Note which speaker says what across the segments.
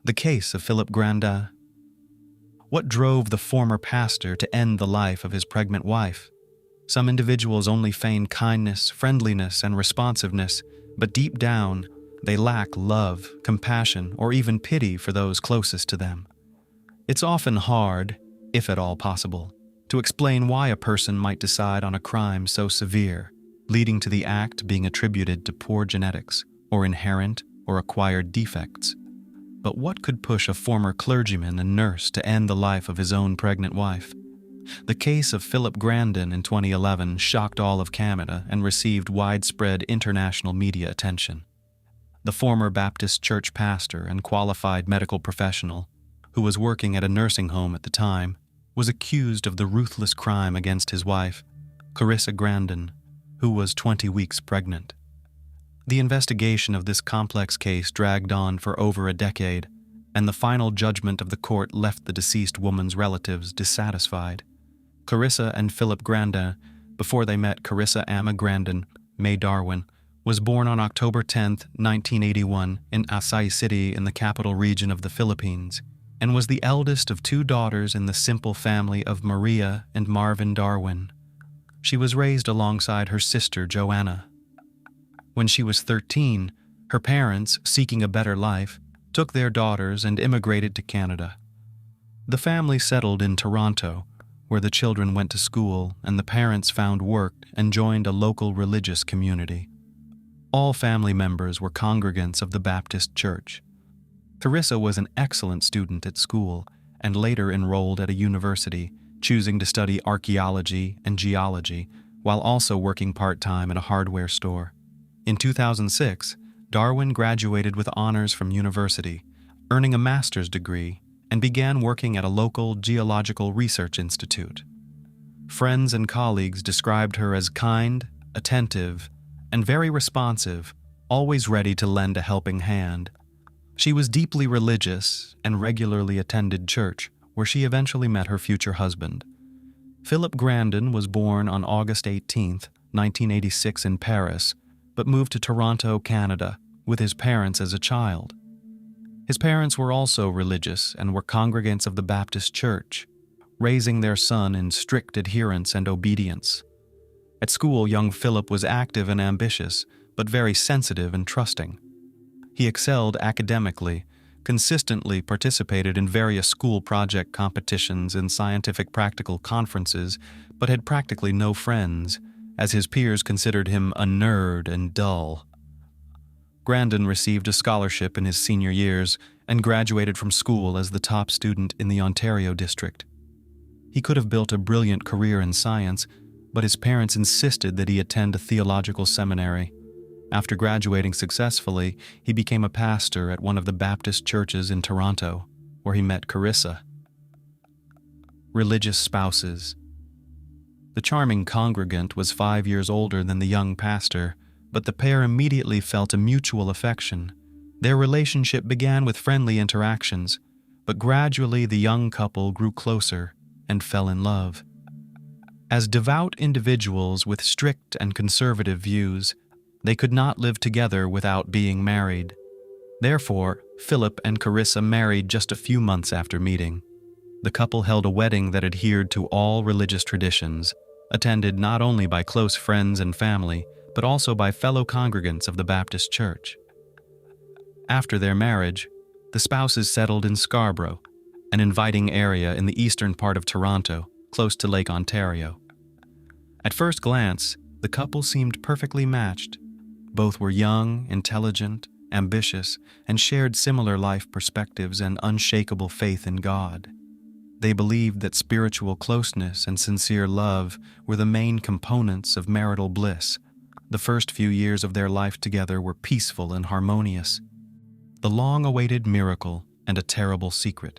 Speaker 1: The case of Philip Grandine. What drove the former pastor to end the life of his pregnant wife? Some individuals only feign kindness, friendliness, and responsiveness, but deep down, they lack love, compassion, or even pity for those closest to them. It's often hard, if at all possible, to explain why a person might decide on a crime so severe, leading to the act being attributed to poor genetics or inherent or acquired defects. But what could push a former clergyman and nurse to end the life of his own pregnant wife? The case of Philip Grandine in 2011 shocked all of Canada and received widespread international media attention. The former Baptist church pastor and qualified medical professional, who was working at a nursing home at the time, was accused of the ruthless crime against his wife, Karissa Grandine, who was 20 weeks pregnant. The investigation of this complex case dragged on for over a decade, and the final judgment of the court left the deceased woman's relatives dissatisfied. Karissa and Philip Grandine, before they met Karissa Ama Grandine, May Darwin, was born on October 10, 1981, in Acay City in the capital region of the Philippines, and was the eldest of two daughters in the simple family of Maria and Marvin Darwin. She was raised alongside her sister Joanna. When she was 13, her parents, seeking a better life, took their daughters and immigrated to Canada. The family settled in Toronto, where the children went to school and the parents found work and joined a local religious community. All family members were congregants of the Baptist Church. Karissa was an excellent student at school and later enrolled at a university, choosing to study archaeology and geology while also working part-time at a hardware store. In 2006, Darwin graduated with honors from university, earning a master's degree, and began working at a local geological research institute. Friends and colleagues described her as kind, attentive, and very responsive, always ready to lend a helping hand. She was deeply religious and regularly attended church, where she eventually met her future husband. Philip Grandine was born on August 18, 1986 in Paris, but moved to Toronto, Canada, with his parents as a child. His parents were also religious and were congregants of the Baptist Church, raising their son in strict adherence and obedience. At school, young Philip was active and ambitious, but very sensitive and trusting. He excelled academically, consistently participated in various school project competitions and scientific practical conferences, but had practically no friends, as his peers considered him a nerd and dull. Grandine received a scholarship in his senior years and graduated from school as the top student in the Ontario district. He could have built a brilliant career in science, but his parents insisted that he attend a theological seminary. After graduating successfully, he became a pastor at one of the Baptist churches in Toronto, where he met Karissa. Religious spouses. The charming congregant was 5 years older than the young pastor, but the pair immediately felt a mutual affection. Their relationship began with friendly interactions, but gradually the young couple grew closer and fell in love. As devout individuals with strict and conservative views, they could not live together without being married. Therefore, Philip and Karissa married just a few months after meeting. The couple held a wedding that adhered to all religious traditions, attended not only by close friends and family, but also by fellow congregants of the Baptist Church. After their marriage, the spouses settled in Scarborough, an inviting area in the eastern part of Toronto, close to Lake Ontario. At first glance, the couple seemed perfectly matched. Both were young, intelligent, ambitious, and shared similar life perspectives and unshakable faith in God. They believed that spiritual closeness and sincere love were the main components of marital bliss. The first few years of their life together were peaceful and harmonious. The long-awaited miracle and a terrible secret.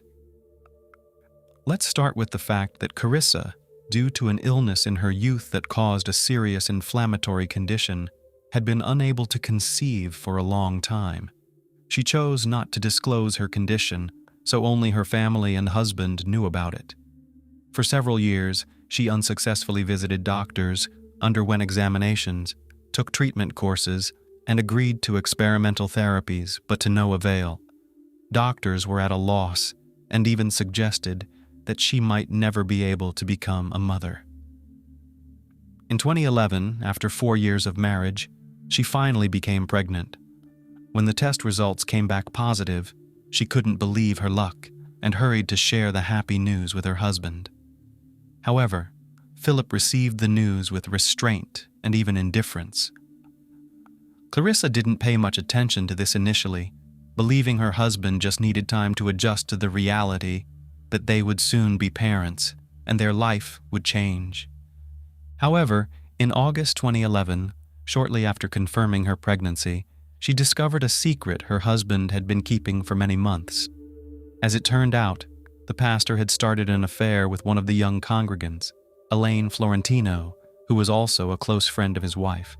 Speaker 1: Let's start with the fact that Karissa, due to an illness in her youth that caused a serious inflammatory condition, had been unable to conceive for a long time. She chose not to disclose her condition, so only her family and husband knew about it. For several years, she unsuccessfully visited doctors, underwent examinations, took treatment courses, and agreed to experimental therapies, but to no avail. Doctors were at a loss and even suggested that she might never be able to become a mother. In 2011, after 4 years of marriage, she finally became pregnant. When the test results came back positive, she couldn't believe her luck and hurried to share the happy news with her husband. However, Philip received the news with restraint and even indifference. Karissa didn't pay much attention to this initially, believing her husband just needed time to adjust to the reality that they would soon be parents and their life would change. However, in August 2011, shortly after confirming her pregnancy, she discovered a secret her husband had been keeping for many months. As it turned out, the pastor had started an affair with one of the young congregants, Elaine Florentino, who was also a close friend of his wife.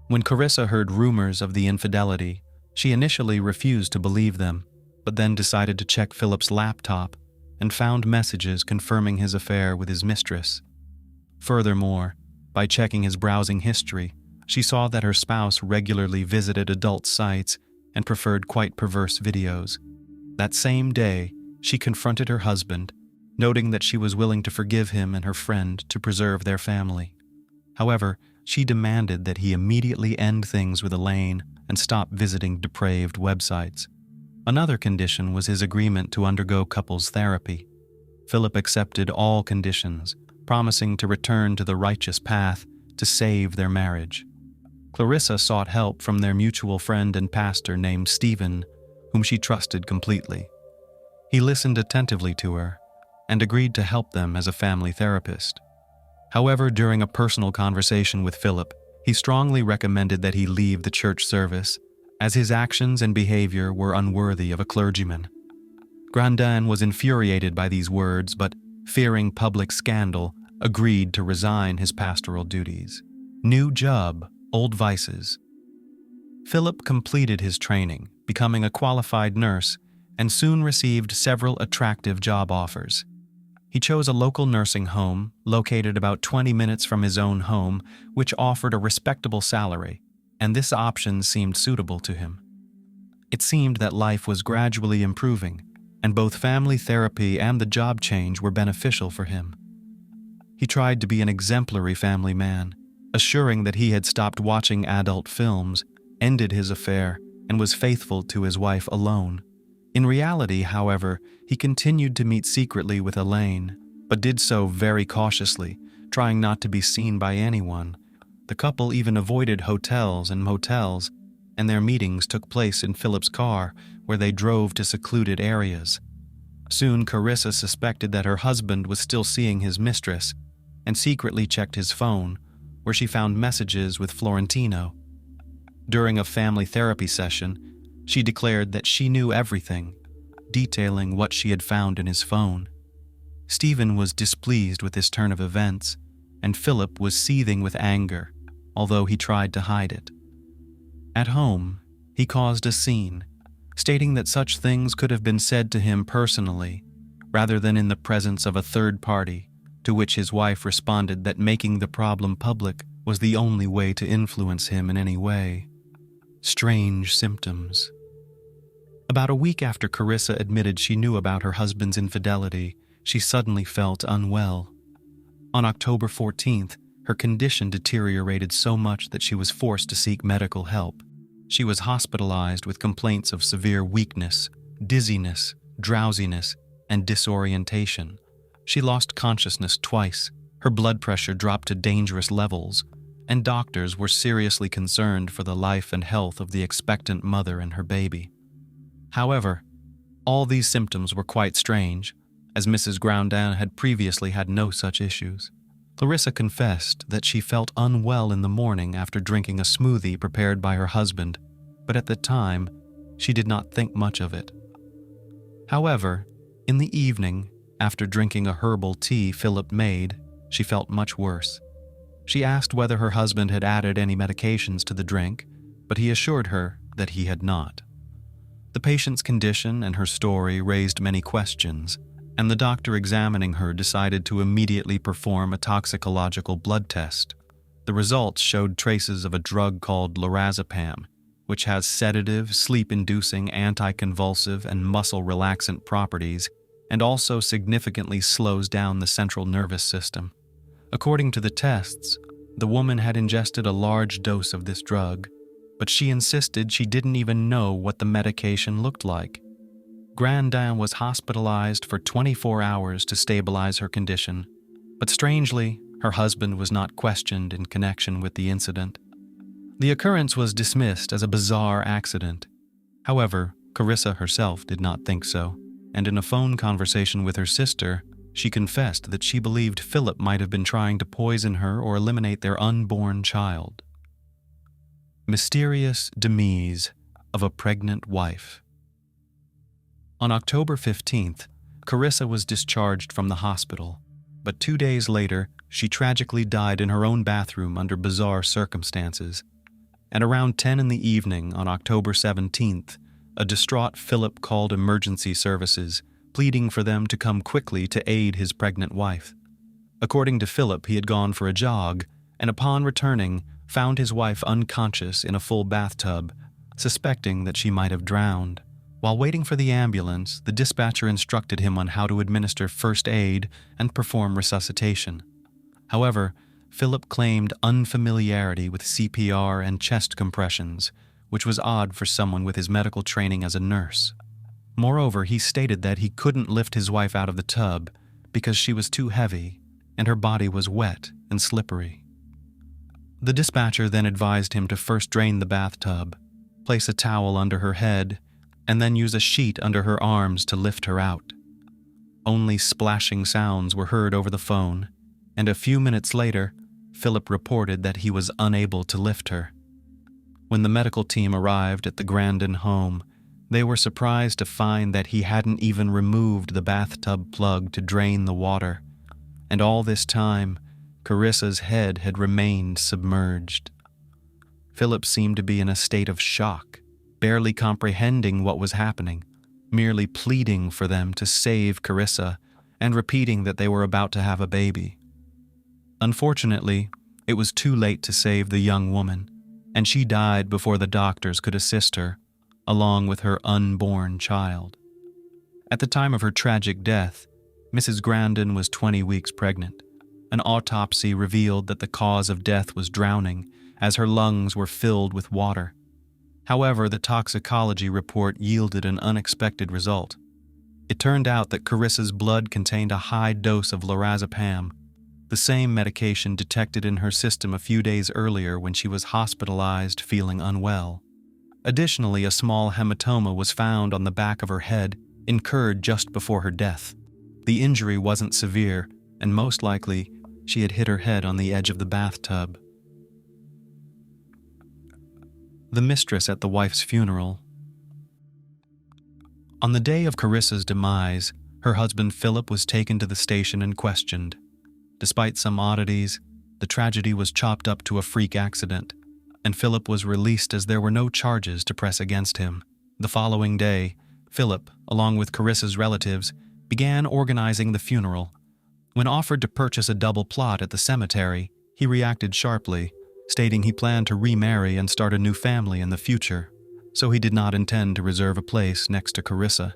Speaker 1: When Karissa heard rumors of the infidelity, she initially refused to believe them, but then decided to check Philip's laptop and found messages confirming his affair with his mistress. Furthermore, by checking his browsing history, she saw that her spouse regularly visited adult sites and preferred quite perverse videos. That same day, she confronted her husband, noting that she was willing to forgive him and her friend to preserve their family. However, she demanded that he immediately end things with Elaine and stop visiting depraved websites. Another condition was his agreement to undergo couples therapy. Philip accepted all conditions, promising to return to the righteous path to save their marriage. Karissa sought help from their mutual friend and pastor named Stephen, whom she trusted completely. He listened attentively to her and agreed to help them as a family therapist. However, during a personal conversation with Philip, he strongly recommended that he leave the church service, as his actions and behavior were unworthy of a clergyman. Grandine was infuriated by these words, but, fearing public scandal, agreed to resign his pastoral duties. New job, old vices. Philip completed his training, becoming a qualified nurse, and soon received several attractive job offers. He chose a local nursing home, located about 20 minutes from his own home, which offered a respectable salary, and this option seemed suitable to him. It seemed that life was gradually improving, and both family therapy and the job change were beneficial for him. He tried to be an exemplary family man, assuring that he had stopped watching adult films, ended his affair, and was faithful to his wife alone. In reality, however, he continued to meet secretly with Elaine, but did so very cautiously, trying not to be seen by anyone. The couple even avoided hotels and motels, and their meetings took place in Philip's car, where they drove to secluded areas. Soon, Karissa suspected that her husband was still seeing his mistress, and secretly checked his phone, where she found messages with Florentino. During a family therapy session, she declared that she knew everything, detailing what she had found in his phone. Stephen was displeased with this turn of events, and Philip was seething with anger, although he tried to hide it. At home, he caused a scene, stating that such things could have been said to him personally, rather than in the presence of a third party, to which his wife responded that making the problem public was the only way to influence him in any way. Strange symptoms. About a week after Karissa admitted she knew about her husband's infidelity, she suddenly felt unwell. On October 14th, her condition deteriorated so much that she was forced to seek medical help. She was hospitalized with complaints of severe weakness, dizziness, drowsiness, and disorientation. She lost consciousness twice, her blood pressure dropped to dangerous levels, and doctors were seriously concerned for the life and health of the expectant mother and her baby. However, all these symptoms were quite strange, as Mrs. Grandine had previously had no such issues. Karissa confessed that she felt unwell in the morning after drinking a smoothie prepared by her husband, but at the time, she did not think much of it. However, in the evening, after drinking a herbal tea Philip made, she felt much worse. She asked whether her husband had added any medications to the drink, but he assured her that he had not. The patient's condition and her story raised many questions, and the doctor examining her decided to immediately perform a toxicological blood test. The results showed traces of a drug called lorazepam, which has sedative, sleep-inducing, anticonvulsive, and muscle-relaxant properties, and also significantly slows down the central nervous system. According to the tests, the woman had ingested a large dose of this drug, but she insisted she didn't even know what the medication looked like. Grandine was hospitalized for 24 hours to stabilize her condition, but strangely, her husband was not questioned in connection with the incident. The occurrence was dismissed as a bizarre accident. However, Karissa herself did not think so, and in a phone conversation with her sister, she confessed that she believed Philip might have been trying to poison her or eliminate their unborn child. Mysterious demise of a pregnant wife. On October 15th, Karissa was discharged from the hospital, but 2 days later, she tragically died in her own bathroom under bizarre circumstances. At around 10 in the evening on October 17th, a distraught Philip called emergency services, pleading for them to come quickly to aid his pregnant wife. According to Philip, he had gone for a jog, and upon returning, found his wife unconscious in a full bathtub, suspecting that she might have drowned. While waiting for the ambulance, the dispatcher instructed him on how to administer first aid and perform resuscitation. However, Philip claimed unfamiliarity with CPR and chest compressions, which was odd for someone with his medical training as a nurse. Moreover, he stated that he couldn't lift his wife out of the tub because she was too heavy and her body was wet and slippery. The dispatcher then advised him to first drain the bathtub, place a towel under her head, and then use a sheet under her arms to lift her out. Only splashing sounds were heard over the phone, and a few minutes later, Philip reported that he was unable to lift her. When the medical team arrived at the Grandine home, they were surprised to find that he hadn't even removed the bathtub plug to drain the water, and all this time, Karissa's head had remained submerged. Philip seemed to be in a state of shock, barely comprehending what was happening, merely pleading for them to save Karissa and repeating that they were about to have a baby. Unfortunately, it was too late to save the young woman, and she died before the doctors could assist her, along with her unborn child. At the time of her tragic death, Mrs. Grandine was 20 weeks pregnant. An autopsy revealed that the cause of death was drowning, as her lungs were filled with water. However, the toxicology report yielded an unexpected result. It turned out that Karissa's blood contained a high dose of lorazepam, the same medication detected in her system a few days earlier when she was hospitalized feeling unwell. Additionally, a small hematoma was found on the back of her head, incurred just before her death. The injury wasn't severe, and most likely, she had hit her head on the edge of the bathtub. The mistress at the wife's funeral. On the day of Karissa's demise, her husband Philip was taken to the station and questioned. Despite some oddities, the tragedy was chopped up to a freak accident, and Philip was released as there were no charges to press against him. The following day, Philip, along with Karissa's relatives, began organizing the funeral. When offered to purchase a double plot at the cemetery, he reacted sharply, stating he planned to remarry and start a new family in the future, so he did not intend to reserve a place next to Karissa.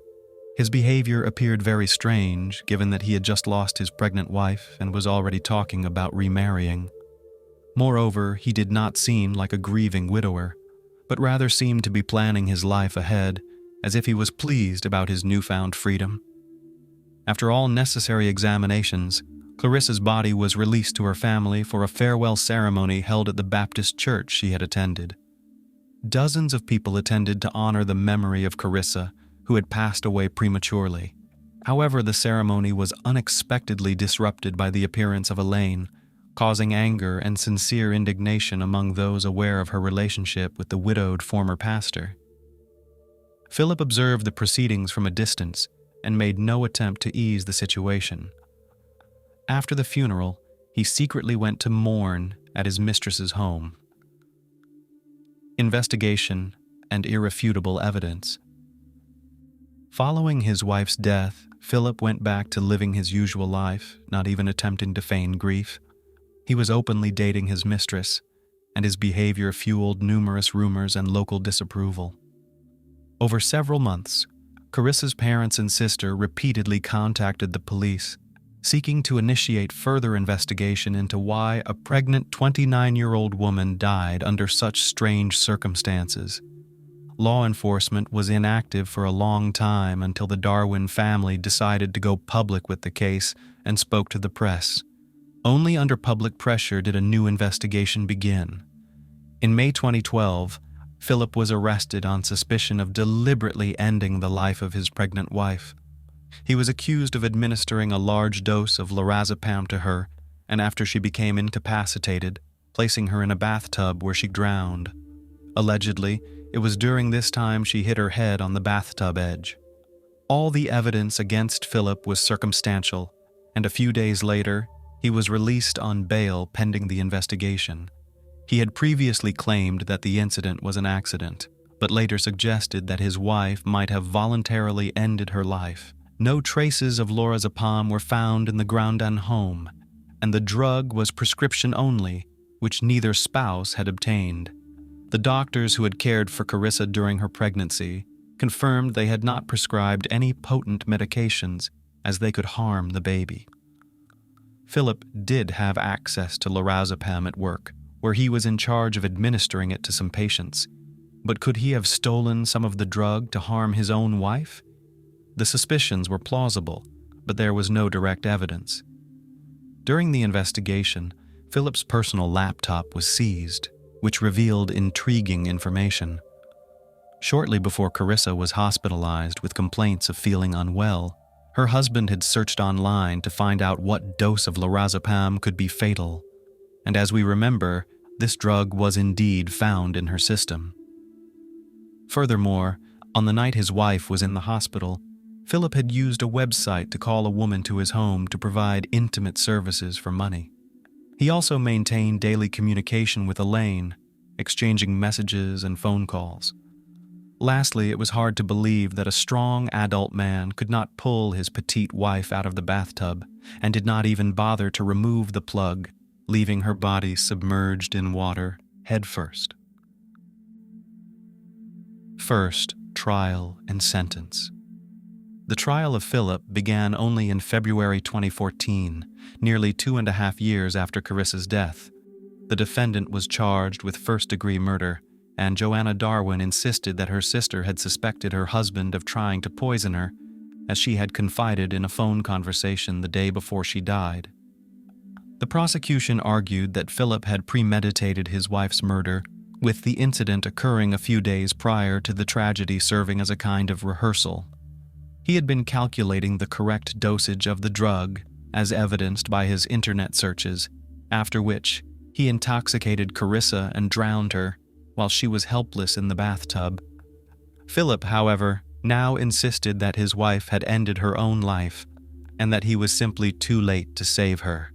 Speaker 1: His behavior appeared very strange, given that he had just lost his pregnant wife and was already talking about remarrying. Moreover, he did not seem like a grieving widower, but rather seemed to be planning his life ahead, as if he was pleased about his newfound freedom. After all necessary examinations, Karissa's body was released to her family for a farewell ceremony held at the Baptist church she had attended. Dozens of people attended to honor the memory of Karissa, who had passed away prematurely. However, the ceremony was unexpectedly disrupted by the appearance of Elaine, causing anger and sincere indignation among those aware of her relationship with the widowed former pastor. Philip observed the proceedings from a distance and made no attempt to ease the situation. After the funeral, he secretly went to mourn at his mistress's home. Investigation and irrefutable evidence. Following his wife's death, Philip went back to living his usual life, not even attempting to feign grief. He was openly dating his mistress, and his behavior fueled numerous rumors and local disapproval. Over several months, Karissa's parents and sister repeatedly contacted the police, seeking to initiate further investigation into why a pregnant 29-year-old woman died under such strange circumstances. Law enforcement was inactive for a long time until the Darwin family decided to go public with the case and spoke to the press. Only under public pressure did a new investigation begin. In May 2012, Philip was arrested on suspicion of deliberately ending the life of his pregnant wife. He was accused of administering a large dose of lorazepam to her, and after she became incapacitated, placing her in a bathtub where she drowned. Allegedly, it was during this time she hit her head on the bathtub edge. All the evidence against Philip was circumstantial, and a few days later, he was released on bail pending the investigation. He had previously claimed that the incident was an accident, but later suggested that his wife might have voluntarily ended her life. No traces of lorazepam were found in the Grandine home, and the drug was prescription only, which neither spouse had obtained. The doctors who had cared for Karissa during her pregnancy confirmed they had not prescribed any potent medications, as they could harm the baby. Philip did have access to lorazepam at work, where he was in charge of administering it to some patients. But could he have stolen some of the drug to harm his own wife? The suspicions were plausible, but there was no direct evidence. During the investigation, Philip's personal laptop was seized, which revealed intriguing information. Shortly before Karissa was hospitalized with complaints of feeling unwell, her husband had searched online to find out what dose of lorazepam could be fatal. And as we remember, this drug was indeed found in her system. Furthermore, on the night his wife was in the hospital, Philip had used a website to call a woman to his home to provide intimate services for money. He also maintained daily communication with Elaine, exchanging messages and phone calls. Lastly, it was hard to believe that a strong adult man could not pull his petite wife out of the bathtub and did not even bother to remove the plug, leaving her body submerged in water headfirst. First, trial and sentence. The trial of Philip began only in February 2014, nearly 2.5 years after Karissa's death. The defendant was charged with first-degree murder, and Joanna Darwin insisted that her sister had suspected her husband of trying to poison her, as she had confided in a phone conversation the day before she died. The prosecution argued that Philip had premeditated his wife's murder, with the incident occurring a few days prior to the tragedy serving as a kind of rehearsal. He had been calculating the correct dosage of the drug, as evidenced by his internet searches, after which he intoxicated Karissa and drowned her while she was helpless in the bathtub. Philip, however, now insisted that his wife had ended her own life and that he was simply too late to save her.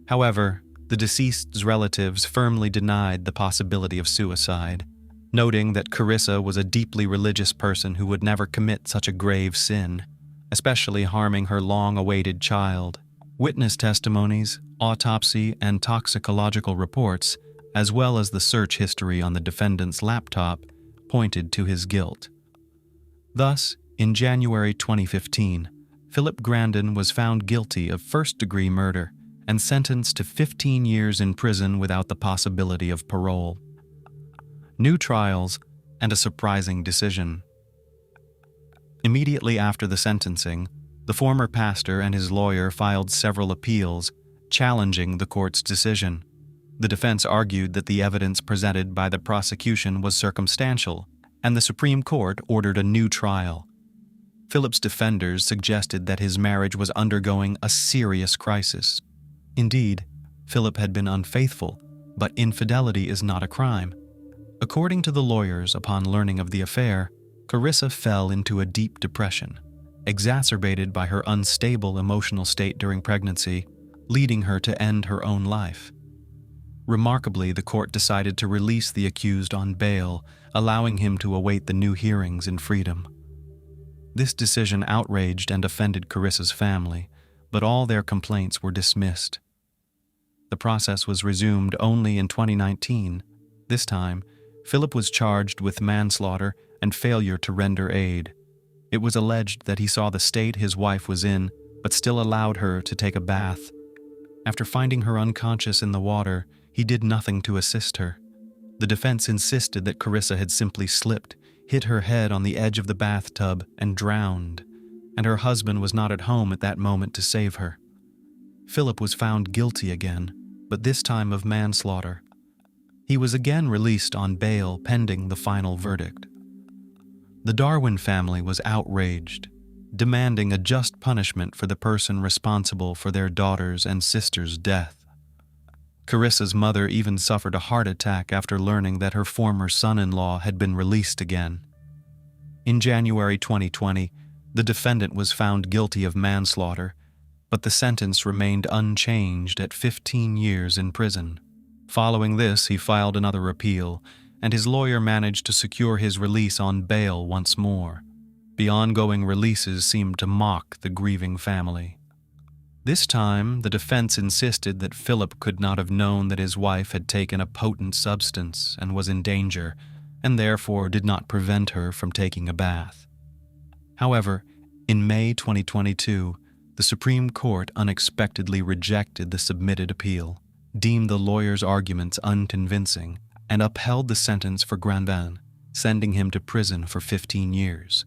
Speaker 1: However, the deceased's relatives firmly denied the possibility of suicide, noting that Karissa was a deeply religious person who would never commit such a grave sin, especially harming her long-awaited child. Witness testimonies, autopsy, and toxicological reports, as well as the search history on the defendant's laptop, pointed to his guilt. Thus, in January 2015, Philip Grandine was found guilty of first-degree murder and sentenced to 15 years in prison without the possibility of parole. New trials and a surprising decision. Immediately after the sentencing, the former pastor and his lawyer filed several appeals, challenging the court's decision. The defense argued that the evidence presented by the prosecution was circumstantial, and the Supreme Court ordered a new trial. Philip's defenders suggested that his marriage was undergoing a serious crisis. Indeed, Philip had been unfaithful, but infidelity is not a crime. According to the lawyers, upon learning of the affair, Karissa fell into a deep depression, exacerbated by her unstable emotional state during pregnancy, leading her to end her own life. Remarkably, the court decided to release the accused on bail, allowing him to await the new hearings in freedom. This decision outraged and offended Karissa's family, but all their complaints were dismissed. The process was resumed only in 2019. This time, Philip was charged with manslaughter and failure to render aid. It was alleged that he saw the state his wife was in, but still allowed her to take a bath. After finding her unconscious in the water, he did nothing to assist her. The defense insisted that Karissa had simply slipped, hit her head on the edge of the bathtub, and drowned, and her husband was not at home at that moment to save her. Philip was found guilty again, but this time of manslaughter. He was again released on bail pending the final verdict. The Darwin family was outraged, demanding a just punishment for the person responsible for their daughter's and sister's death. Karissa's mother even suffered a heart attack after learning that her former son-in-law had been released again. In January 2020, the defendant was found guilty of manslaughter, but the sentence remained unchanged at 15 years in prison. Following this, he filed another appeal, and his lawyer managed to secure his release on bail once more. The ongoing releases seemed to mock the grieving family. This time, the defense insisted that Philip could not have known that his wife had taken a potent substance and was in danger, and therefore did not prevent her from taking a bath. However, in May 2022, the Supreme Court unexpectedly rejected the submitted appeal, deemed the lawyer's arguments unconvincing, and upheld the sentence for Grandine, sending him to prison for 15 years.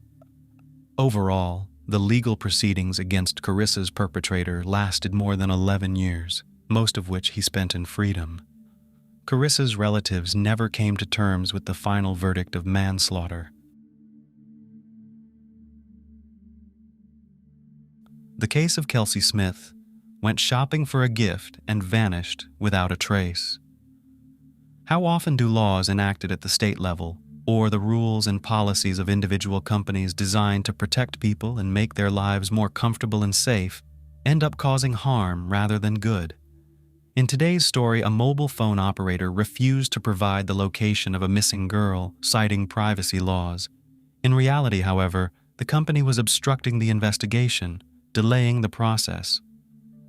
Speaker 1: Overall, the legal proceedings against Karissa's perpetrator lasted more than 11 years, most of which he spent in freedom. Karissa's relatives never came to terms with the final verdict of manslaughter. The case of Kelsey Smith went shopping for a gift and vanished without a trace. How often do laws enacted at the state level, or the rules and policies of individual companies designed to protect people and make their lives more comfortable and safe, end up causing harm rather than good? In today's story, a mobile phone operator refused to provide the location of a missing girl, citing privacy laws. In reality, however, the company was obstructing the investigation, delaying the process.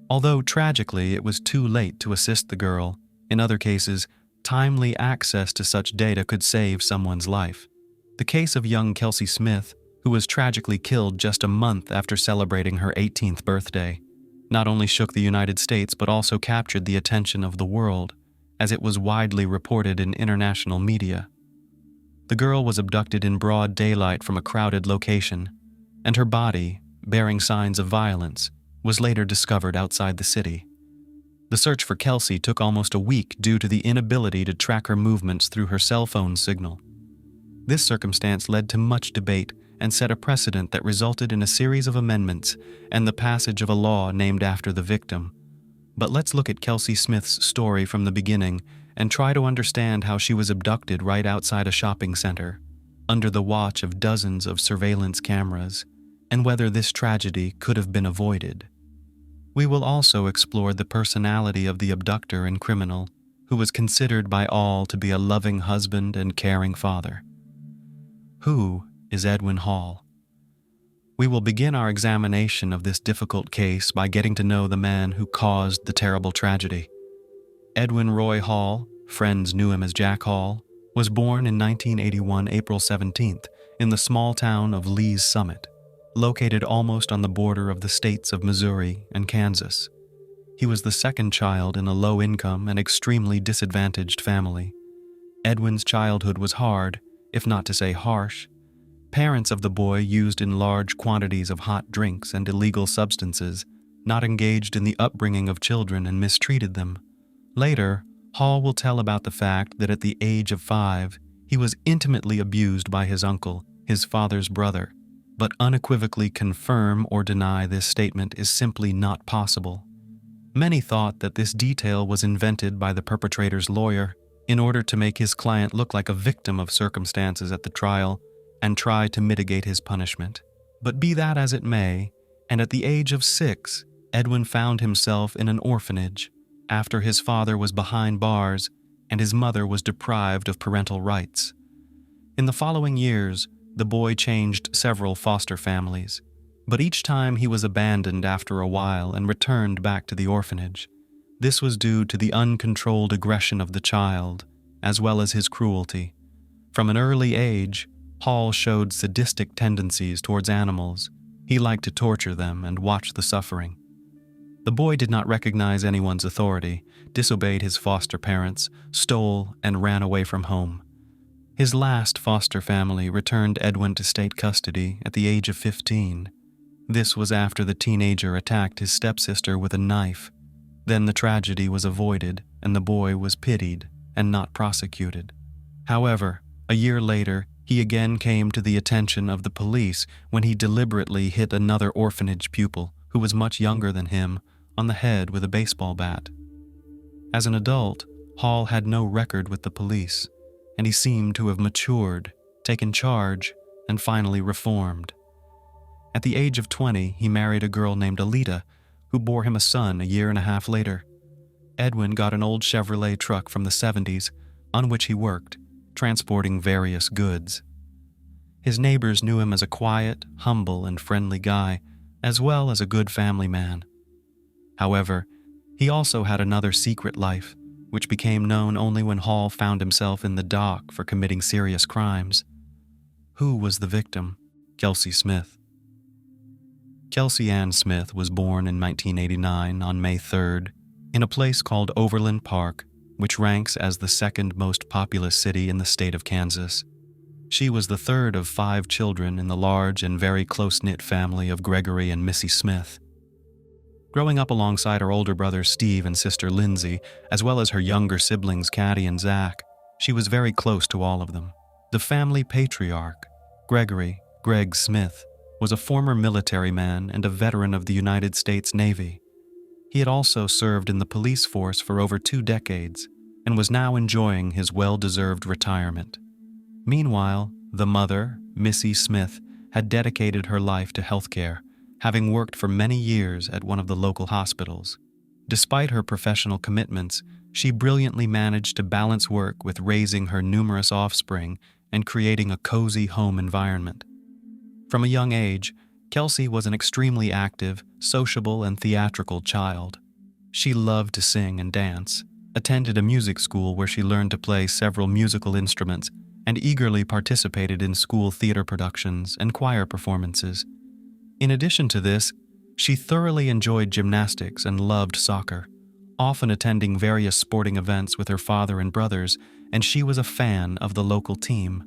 Speaker 1: Although tragically it was too late to assist the girl, in other cases, timely access to such data could save someone's life. The case of young Kelsey Smith, who was tragically killed just a month after celebrating her 18th birthday, not only shook the United States but also captured the attention of the world, as it was widely reported in international media. The girl was abducted in broad daylight from a crowded location, and her body, bearing signs of violence, was later discovered outside the city. The search for Kelsey took almost a week due to the inability to track her movements through her cell phone signal. This circumstance led to much debate and set a precedent that resulted in a series of amendments and the passage of a law named after the victim. But let's look at Kelsey Smith's story from the beginning and try to understand how she was abducted right outside a shopping center, under the watch of dozens of surveillance cameras, and whether this tragedy could have been avoided. We will also explore the personality of the abductor and criminal, who was considered by all to be a loving husband and caring father. Who is Edwin Hall? We will begin our examination of this difficult case by getting to know the man who caused the terrible tragedy. Edwin Roy Hall, friends knew him as Jack Hall, was born in 1981, April 17th, in the small town of Lee's Summit, located almost on the border of the states of Missouri and Kansas. He was the second child in a low-income and extremely disadvantaged family. Edwin's childhood was hard, if not to say harsh. Parents of the boy used in large quantities of hot drinks and illegal substances, not engaged in the upbringing of children, and mistreated them. Later, Hall will tell about the fact that at the age of 5, he was intimately abused by his uncle, his father's brother, but unequivocally confirm or deny this statement is simply not possible. Many thought that this detail was invented by the perpetrator's lawyer in order to make his client look like a victim of circumstances at the trial and try to mitigate his punishment. But be that as it may, and at the age of 6, Edwin found himself in an orphanage after his father was behind bars and his mother was deprived of parental rights. In the following years, the boy changed several foster families, but each time he was abandoned after a while and returned back to the orphanage. This was due to the uncontrolled aggression of the child, as well as his cruelty. From an early age, Hall showed sadistic tendencies towards animals. He liked to torture them and watch the suffering. The boy did not recognize anyone's authority, disobeyed his foster parents, stole, and ran away from home. His last foster family returned Edwin to state custody at the age of 15. This was after the teenager attacked his stepsister with a knife. Then the tragedy was avoided, and the boy was pitied and not prosecuted. However, a year later, he again came to the attention of the police when he deliberately hit another orphanage pupil, who was much younger than him, on the head with a baseball bat. As an adult, Hall had no record with the police, and he seemed to have matured, taken charge, and finally reformed. At the age of 20, he married a girl named Alita, who bore him a son a year and a half later. Edwin got an old Chevrolet truck from the 70s, on which he worked, transporting various goods. His neighbors knew him as a quiet, humble, and friendly guy, as well as a good family man. However, he also had another secret life, which became known only when Hall found himself in the dock for committing serious crimes. Who was the victim? Kelsey Smith. Kelsey Ann Smith was born in 1989 on May 3rd in a place called Overland Park, which ranks as the second most populous city in the state of Kansas. She was the third of 5 children in the large and very close-knit family of Gregory and Missy Smith. Growing up alongside her older brothers Steve and sister Lindsay, as well as her younger siblings Caddy and Zach, she was very close to all of them. The family patriarch, Gregory, Greg Smith, was a former military man and a veteran of the United States Navy. He had also served in the police force for over 2 decades and was now enjoying his well-deserved retirement. Meanwhile, the mother, Missy Smith, had dedicated her life to healthcare, having worked for many years at one of the local hospitals. Despite her professional commitments, she brilliantly managed to balance work with raising her numerous offspring and creating a cozy home environment. From a young age, Kelsey was an extremely active, sociable, and theatrical child. She loved to sing and dance, attended a music school where she learned to play several musical instruments, and eagerly participated in school theater productions and choir performances. In addition to this, she thoroughly enjoyed gymnastics and loved soccer, often attending various sporting events with her father and brothers, and she was a fan of the local team.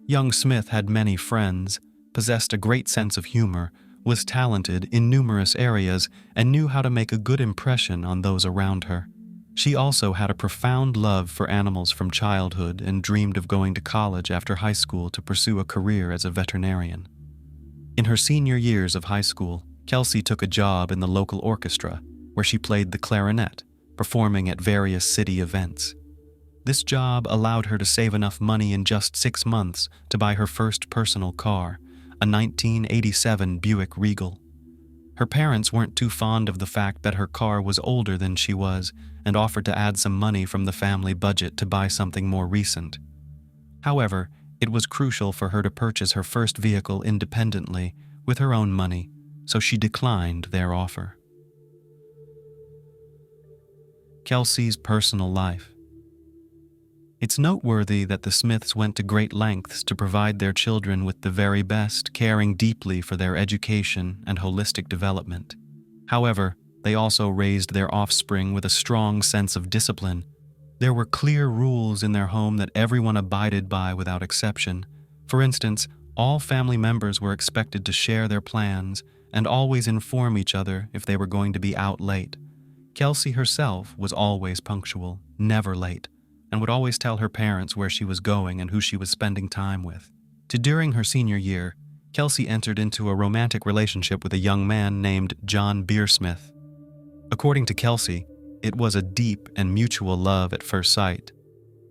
Speaker 1: Young Smith had many friends, possessed a great sense of humor, was talented in numerous areas, and knew how to make a good impression on those around her. She also had a profound love for animals from childhood and dreamed of going to college after high school to pursue a career as a veterinarian. In her senior years of high school, Kelsey took a job in the local orchestra, where she played the clarinet, performing at various city events. This job allowed her to save enough money in just 6 months to buy her first personal car, a 1987 Buick Regal. Her parents weren't too fond of the fact that her car was older than she was and offered to add some money from the family budget to buy something more recent. However, it was crucial for her to purchase her first vehicle independently with her own money, so she declined their offer. Kelsey's personal life. It's noteworthy that the Smiths went to great lengths to provide their children with the very best, caring deeply for their education and holistic development. However, they also raised their offspring with a strong sense of discipline. There were clear rules in their home that everyone abided by without exception. For instance, all family members were expected to share their plans and always inform each other if they were going to be out late. Kelsey herself was always punctual, never late, and would always tell her parents where she was going and who she was spending time with. During her senior year, Kelsey entered into a romantic relationship with a young man named John Beersmith. According to Kelsey, it was a deep and mutual love at first sight,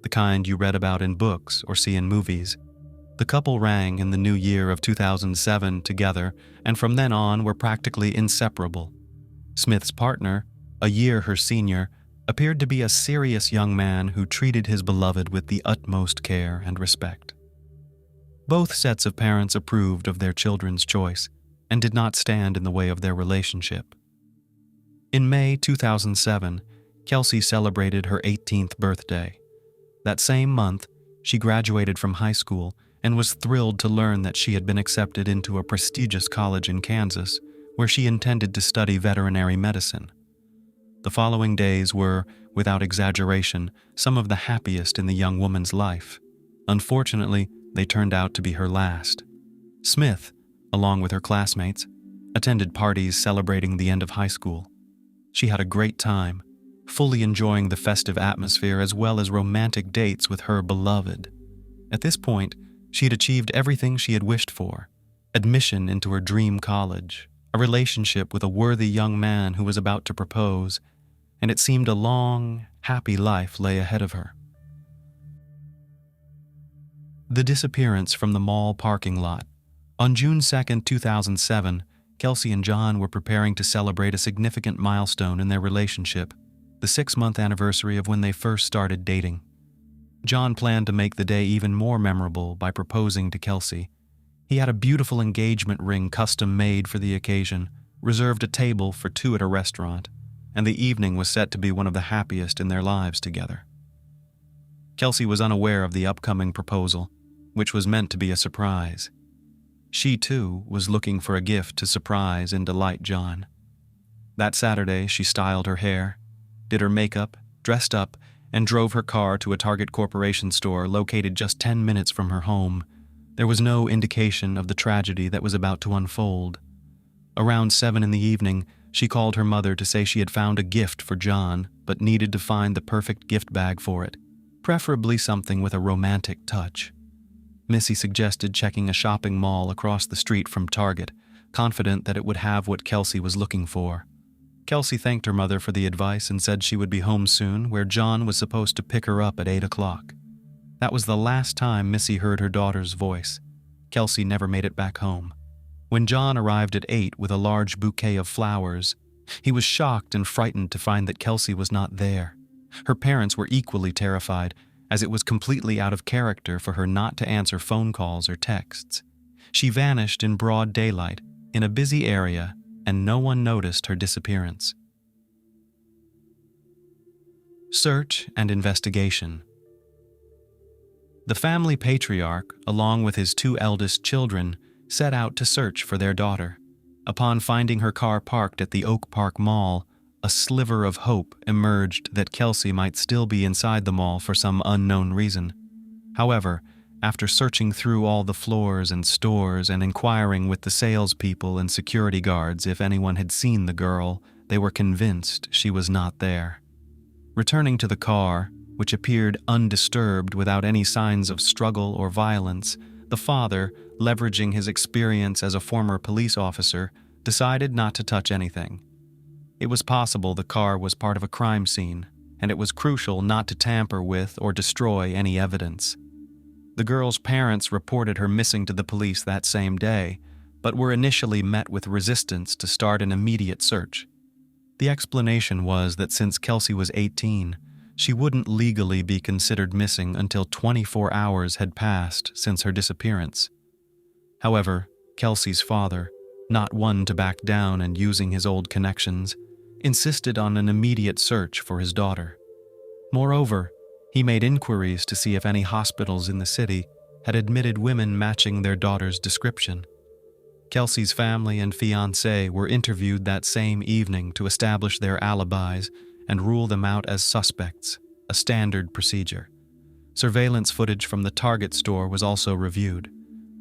Speaker 1: the kind you read about in books or see in movies. The couple rang in the new year of 2007 together, and from then on were practically inseparable. Smith's partner, a year her senior, appeared to be a serious young man who treated his beloved with the utmost care and respect. Both sets of parents approved of their children's choice and did not stand in the way of their relationship. In May 2007, Kelsey celebrated her 18th birthday. That same month, she graduated from high school and was thrilled to learn that she had been accepted into a prestigious college in Kansas, where she intended to study veterinary medicine. The following days were, without exaggeration, some of the happiest in the young woman's life. Unfortunately, they turned out to be her last. Smith, along with her classmates, attended parties celebrating the end of high school. She had a great time, fully enjoying the festive atmosphere as well as romantic dates with her beloved. At this point, she had achieved everything she had wished for: admission into her dream college, a relationship with a worthy young man who was about to propose, and it seemed a long, happy life lay ahead of her. The disappearance from the mall parking lot. On June 2, 2007, Kelsey and John were preparing to celebrate a significant milestone in their relationship, the 6-month anniversary of when they first started dating. John planned to make the day even more memorable by proposing to Kelsey. He had a beautiful engagement ring custom-made for the occasion, reserved a table for 2 at a restaurant, and the evening was set to be one of the happiest in their lives together. Kelsey was unaware of the upcoming proposal, which was meant to be a surprise. She, too, was looking for a gift to surprise and delight John. That Saturday, she styled her hair, did her makeup, dressed up, and drove her car to a Target Corporation store located just 10 minutes from her home. There was no indication of the tragedy that was about to unfold. Around 7 in the evening, she called her mother to say she had found a gift for John, but needed to find the perfect gift bag for it, preferably something with a romantic touch. Missy suggested checking a shopping mall across the street from Target, confident that it would have what Kelsey was looking for. Kelsey thanked her mother for the advice and said she would be home soon, where John was supposed to pick her up at 8 o'clock. That was the last time Missy heard her daughter's voice. Kelsey never made it back home. When John arrived at 8 with a large bouquet of flowers, he was shocked and frightened to find that Kelsey was not there. Her parents were equally terrified, as it was completely out of character for her not to answer phone calls or texts. She vanished in broad daylight, in a busy area, and no one noticed her disappearance. Search and investigation. The family patriarch, along with his 2 eldest children, set out to search for their daughter. Upon finding her car parked at the Oak Park Mall, a sliver of hope emerged that Kelsey might still be inside the mall for some unknown reason. However, after searching through all the floors and stores and inquiring with the salespeople and security guards if anyone had seen the girl, they were convinced she was not there. Returning to the car, which appeared undisturbed without any signs of struggle or violence, the father, leveraging his experience as a former police officer, decided not to touch anything. It was possible the car was part of a crime scene, and it was crucial not to tamper with or destroy any evidence. The girl's parents reported her missing to the police that same day, but were initially met with resistance to start an immediate search. The explanation was that since Kelsey was 18, she wouldn't legally be considered missing until 24 hours had passed since her disappearance. However, Kelsey's father, not one to back down and using his old connections, insisted on an immediate search for his daughter. Moreover, he made inquiries to see if any hospitals in the city had admitted women matching their daughter's description. Kelsey's family and fiancé were interviewed that same evening to establish their alibis and rule them out as suspects, a standard procedure. Surveillance footage from the Target store was also reviewed.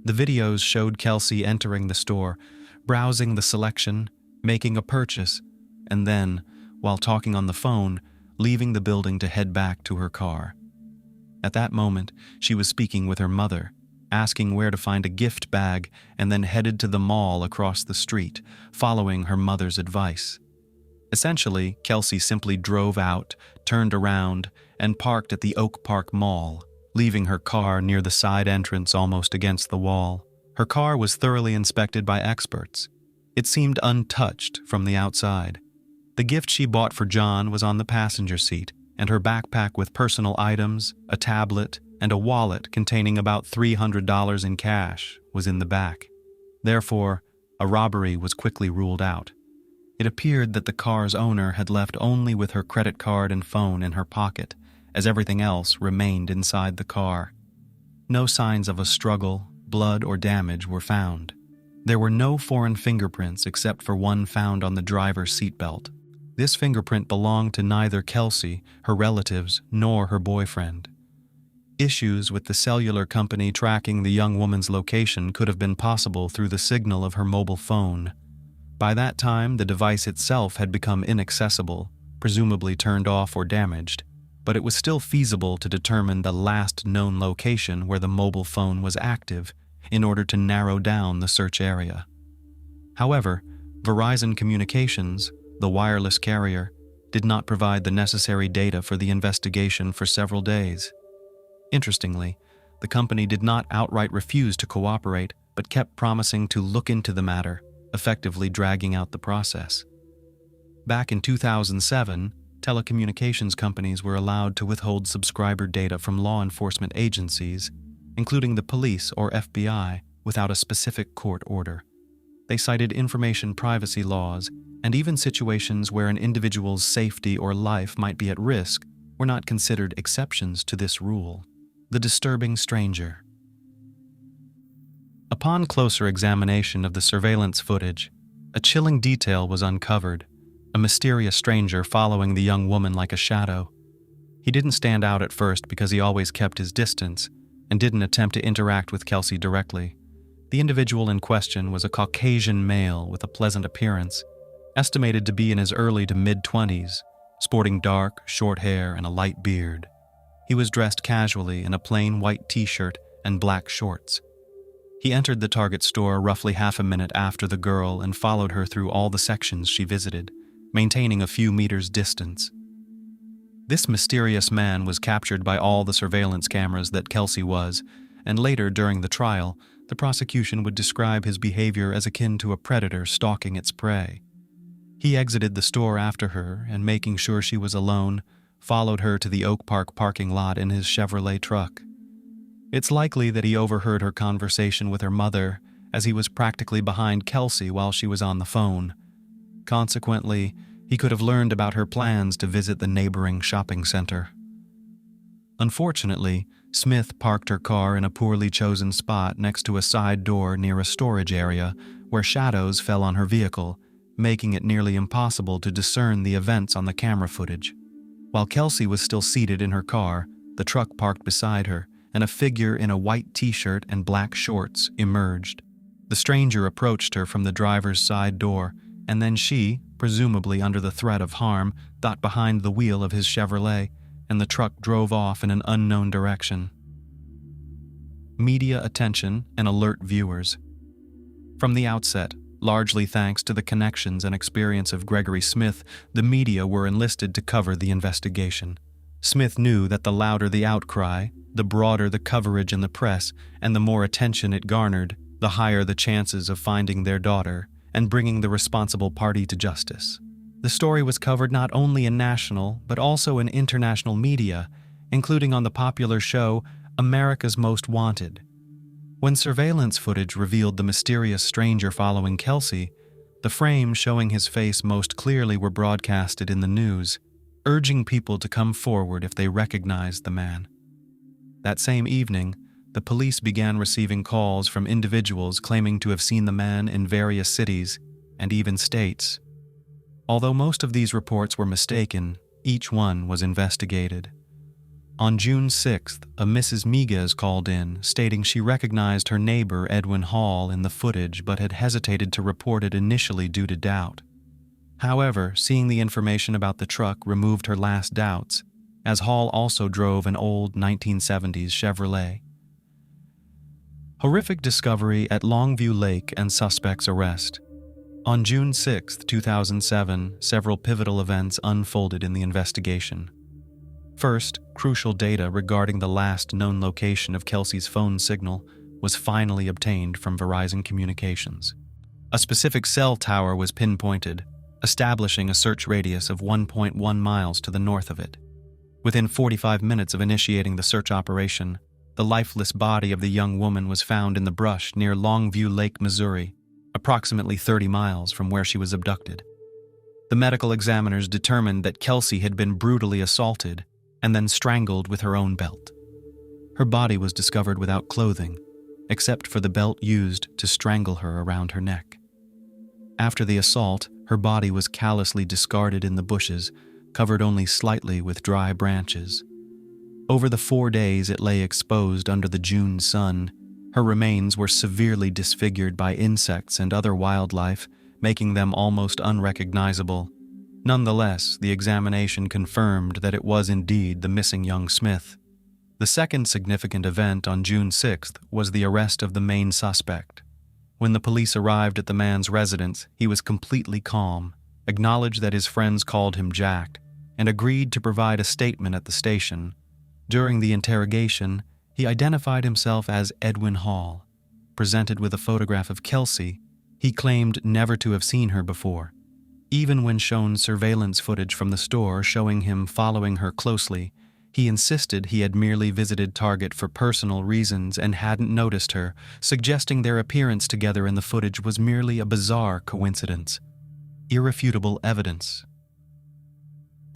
Speaker 1: The videos showed Kelsey entering the store, browsing the selection, making a purchase, and then, while talking on the phone, leaving the building to head back to her car. At that moment, she was speaking with her mother, asking where to find a gift bag, and then headed to the mall across the street, following her mother's advice. Essentially, Kelsey simply drove out, turned around, and parked at the Oak Park Mall, leaving her car near the side entrance almost against the wall. Her car was thoroughly inspected by experts. It seemed untouched from the outside. The gift she bought for John was on the passenger seat, and her backpack with personal items, a tablet, and a wallet containing about $300 in cash was in the back. Therefore, a robbery was quickly ruled out. It appeared that the car's owner had left only with her credit card and phone in her pocket, as everything else remained inside the car. No signs of a struggle, blood, or damage were found. There were no foreign fingerprints except for one found on the driver's seatbelt. This fingerprint belonged to neither Kelsey, her relatives, nor her boyfriend. Issues with the cellular company tracking the young woman's location could have been possible through the signal of her mobile phone. By that time, the device itself had become inaccessible, presumably turned off or damaged, but it was still feasible to determine the last known location where the mobile phone was active in order to narrow down the search area. However, Verizon Communications, the wireless carrier, did not provide the necessary data for the investigation for several days. Interestingly, the company did not outright refuse to cooperate, but kept promising to look into the matter, effectively dragging out the process. Back in 2007, telecommunications companies were allowed to withhold subscriber data from law enforcement agencies, including the police or FBI, without a specific court order. They cited information privacy laws, and even situations where an individual's safety or life might be at risk were not considered exceptions to this rule. The disturbing stranger. Upon closer examination of the surveillance footage, a chilling detail was uncovered: a mysterious stranger following the young woman like a shadow. He didn't stand out at first because he always kept his distance and didn't attempt to interact with Kelsey directly. The individual in question was a Caucasian male with a pleasant appearance, estimated to be in his early to mid-20s, sporting dark, short hair and a light beard. He was dressed casually in a plain white t-shirt and black shorts. He entered the Target store roughly half a minute after the girl and followed her through all the sections she visited, maintaining a few meters distance. This mysterious man was captured by all the surveillance cameras that Kelsey was, and later during the trial, the prosecution would describe his behavior as akin to a predator stalking its prey. He exited the store after her and, making sure she was alone, followed her to the Oak Park parking lot in his Chevrolet truck. It's likely that he overheard her conversation with her mother, as he was practically behind Kelsey while she was on the phone. Consequently, he could have learned about her plans to visit the neighboring shopping center. Unfortunately, Smith parked her car in a poorly chosen spot next to a side door near a storage area where shadows fell on her vehicle, making it nearly impossible to discern the events on the camera footage. While Kelsey was still seated in her car, the truck parked beside her, and a figure in a white t-shirt and black shorts emerged. The stranger approached her from the driver's side door, and then she, presumably under the threat of harm, got behind the wheel of his Chevrolet, and the truck drove off in an unknown direction. Media attention and alert viewers. From the outset, largely thanks to the connections and experience of Gregory Smith, the media were enlisted to cover the investigation. Smith knew that the louder the outcry, the broader the coverage in the press, and the more attention it garnered, the higher the chances of finding their daughter and bringing the responsible party to justice. The story was covered not only in national, but also in international media, including on the popular show America's Most Wanted. When surveillance footage revealed the mysterious stranger following Kelsey, the frames showing his face most clearly were broadcasted in the news, urging people to come forward if they recognized the man. That same evening, the police began receiving calls from individuals claiming to have seen the man in various cities and even states. Although most of these reports were mistaken, each one was investigated. On June 6th, a Mrs. Miguez called in, stating she recognized her neighbor Edwin Hall in the footage but had hesitated to report it initially due to doubt. However, seeing the information about the truck removed her last doubts, as Hall also drove an old 1970s Chevrolet. Horrific discovery at Longview Lake and suspect's arrest. On June 6, 2007, several pivotal events unfolded in the investigation. First, crucial data regarding the last known location of Kelsey's phone signal was finally obtained from Verizon Communications. A specific cell tower was pinpointed, establishing a search radius of 1.1 miles to the north of it. Within 45 minutes of initiating the search operation, the lifeless body of the young woman was found in the brush near Longview Lake, Missouri, approximately 30 miles from where she was abducted. The medical examiners determined that Kelsey had been brutally assaulted and then strangled with her own belt. Her body was discovered without clothing, except for the belt used to strangle her around her neck. After the assault, her body was callously discarded in the bushes, covered only slightly with dry branches. Over the 4 days it lay exposed under the June sun, her remains were severely disfigured by insects and other wildlife, making them almost unrecognizable. Nonetheless, the examination confirmed that it was indeed the missing young Smith. The second significant event on June 6th was the arrest of the main suspect. When the police arrived at the man's residence, he was completely calm, acknowledged that his friends called him jacked, and agreed to provide a statement at the station. During the interrogation, he identified himself as Edwin Hall. Presented with a photograph of Kelsey, he claimed never to have seen her before. Even when shown surveillance footage from the store showing him following her closely, he insisted he had merely visited Target for personal reasons and hadn't noticed her, suggesting their appearance together in the footage was merely a bizarre coincidence. Irrefutable evidence.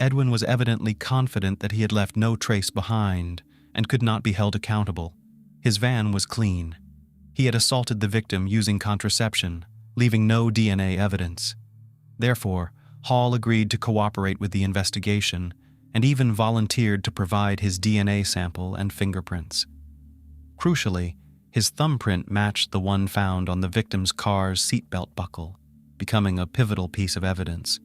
Speaker 1: Edwin was evidently confident that he had left no trace behind and could not be held accountable. His van was clean. He had assaulted the victim using contraception, leaving no DNA evidence. Therefore, Hall agreed to cooperate with the investigation and even volunteered to provide his DNA sample and fingerprints. Crucially, his thumbprint matched the one found on the victim's car's seatbelt buckle, becoming a pivotal piece of evidence.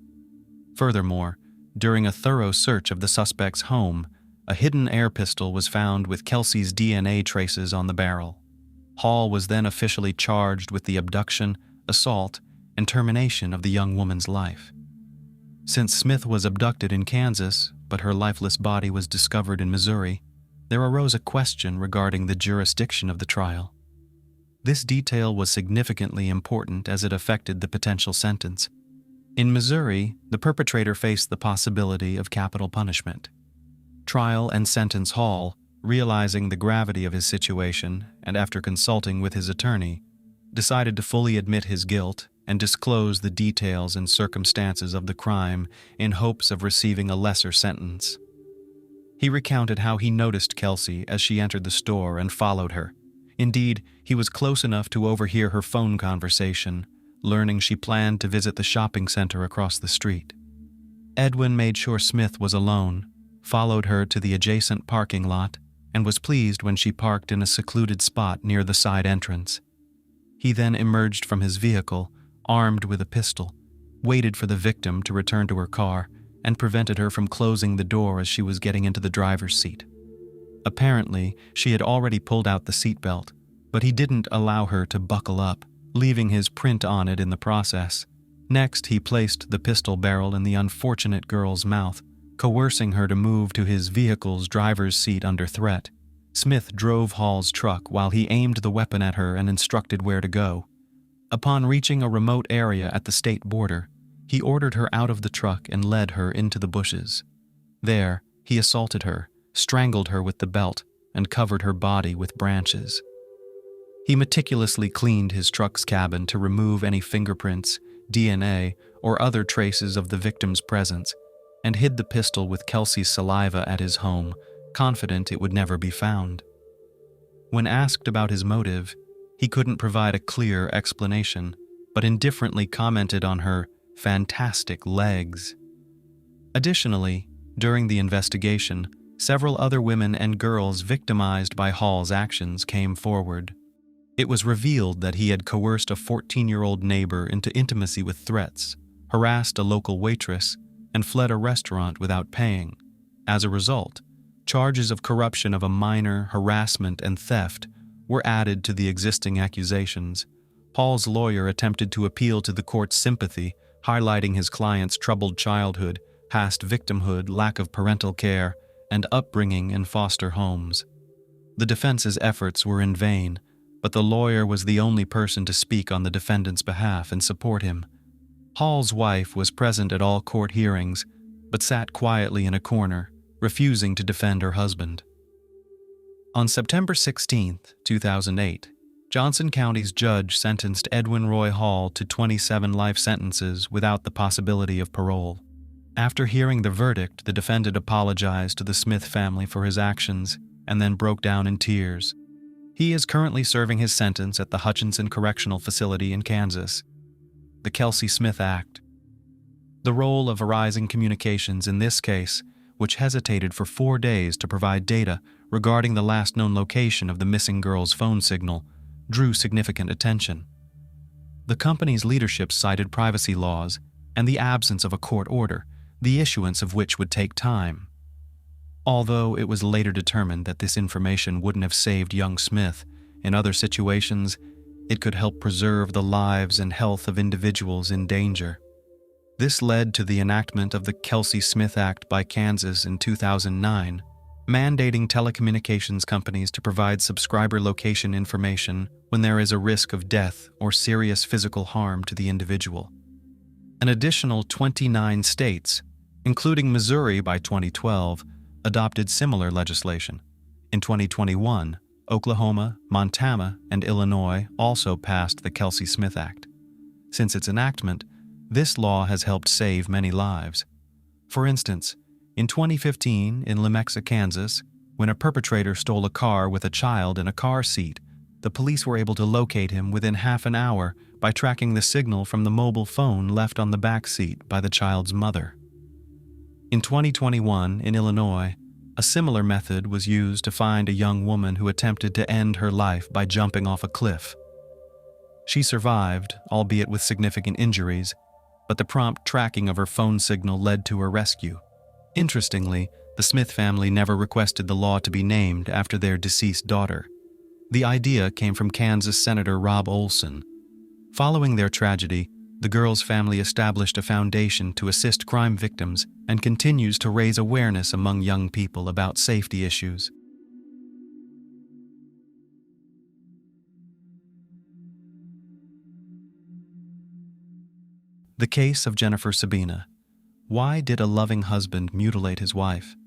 Speaker 1: Furthermore, during a thorough search of the suspect's home, a hidden air pistol was found with Kelsey's DNA traces on the barrel. Hall was then officially charged with the abduction, assault, and termination of the young woman's life. Since Smith was abducted in Kansas, but her lifeless body was discovered in Missouri, there arose a question regarding the jurisdiction of the trial. This detail was significantly important as it affected the potential sentence. In Missouri, the perpetrator faced the possibility of capital punishment. Trial and sentence Hall, realizing the gravity of his situation and after consulting with his attorney, decided to fully admit his guilt and disclose the details and circumstances of the crime in hopes of receiving a lesser sentence. He recounted how he noticed Kelsey as she entered the store and followed her. Indeed, he was close enough to overhear her phone conversation, learning she planned to visit the shopping center across the street. Edwin made sure Smith was alone, followed her to the adjacent parking lot, and was pleased when she parked in a secluded spot near the side entrance. He then emerged from his vehicle, armed with a pistol, waited for the victim to return to her car, and prevented her from closing the door as she was getting into the driver's seat. Apparently, she had already pulled out the seatbelt, but he didn't allow her to buckle up, leaving his print on it in the process. Next, he placed the pistol barrel in the unfortunate girl's mouth, coercing her to move to his vehicle's driver's seat under threat. Smith drove Hall's truck while he aimed the weapon at her and instructed where to go. Upon reaching a remote area at the state border, he ordered her out of the truck and led her into the bushes. There, he assaulted her, strangled her with the belt, and covered her body with branches. He meticulously cleaned his truck's cabin to remove any fingerprints, DNA, or other traces of the victim's presence, and hid the pistol with Kelsey's saliva at his home, confident it would never be found. When asked about his motive, he couldn't provide a clear explanation, but indifferently commented on her fantastic legs. Additionally, during the investigation, several other women and girls victimized by Hall's actions came forward. It was revealed that he had coerced a 14-year-old neighbor into intimacy with threats, harassed a local waitress, and fled a restaurant without paying. As a result, charges of corruption of a minor, harassment, and theft were added to the existing accusations. Hall's lawyer attempted to appeal to the court's sympathy, highlighting his client's troubled childhood, past victimhood, lack of parental care, and upbringing in foster homes. The defense's efforts were in vain, but the lawyer was the only person to speak on the defendant's behalf and support him. Hall's wife was present at all court hearings, but sat quietly in a corner, refusing to defend her husband. On September 16, 2008, Johnson County's judge sentenced Edwin Roy Hall to 27 life sentences without the possibility of parole. After hearing the verdict, the defendant apologized to the Smith family for his actions and then broke down in tears. He is currently serving his sentence at the Hutchinson Correctional Facility in Kansas. The Kelsey Smith Act. The role of Verizon Communications in this case, which hesitated for 4 days to provide data regarding the last known location of the missing girl's phone signal, drew significant attention. The company's leadership cited privacy laws and the absence of a court order, the issuance of which would take time. Although it was later determined that this information wouldn't have saved young Smith, in other situations, it could help preserve the lives and health of individuals in danger. This led to the enactment of the Kelsey Smith Act by Kansas in 2009, mandating telecommunications companies to provide subscriber location information when there is a risk of death or serious physical harm to the individual. An additional 29 states, including Missouri by 2012, adopted similar legislation. In 2021, Oklahoma, Montana, and Illinois also passed the Kelsey Smith Act. Since its enactment, this law has helped save many lives. For instance, in 2015 in Lenexa, Kansas, when a perpetrator stole a car with a child in a car seat, the police were able to locate him within half an hour by tracking the signal from the mobile phone left on the back seat by the child's mother. In 2021, in Illinois, a similar method was used to find a young woman who attempted to end her life by jumping off a cliff. She survived, albeit with significant injuries, but the prompt tracking of her phone signal led to her rescue. Interestingly, the Smith family never requested the law to be named after their deceased daughter. The idea came from Kansas Senator Rob Olson. Following their tragedy, the girl's family established a foundation to assist crime victims and continues to raise awareness among young people about safety issues. The case of Jennifer Sabina. Why did a loving husband mutilate his wife?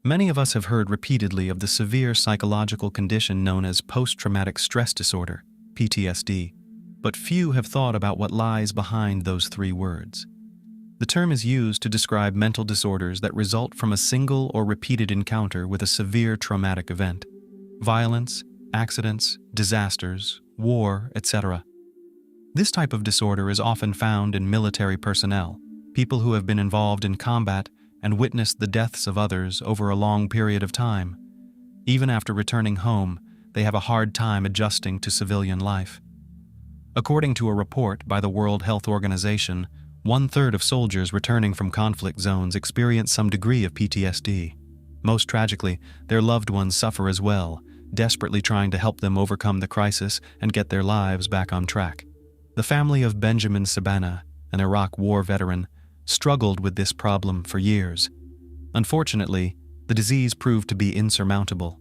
Speaker 1: Many of us have heard repeatedly of the severe psychological condition known as post-traumatic stress disorder, PTSD, but few have thought about what lies behind those 3 words. The term is used to describe mental disorders that result from a single or repeated encounter with a severe traumatic event: violence, accidents, disasters, war, etc. This type of disorder is often found in military personnel, people who have been involved in combat and witnessed the deaths of others over a long period of time. Even after returning home, they have a hard time adjusting to civilian life. According to a report by the World Health Organization, 1/3 of soldiers returning from conflict zones experience some degree of PTSD. Most tragically, their loved ones suffer as well, desperately trying to help them overcome the crisis and get their lives back on track. The family of Benjamin Sabina, an Iraq War veteran, struggled with this problem for years. Unfortunately, the disease proved to be insurmountable.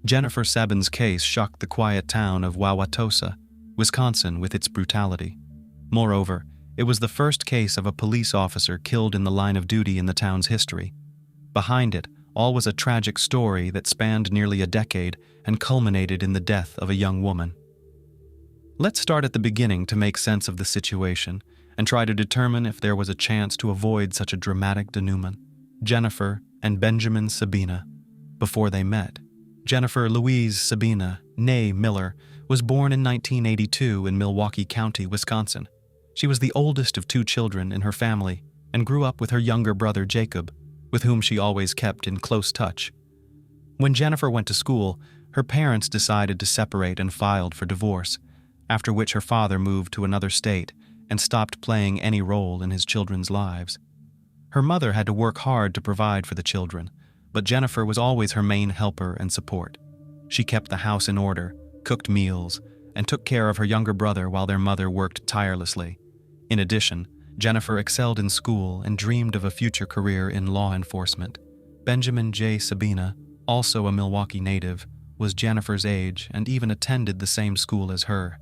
Speaker 1: Jennifer Sabina's case shocked the quiet town of Wauwatosa, Wisconsin, with its brutality. Moreover, it was the first case of a police officer killed in the line of duty in the town's history. Behind it, all was a tragic story that spanned nearly a decade and culminated in the death of a young woman. Let's start at the beginning to make sense of the situation and try to determine if there was a chance to avoid such a dramatic denouement. Jennifer and Benjamin Sabina. Before they met, Jennifer Louise Sabina, née Miller, was born in 1982 in Milwaukee County, Wisconsin. She was the oldest of 2 children in her family and grew up with her younger brother Jacob, with whom she always kept in close touch. When Jennifer went to school, her parents decided to separate and filed for divorce, after which her father moved to another state and stopped playing any role in his children's lives. Her mother had to work hard to provide for the children, but Jennifer was always her main helper and support. She kept the house in order, cooked meals, and took care of her younger brother while their mother worked tirelessly. In addition, Jennifer excelled in school and dreamed of a future career in law enforcement. Benjamin J. Sabina, also a Milwaukee native, was Jennifer's age and even attended the same school as her.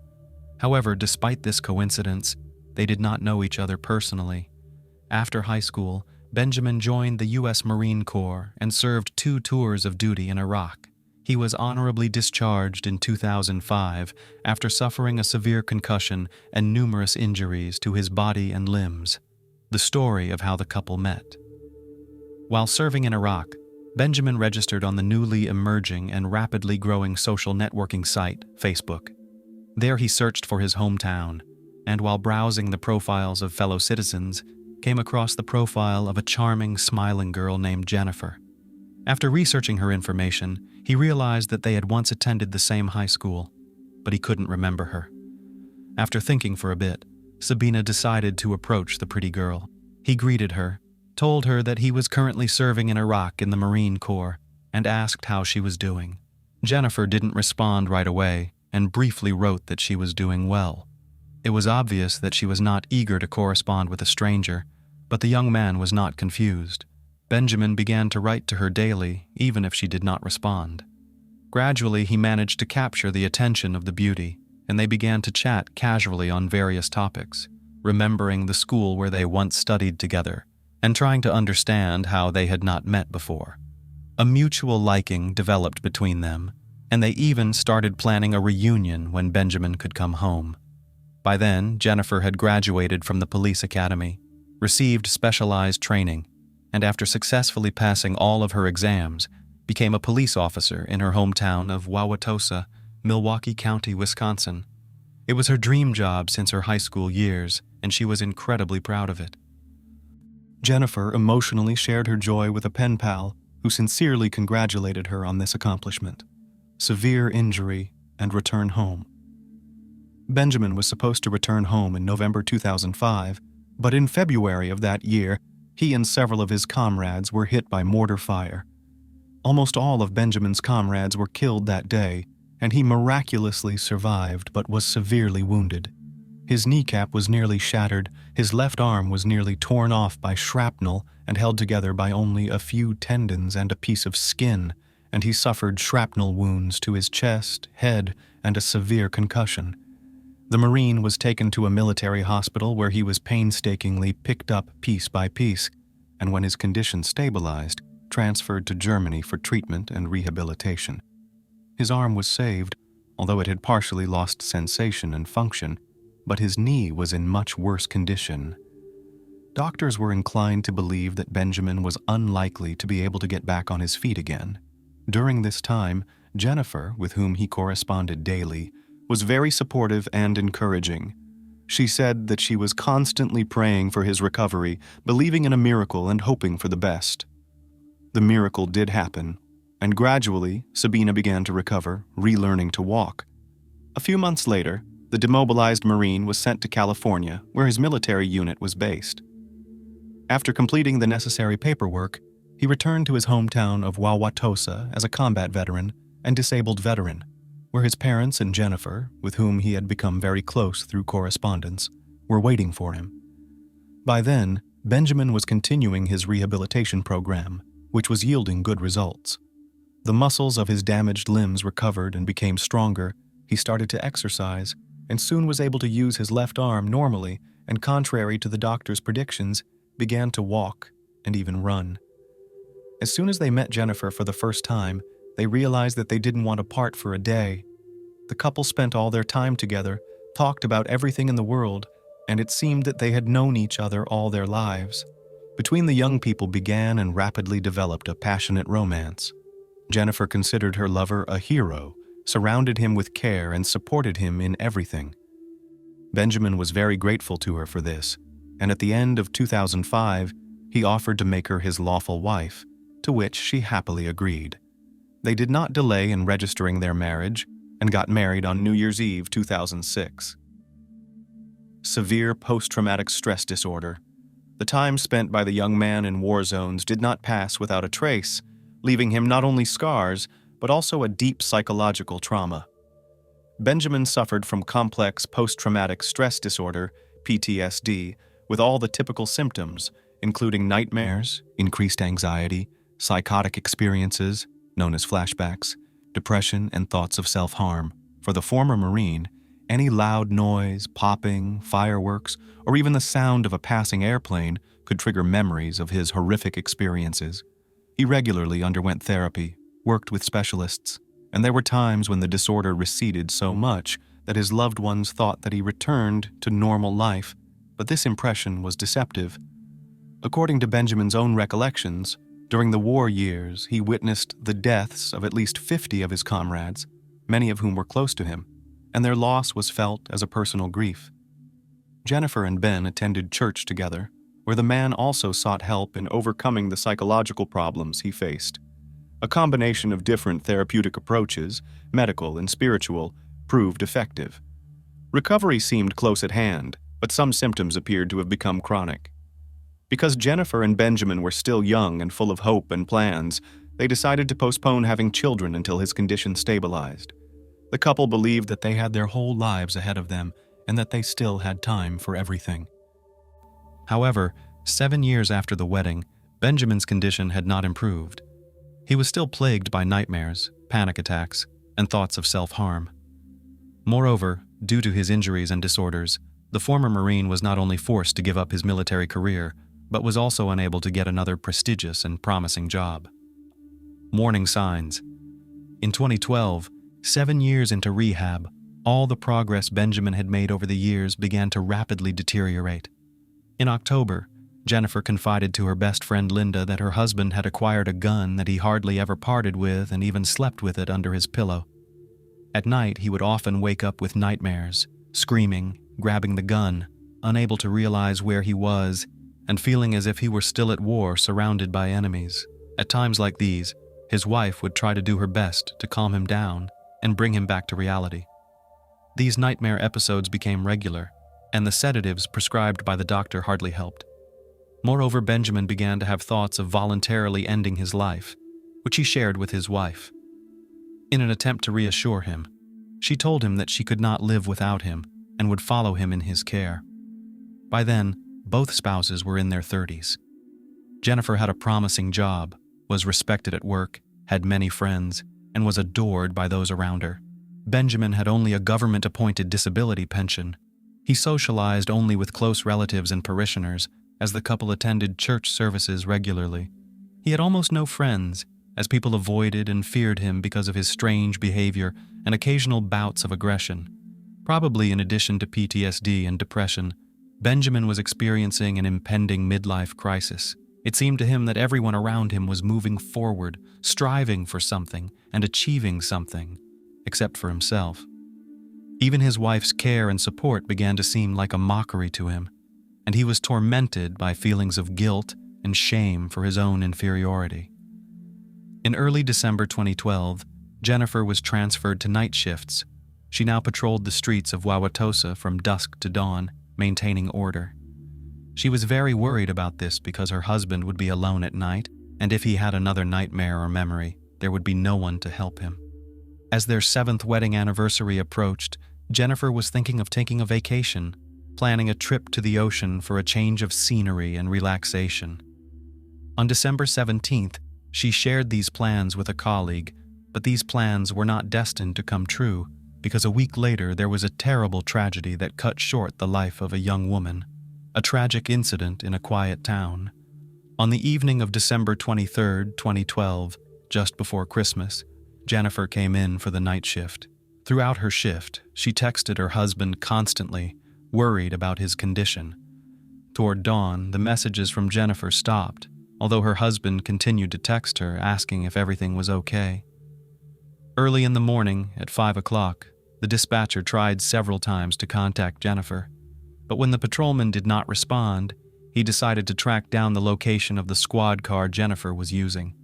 Speaker 1: However, despite this coincidence, they did not know each other personally. After high school, Benjamin joined the U.S. Marine Corps and served 2 tours of duty in Iraq. He was honorably discharged in 2005 after suffering a severe concussion and numerous injuries to his body and limbs. The story of how the couple met. While serving in Iraq, Benjamin registered on the newly emerging and rapidly growing social networking site, Facebook. There he searched for his hometown, and while browsing the profiles of fellow citizens, came across the profile of a charming, smiling girl named Jennifer. After researching her information, he realized that they had once attended the same high school, but he couldn't remember her. After thinking for a bit, Sabina decided to approach the pretty girl. He greeted her, told her that he was currently serving in Iraq in the Marine Corps, and asked how she was doing. Jennifer didn't respond right away and briefly wrote that she was doing well. It was obvious that she was not eager to correspond with a stranger, but the young man was not confused. Benjamin began to write to her daily, even if she did not respond. Gradually, he managed to capture the attention of the beauty, and they began to chat casually on various topics, remembering the school where they once studied together, and trying to understand how they had not met before. A mutual liking developed between them, and they even started planning a reunion when Benjamin could come home. By then, Jennifer had graduated from the police academy, received specialized training, and after successfully passing all of her exams, became a police officer in her hometown of Wauwatosa, Milwaukee County, Wisconsin. It was her dream job since her high school years, and she was incredibly proud of it. Jennifer emotionally shared her joy with a pen pal who sincerely congratulated her on this accomplishment. Severe injury and return home. Benjamin was supposed to return home in November 2005, but in February of that year, he and several of his comrades were hit by mortar fire. Almost all of Benjamin's comrades were killed that day, and he miraculously survived but was severely wounded. His kneecap was nearly shattered, his left arm was nearly torn off by shrapnel and held together by only a few tendons and a piece of skin, and he suffered shrapnel wounds to his chest, head, and a severe concussion. The Marine was taken to a military hospital where he was painstakingly picked up piece by piece, and when his condition stabilized, transferred to Germany for treatment and rehabilitation. His arm was saved, although it had partially lost sensation and function, but his knee was in much worse condition. Doctors were inclined to believe that Benjamin was unlikely to be able to get back on his feet again. During this time, Jennifer, with whom he corresponded daily, was very supportive and encouraging. She said that she was constantly praying for his recovery, believing in a miracle and hoping for the best. The miracle did happen, and gradually, Sabina began to recover, relearning to walk. A few months later, the demobilized Marine was sent to California, where his military unit was based. After completing the necessary paperwork, he returned to his hometown of Wauwatosa as a combat veteran and disabled veteran, where his parents and Jennifer, with whom he had become very close through correspondence, were waiting for him. By then, Benjamin was continuing his rehabilitation program, which was yielding good results. The muscles of his damaged limbs recovered and became stronger. He started to exercise, and soon was able to use his left arm normally, and contrary to the doctor's predictions, began to walk and even run. As soon as they met Jennifer for the first time, they realized that they didn't want to part for a day. The couple spent all their time together, talked about everything in the world, and it seemed that they had known each other all their lives. Between the young people began and rapidly developed a passionate romance. Jennifer considered her lover a hero, surrounded him with care, and supported him in everything. Benjamin was very grateful to her for this, and at the end of 2005, he offered to make her his lawful wife, to which she happily agreed. They did not delay in registering their marriage and got married on New Year's Eve 2006. Severe post-traumatic stress disorder. The time spent by the young man in war zones did not pass without a trace, leaving him not only scars, but also a deep psychological trauma. Benjamin suffered from complex post-traumatic stress disorder, PTSD, with all the typical symptoms, including nightmares, increased anxiety, psychotic experiences, known as flashbacks, depression, and thoughts of self-harm. For the former Marine, any loud noise, popping, fireworks, or even the sound of a passing airplane could trigger memories of his horrific experiences. He regularly underwent therapy, worked with specialists, and there were times when the disorder receded so much that his loved ones thought that he returned to normal life, but this impression was deceptive. According to Benjamin's own recollections, during the war years, he witnessed the deaths of at least 50 of his comrades, many of whom were close to him, and their loss was felt as a personal grief. Jennifer and Ben attended church together, where the man also sought help in overcoming the psychological problems he faced. A combination of different therapeutic approaches, medical and spiritual, proved effective. Recovery seemed close at hand, but some symptoms appeared to have become chronic. Because Jennifer and Benjamin were still young and full of hope and plans, they decided to postpone having children until his condition stabilized. The couple believed that they had their whole lives ahead of them and that they still had time for everything. However, 7 years after the wedding, Benjamin's condition had not improved. He was still plagued by nightmares, panic attacks, and thoughts of self-harm. Moreover, due to his injuries and disorders, the former Marine was not only forced to give up his military career, but was also unable to get another prestigious and promising job. Warning signs. In 2012, 7 years into rehab, all the progress Benjamin had made over the years began to rapidly deteriorate. In October, Jennifer confided to her best friend Linda that her husband had acquired a gun that he hardly ever parted with and even slept with it under his pillow. At night, he would often wake up with nightmares, screaming, grabbing the gun, unable to realize where he was, and feeling as if he were still at war, surrounded by enemies. At times like these, his wife would try to do her best to calm him down and bring him back to reality. These nightmare episodes became regular, and the sedatives prescribed by the doctor hardly helped. Moreover, Benjamin began to have thoughts of voluntarily ending his life, which he shared with his wife. In an attempt to reassure him, she told him that she could not live without him and would follow him in his care. By then, both spouses were in their 30s. Jennifer had a promising job, was respected at work, had many friends, and was adored by those around her. Benjamin had only a government-appointed disability pension. He socialized only with close relatives and parishioners, as the couple attended church services regularly. He had almost no friends, as people avoided and feared him because of his strange behavior and occasional bouts of aggression. Probably in addition to PTSD and depression, Benjamin was experiencing an impending midlife crisis. It seemed to him that everyone around him was moving forward, striving for something and achieving something, except for himself. Even his wife's care and support began to seem like a mockery to him, and he was tormented by feelings of guilt and shame for his own inferiority. In early December 2012, Jennifer was transferred to night shifts. She now patrolled the streets of Wauwatosa from dusk to dawn, maintaining order. She was very worried about this because her husband would be alone at night, and if he had another nightmare or memory, there would be no one to help him. As their 7th wedding anniversary approached, Jennifer was thinking of taking a vacation, planning a trip to the ocean for a change of scenery and relaxation. On December 17th, she shared these plans with a colleague, but these plans were not destined to come true because a week later there was a terrible tragedy that cut short the life of a young woman, a tragic incident in a quiet town. On the evening of December 23, 2012, just before Christmas, Jennifer came in for the night shift. Throughout her shift, she texted her husband constantly, worried about his condition. Toward dawn, the messages from Jennifer stopped, although her husband continued to text her asking if everything was okay. Early in the morning, at 5 o'clock, the dispatcher tried several times to contact Jennifer, but when the patrolman did not respond, he decided to track down the location of the squad car Jennifer was using.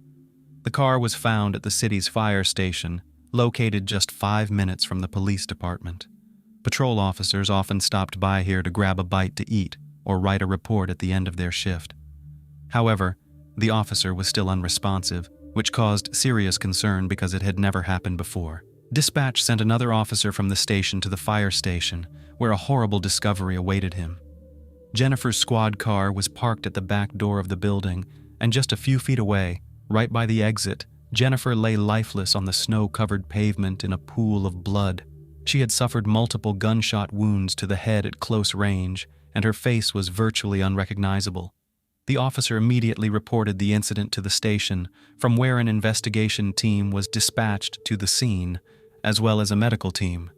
Speaker 1: The car was found at the city's fire station, located just 5 minutes from the police department. Patrol officers often stopped by here to grab a bite to eat or write a report at the end of their shift. However, the officer was still unresponsive, which caused serious concern because it had never happened before. Dispatch sent another officer from the station to the fire station, where a horrible discovery awaited him. Jennifer's squad car was parked at the back door of the building, and just a few feet away, right by the exit, Jennifer lay lifeless on the snow-covered pavement in a pool of blood. She had suffered multiple gunshot wounds to the head at close range, and her face was virtually unrecognizable. The officer immediately reported the incident to the station, from where an investigation team was dispatched to the scene, as well as a medical team.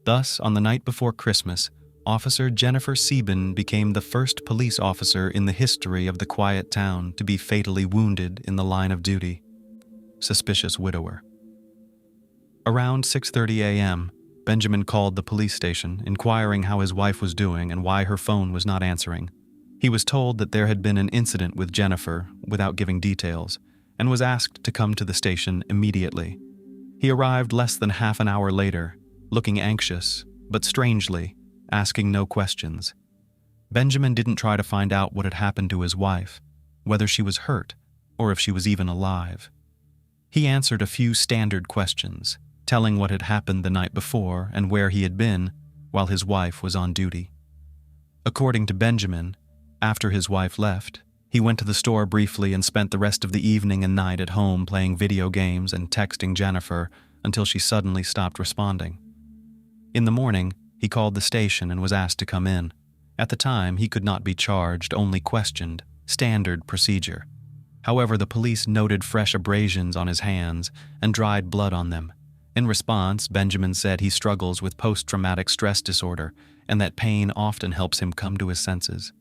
Speaker 1: Thus, on the night before Christmas, Officer Jennifer Sabina became the first police officer in the history of the quiet town to be fatally wounded in the line of duty. Suspicious widower. Around 6:30 a.m., Benjamin called the police station, inquiring how his wife was doing and why her phone was not answering. He was told that there had been an incident with Jennifer, without giving details, and was asked to come to the station immediately. He arrived less than half an hour later, looking anxious, but strangely, asking no questions. Benjamin didn't try to find out what had happened to his wife, whether she was hurt, or if she was even alive. He answered a few standard questions, telling what had happened the night before and where he had been while his wife was on duty. According to Benjamin, after his wife left, he went to the store briefly and spent the rest of the evening and night at home playing video games and texting Jennifer until she suddenly stopped responding. In the morning, he called the station and was asked to come in. At the time, he could not be charged, only questioned, standard procedure. However, the police noted fresh abrasions on his hands and dried blood on them. In response, Benjamin said he struggles with post-traumatic stress disorder and that pain often helps him come to his senses.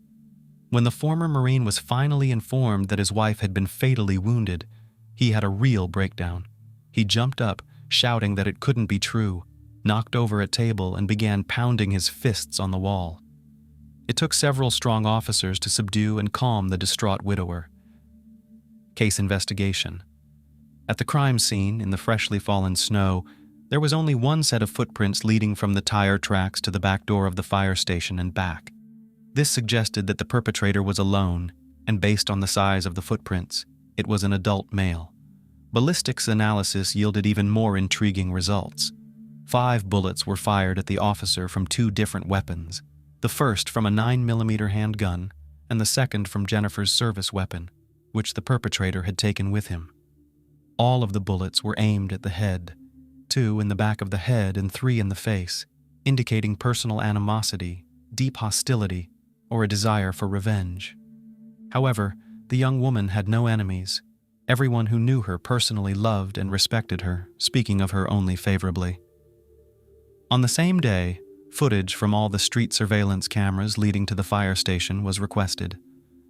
Speaker 1: When the former Marine was finally informed that his wife had been fatally wounded, he had a real breakdown. He jumped up, shouting that it couldn't be true, knocked over a table, and began pounding his fists on the wall. It took several strong officers to subdue and calm the distraught widower. Case investigation. At the crime scene, in the freshly fallen snow, there was only one set of footprints leading from the tire tracks to the back door of the fire station and back. This suggested that the perpetrator was alone, and based on the size of the footprints, it was an adult male. Ballistics analysis yielded even more intriguing results. 5 bullets were fired at the officer from 2 different weapons, the first from a 9mm handgun and the second from Jennifer's service weapon, which the perpetrator had taken with him. All of the bullets were aimed at the head, 2 in the back of the head and 3 in the face, indicating personal animosity, deep hostility, or a desire for revenge. However, the young woman had no enemies. Everyone who knew her personally loved and respected her, speaking of her only favorably. On the same day, footage from all the street surveillance cameras leading to the fire station was requested.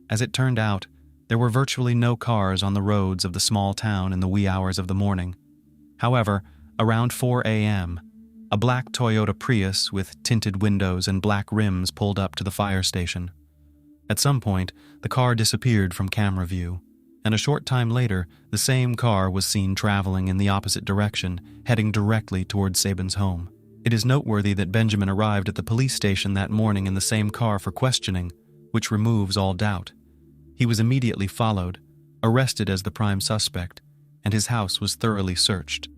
Speaker 1: As it turned out, there were virtually no cars on the roads of the small town in the wee hours of the morning. However, around 4 a.m., a black Toyota Prius with tinted windows and black rims pulled up to the fire station. At some point, the car disappeared from camera view, and a short time later, the same car was seen traveling in the opposite direction, heading directly towards Sabin's home. It is noteworthy that Benjamin arrived at the police station that morning in the same car for questioning, which removes all doubt. He was immediately followed, arrested as the prime suspect, and his house was thoroughly searched.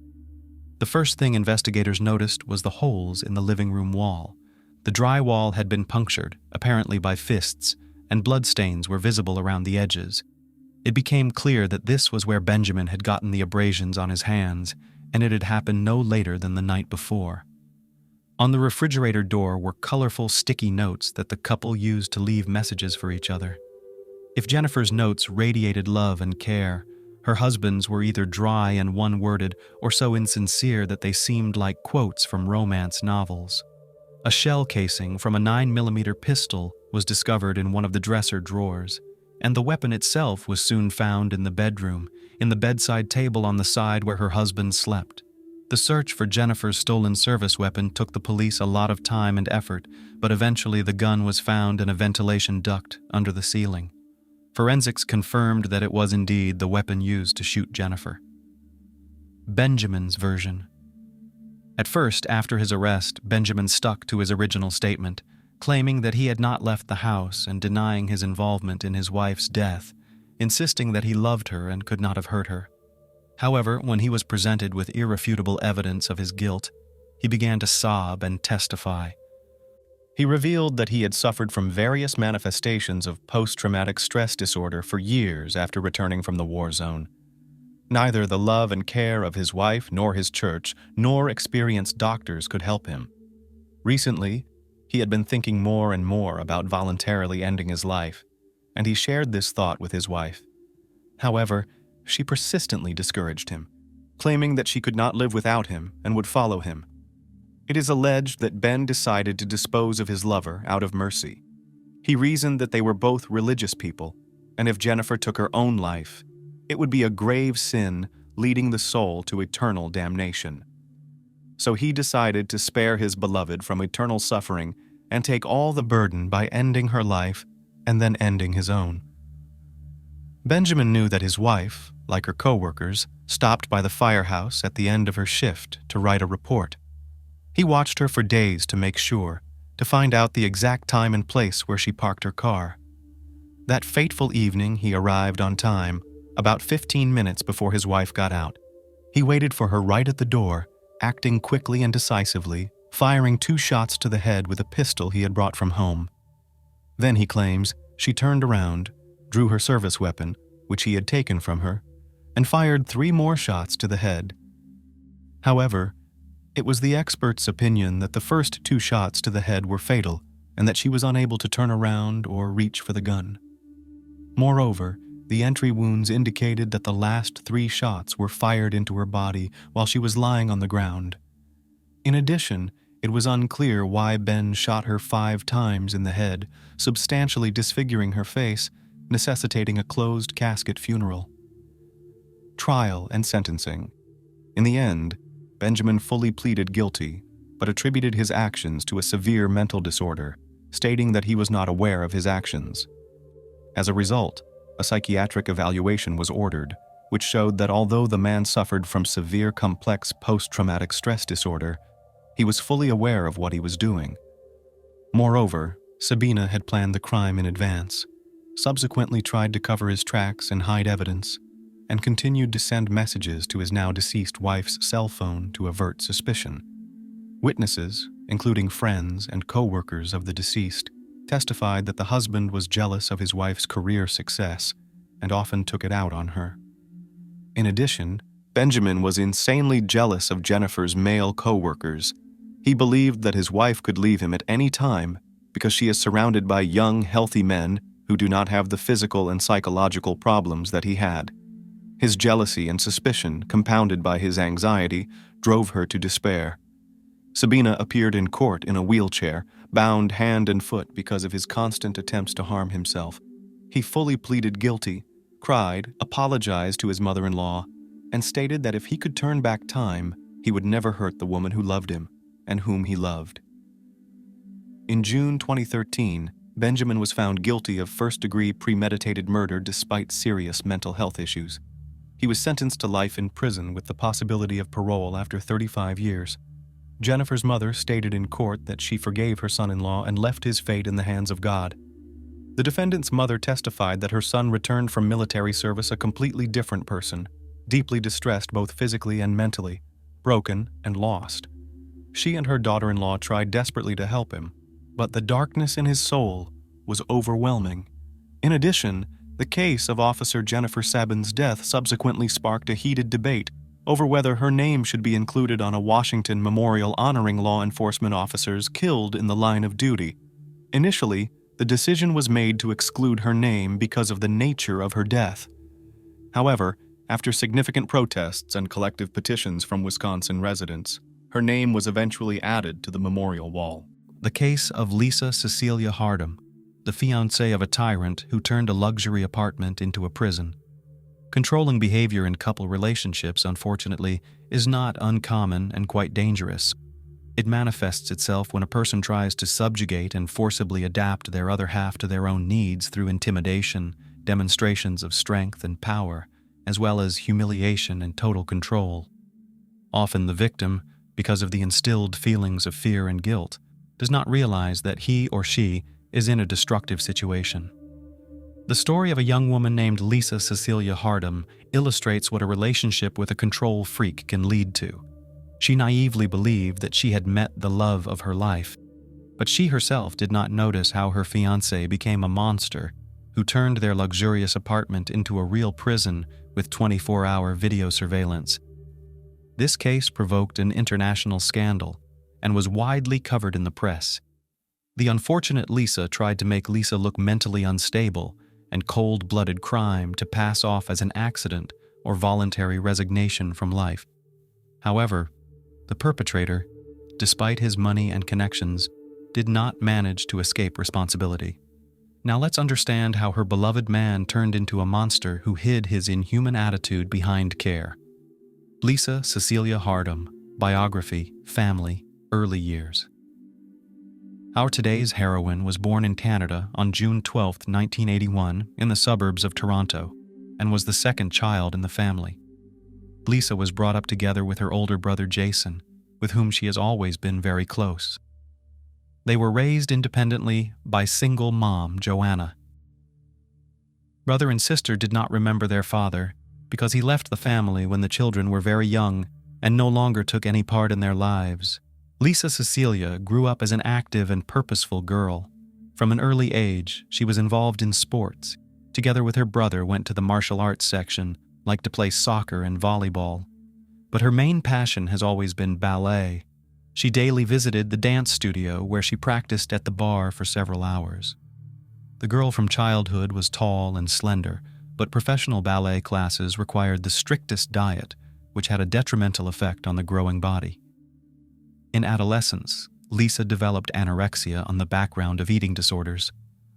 Speaker 1: The first thing investigators noticed was the holes in the living room wall. The drywall had been punctured, apparently by fists, and bloodstains were visible around the edges. It became clear that this was where Benjamin had gotten the abrasions on his hands, and it had happened no later than the night before. On the refrigerator door were colorful sticky notes that the couple used to leave messages for each other. If Jennifer's notes radiated love and care, her husband's were either dry and one-worded or so insincere that they seemed like quotes from romance novels. A shell casing from a 9mm pistol was discovered in one of the dresser drawers, and the weapon itself was soon found in the bedroom, in the bedside table on the side where her husband slept. The search for Jennifer's stolen service weapon took the police a lot of time and effort, but eventually the gun was found in a ventilation duct under the ceiling. Forensics confirmed that it was indeed the weapon used to shoot Jennifer. Benjamin's version. At first, after his arrest, Benjamin stuck to his original statement, claiming that he had not left the house and denying his involvement in his wife's death, insisting that he loved her and could not have hurt her. However, when he was presented with irrefutable evidence of his guilt, he began to sob and testify. He revealed that he had suffered from various manifestations of post-traumatic stress disorder for years after returning from the war zone. Neither the love and care of his wife nor his church nor experienced doctors could help him. Recently, he had been thinking more and more about voluntarily ending his life. and he shared this thought with his wife. However, she persistently discouraged him, claiming that she could not live without him and would follow him. It is alleged that Ben decided to dispose of his lover out of mercy. He reasoned that they were both religious people, and if Jennifer took her own life, it would be a grave sin leading the soul to eternal damnation. So he decided to spare his beloved from eternal suffering and take all the burden by ending her life and then ending his own. Benjamin knew that his wife, like her co-workers, stopped by the firehouse at the end of her shift to write a report. He watched her for days to make sure, to find out the exact time and place where she parked her car. That fateful evening, he arrived on time, about 15 minutes before his wife got out. He waited for her right at the door, acting quickly and decisively, firing 2 shots to the head with a pistol he had brought from home. Then, he claims, she turned around, drew her service weapon, which he had taken from her, and fired 3 more shots to the head. However, it was the expert's opinion that the first 2 shots to the head were fatal and that she was unable to turn around or reach for the gun. Moreover, the entry wounds indicated that the last 3 shots were fired into her body while she was lying on the ground. In addition, it was unclear why Ben shot her 5 times in the head, substantially disfiguring her face, necessitating a closed casket funeral. Trial and sentencing. In the end, Benjamin fully pleaded guilty, but attributed his actions to a severe mental disorder, stating that he was not aware of his actions. As a result, a psychiatric evaluation was ordered, which showed that although the man suffered from severe complex post-traumatic stress disorder, he was fully aware of what he was doing. Moreover, Sabina had planned the crime in advance, subsequently tried to cover his tracks and hide evidence, and continued to send messages to his now-deceased wife's cell phone to avert suspicion. Witnesses, including friends and co-workers of the deceased, testified that the husband was jealous of his wife's career success and often took it out on her. In addition, Benjamin was insanely jealous of Jennifer's male co-workers. He believed that his wife could leave him at any time because she is surrounded by young, healthy men who do not have the physical and psychological problems that he had. His jealousy and suspicion, compounded by his anxiety, drove her to despair. Sabina appeared in court in a wheelchair, bound hand and foot because of his constant attempts to harm himself. He fully pleaded guilty, cried, apologized to his mother-in-law, and stated that if he could turn back time, he would never hurt the woman who loved him and whom he loved. In June 2013, Benjamin was found guilty of first-degree premeditated murder despite serious mental health issues. He was sentenced to life in prison with the possibility of parole after 35 years. Jennifer's mother stated in court that she forgave her son-in-law and left his fate in the hands of God. The defendant's mother testified that her son returned from military service a completely different person, deeply distressed both physically and mentally, broken and lost. She and her daughter-in-law tried desperately to help him, but the darkness in his soul was overwhelming. In addition, the case of Officer Jennifer Sabina's death subsequently sparked a heated debate over whether her name should be included on a Washington memorial honoring law enforcement officers killed in the line of duty. Initially, the decision was made to exclude her name because of the nature of her death. However, after significant protests and collective petitions from Wisconsin residents, her name was eventually added to the memorial wall. The case of Lisa Cecilia Hardam, the fiancée of a tyrant who turned a luxury apartment into a prison. Controlling behavior in couple relationships, unfortunately, is not uncommon and quite dangerous. It manifests itself when a person tries to subjugate and forcibly adapt their other half to their own needs through intimidation, demonstrations of strength and power, as well as humiliation and total control. Often the victim, because of the instilled feelings of fear and guilt, does not realize that he or she is in a destructive situation. The story of a young woman named Lisa Cecilia Hardam illustrates what a relationship with a control freak can lead to. She naively believed that she had met the love of her life, but she herself did not notice how her fiancé became a monster who turned their luxurious apartment into a real prison with 24-hour video surveillance. This case provoked an international scandal and was widely covered in the press. The unfortunate Lisa tried to make Lisa look mentally unstable and cold-blooded crime to pass off as an accident or voluntary resignation from life. However, the perpetrator, despite his money and connections, did not manage to escape responsibility. Now let's understand how her beloved man turned into a monster who hid his inhuman attitude behind care. Lisa Cecilia Hardam, biography, family, early years. Our today's heroine was born in Canada on June 12, 1981, in the suburbs of Toronto, and was the second child in the family. Lisa was brought up together with her older brother Jason, with whom she has always been very close. They were raised independently by single mom Joanna. Brother and sister did not remember their father because he left the family when the children were very young and no longer took any part in their lives. Lisa Cecilia grew up as an active and purposeful girl. From an early age, she was involved in sports. Together with her brother, went to the martial arts section, liked to play soccer and volleyball. But her main passion has always been ballet. She daily visited the dance studio where she practiced at the bar for several hours. The girl from childhood was tall and slender, but professional ballet classes required the strictest diet, which had a detrimental effect on the growing body. In adolescence, Lisa developed anorexia on the background of eating disorders.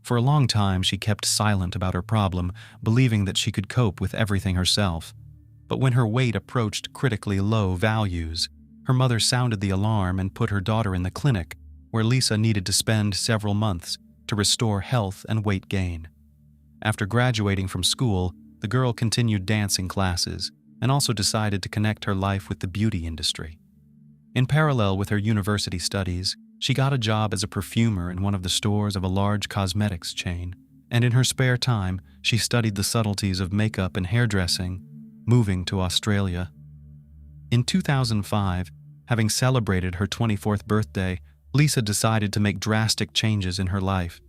Speaker 1: For a long time, she kept silent about her problem, believing that she could cope with everything herself. But when her weight approached critically low values, her mother sounded the alarm and put her daughter in the clinic, where Lisa needed to spend several months to restore health and weight gain. After graduating from school, the girl continued dancing classes and also decided to connect her life with the beauty industry. In parallel with her university studies, she got a job as a perfumer in one of the stores of a large cosmetics chain, and in her spare time, she studied the subtleties of makeup and hairdressing, moving to Australia. In 2005, having celebrated her 24th birthday, Lisa decided to make drastic changes in her life.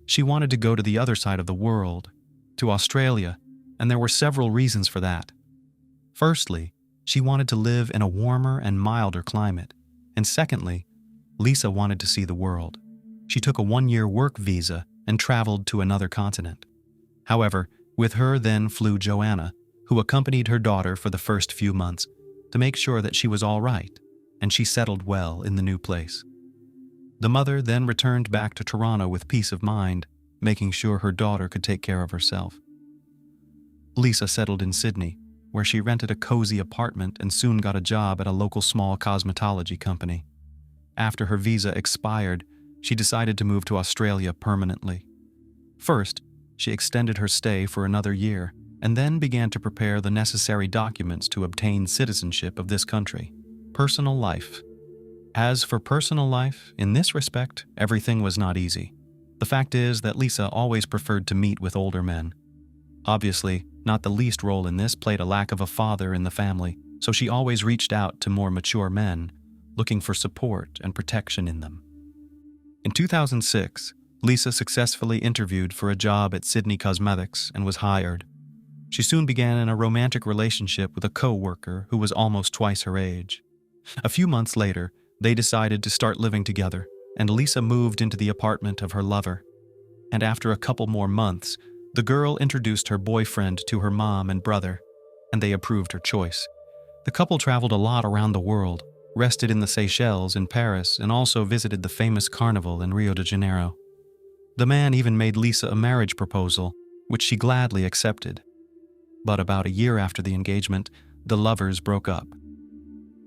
Speaker 1: She wanted to go to the other side of the world, to Australia, and there were several reasons for that. Firstly, she wanted to live in a warmer and milder climate, and secondly, Lisa wanted to see the world. She took a 1-year work visa and traveled to another continent. However, with her then flew Joanna, who accompanied her daughter for the first few months to make sure that she was all right, and she settled well in the new place. The mother then returned back to Toronto with peace of mind, making sure her daughter could take care of herself. Lisa settled in Sydney, where she rented a cozy apartment and soon got a job at a local small cosmetology company. After her visa expired, she decided to move to Australia permanently. First, she extended her stay for another year, and then began to prepare the necessary documents to obtain citizenship of this country. Personal life. As for personal life, in this respect, everything was not easy. The fact is that Lisa always preferred to meet with older men. Obviously, not the least role in this played a lack of a father in the family, so she always reached out to more mature men, looking for support and protection in them. In 2006, Lisa successfully interviewed for a job at Sydney Cosmetics and was hired. She soon began in a romantic relationship with a co-worker who was almost twice her age. A few months later, they decided to start living together, and Lisa moved into the apartment of her lover. And after a couple more months, the girl introduced her boyfriend to her mom and brother, and they approved her choice. The couple traveled a lot around the world, rested in the Seychelles in Paris, and also visited the famous carnival in Rio de Janeiro. The man even made Lisa a marriage proposal, which she gladly accepted. But about a year after the engagement, the lovers broke up.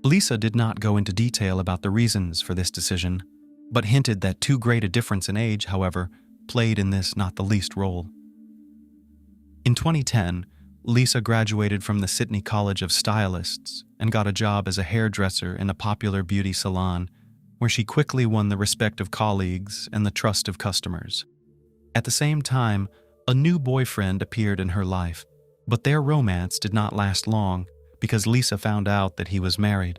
Speaker 1: Lisa did not go into detail about the reasons for this decision, but hinted that too great a difference in age, however, played in this not the least role. In 2010, Lisa graduated from the Sydney College of Stylists and got a job as a hairdresser in a popular beauty salon, where she quickly won the respect of colleagues and the trust of customers. At the same time, a new boyfriend appeared in her life, but their romance did not last long because Lisa found out that he was married.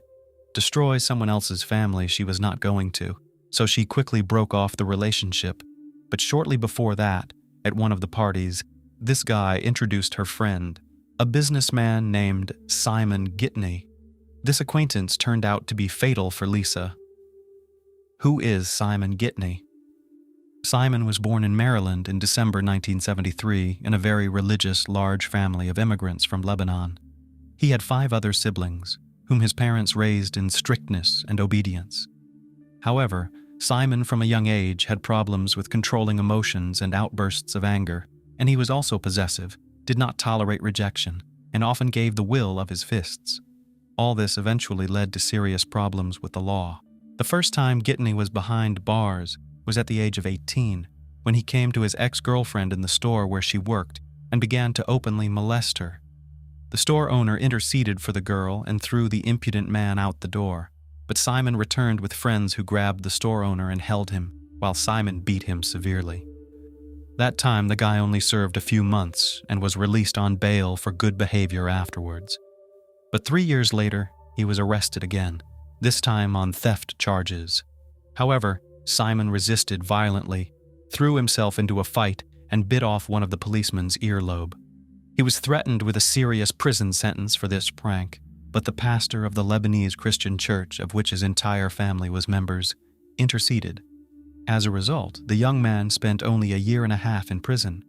Speaker 1: Destroy someone else's family she was not going to, so she quickly broke off the relationship. But shortly before that, at one of the parties, this guy introduced her friend, a businessman named Simon Gitney. This acquaintance turned out to be fatal for Lisa. Who is Simon Gitney? Simon was born in Maryland in December 1973 in a very religious, large family of immigrants from Lebanon. He had 5 other siblings, whom his parents raised in strictness and obedience. However, Simon from a young age had problems with controlling emotions and outbursts of anger, and he was also possessive, did not tolerate rejection, and often gave the will of his fists. All this eventually led to serious problems with the law. The first time Gitney was behind bars was at the age of 18, when he came to his ex-girlfriend in the store where she worked and began to openly molest her. The store owner interceded for the girl and threw the impudent man out the door, but Simon returned with friends who grabbed the store owner and held him, while Simon beat him severely. That time, the guy only served a few months and was released on bail for good behavior afterwards. But 3 years later, he was arrested again, this time on theft charges. However, Simon resisted violently, threw himself into a fight, and bit off one of the policeman's earlobe. He was threatened with a serious prison sentence for this prank, but the pastor of the Lebanese Christian church, of which his entire family was members, interceded. As a result, the young man spent only a year and a half in prison.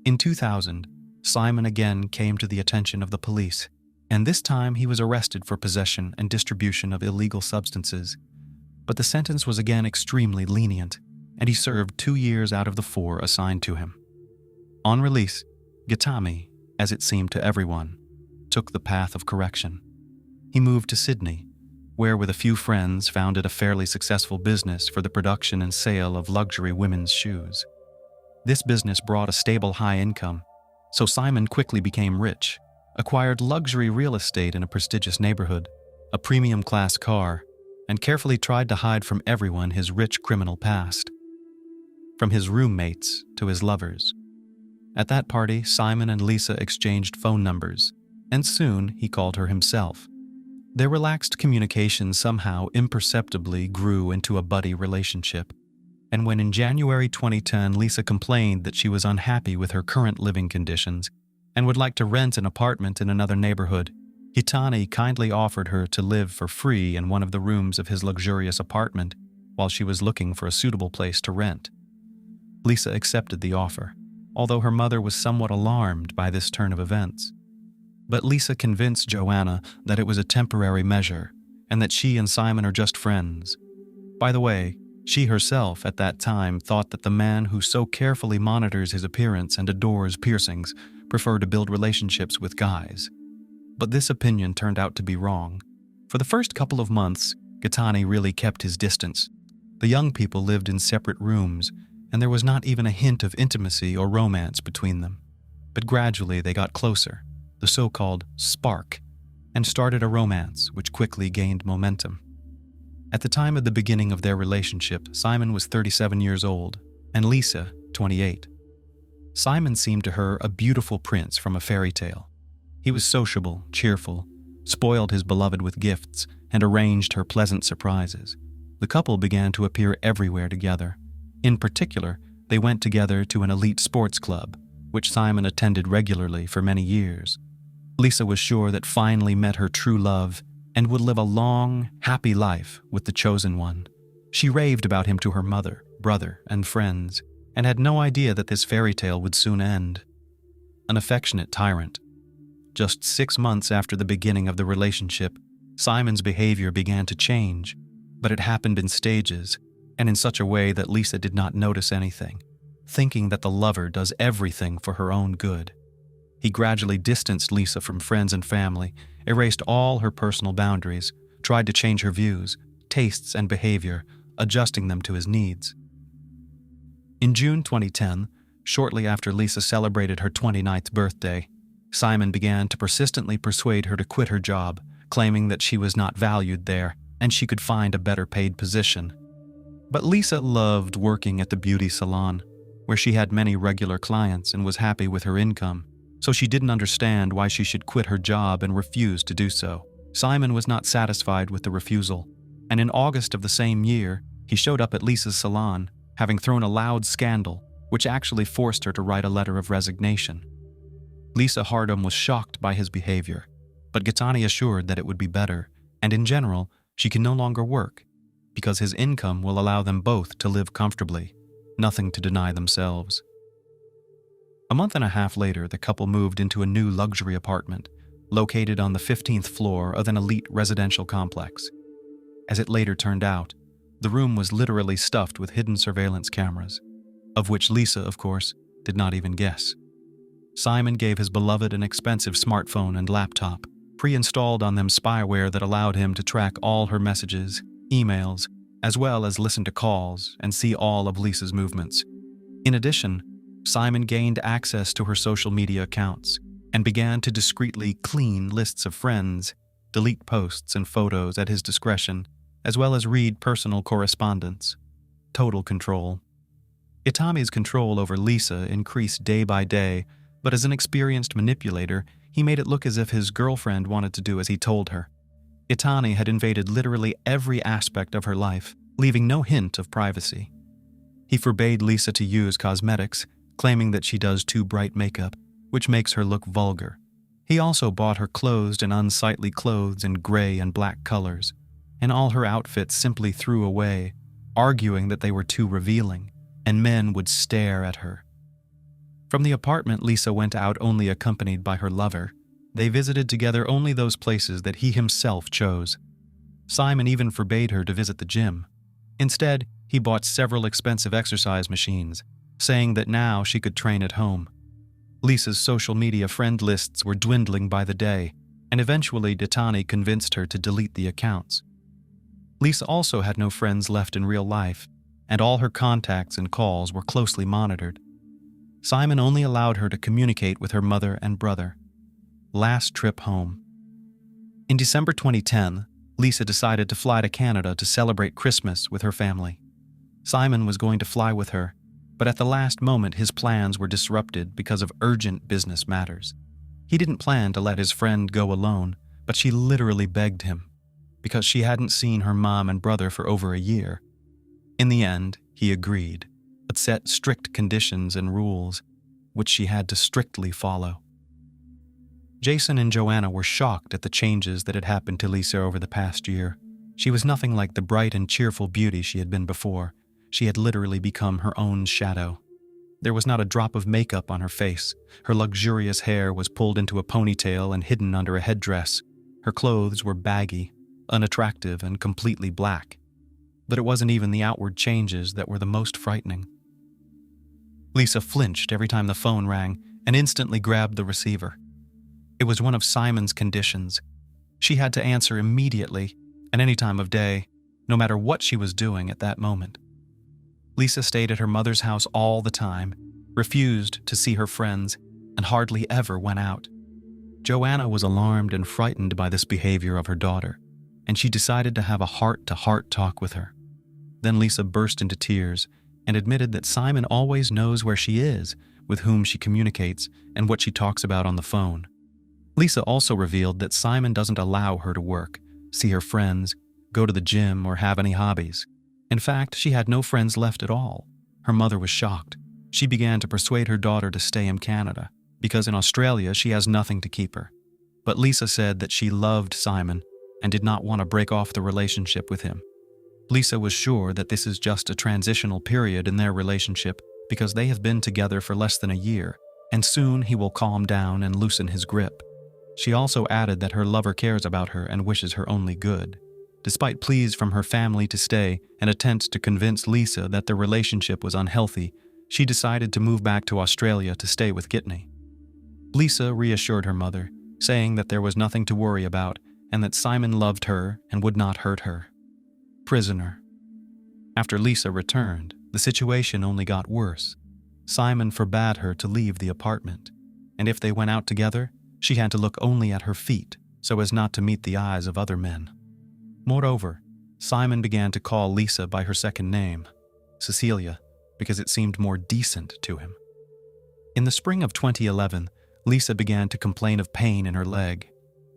Speaker 1: In 2000, Simon again came to the attention of the police, and this time he was arrested for possession and distribution of illegal substances. But the sentence was again extremely lenient, and he served 2 years out of the 4 assigned to him. On release, Gitami, as it seemed to everyone, took the path of correction. He moved to Sydney, where with a few friends founded a fairly successful business for the production and sale of luxury women's shoes. This business brought a stable high income, so Simon quickly became rich, acquired luxury real estate in a prestigious neighborhood, a premium class car, and carefully tried to hide from everyone his rich criminal past. From his roommates to his lovers. At that party, Simon and Lisa exchanged phone numbers, and soon he called her himself. Their relaxed communication somehow imperceptibly grew into a buddy relationship, and when in January 2010 Lisa complained that she was unhappy with her current living conditions and would like to rent an apartment in another neighborhood, Gitani kindly offered her to live for free in one of the rooms of his luxurious apartment while she was looking for a suitable place to rent. Lisa accepted the offer, although her mother was somewhat alarmed by this turn of events. But Lisa convinced Joanna that it was a temporary measure and that she and Simon are just friends. By the way, she herself at that time thought that the man who so carefully monitors his appearance and adores piercings preferred to build relationships with guys. But this opinion turned out to be wrong. For the first couple of months, Gitani really kept his distance. The young people lived in separate rooms, and there was not even a hint of intimacy or romance between them. But gradually they got closer, the so-called spark, and started a romance which quickly gained momentum. At the time of the beginning of their relationship, Simon was 37 years old, and Lisa, 28. Simon seemed to her a beautiful prince from a fairy tale. He was sociable, cheerful, spoiled his beloved with gifts, and arranged her pleasant surprises. The couple began to appear everywhere together. In particular, they went together to an elite sports club, which Simon attended regularly for many years. Lisa was sure that finally met her true love and would live a long, happy life with the chosen one. She raved about him to her mother, brother, and friends, and had no idea that this fairy tale would soon end. An affectionate tyrant. Just 6 months after the beginning of the relationship, Simon's behavior began to change, but it happened in stages, and in such a way that Lisa did not notice anything, thinking that the lover does everything for her own good. He gradually distanced Lisa from friends and family, erased all her personal boundaries, tried to change her views, tastes, and behavior, adjusting them to his needs. In June 2010, shortly after Lisa celebrated her 29th birthday, Simon began to persistently persuade her to quit her job, claiming that she was not valued there and she could find a better paid position. But Lisa loved working at the beauty salon, where she had many regular clients and was happy with her income, so she didn't understand why she should quit her job and refused to do so. Simon was not satisfied with the refusal, and in August of the same year, he showed up at Lisa's salon, having thrown a loud scandal, which actually forced her to write a letter of resignation. Lisa Hardam was shocked by his behavior, but Gitani assured that it would be better, and in general, she can no longer work, because his income will allow them both to live comfortably. nothing to deny themselves. A month and a half later, the couple moved into a new luxury apartment located on the 15th floor of an elite residential complex. As it later turned out, the room was literally stuffed with hidden surveillance cameras, of which Lisa, of course, did not even guess. Simon gave his beloved an expensive smartphone and laptop, pre-installed on them spyware that allowed him to track all her messages, emails, as well as listen to calls and see all of Lisa's movements. In addition, Simon gained access to her social media accounts and began to discreetly clean lists of friends, delete posts and photos at his discretion, as well as read personal correspondence. Total control. Itami's control over Lisa increased day by day, but as an experienced manipulator, he made it look as if his girlfriend wanted to do as he told her. Itami had invaded literally every aspect of her life, leaving no hint of privacy. He forbade Lisa to use cosmetics, claiming that she does too bright makeup, which makes her look vulgar. He also bought her clothes and unsightly clothes in gray and black colors, and all her outfits simply threw away, arguing that they were too revealing, and men would stare at her. From the apartment, Lisa went out only accompanied by her lover. They visited together only those places that he himself chose. Simon even forbade her to visit the gym. Instead, he bought several expensive exercise machines, saying that now she could train at home. Lisa's social media friend lists were dwindling by the day, and eventually Itami convinced her to delete the accounts. Lisa also had no friends left in real life, and all her contacts and calls were closely monitored. Simon only allowed her to communicate with her mother and brother. Last trip home. In December 2010, Lisa decided to fly to Canada to celebrate Christmas with her family. Simon was going to fly with her, but at the last moment his plans were disrupted because of urgent business matters. He didn't plan to let his friend go alone, but she literally begged him, because she hadn't seen her mom and brother for over a year. In the end, he agreed, but set strict conditions and rules, which she had to strictly follow. Jason and Joanna were shocked at the changes that had happened to Lisa over the past year. She was nothing like the bright and cheerful beauty she had been before. She had literally become her own shadow. There was not a drop of makeup on her face. Her luxurious hair was pulled into a ponytail and hidden under a headdress. Her clothes were baggy, unattractive, and completely black. But it wasn't even the outward changes that were the most frightening. Lisa flinched every time the phone rang and instantly grabbed the receiver. It was one of Simon's conditions. She had to answer immediately, at any time of day, no matter what she was doing at that moment. Lisa stayed at her mother's house all the time, refused to see her friends, and hardly ever went out. Joanna was alarmed and frightened by this behavior of her daughter, and she decided to have a heart-to-heart talk with her. Then Lisa burst into tears and admitted that Simon always knows where she is, with whom she communicates, and what she talks about on the phone. Lisa also revealed that Simon doesn't allow her to work, see her friends, go to the gym, or have any hobbies. In fact, she had no friends left at all. Her mother was shocked. She began to persuade her daughter to stay in Canada, because in Australia she has nothing to keep her. But Lisa said that she loved Simon and did not want to break off the relationship with him. Lisa was sure that this is just a transitional period in their relationship because they have been together for less than a year, and soon he will calm down and loosen his grip. She also added that her lover cares about her and wishes her only good. Despite pleas from her family to stay and attempts to convince Lisa that their relationship was unhealthy, she decided to move back to Australia to stay with Gitney. Lisa reassured her mother, saying that there was nothing to worry about and that Simon loved her and would not hurt her. Prisoner. After Lisa returned, the situation only got worse. Simon forbade her to leave the apartment, and if they went out together, she had to look only at her feet so as not to meet the eyes of other men. Moreover, Simon began to call Lisa by her second name, Cecilia, because it seemed more decent to him. In the spring of 2011, Lisa began to complain of pain in her leg.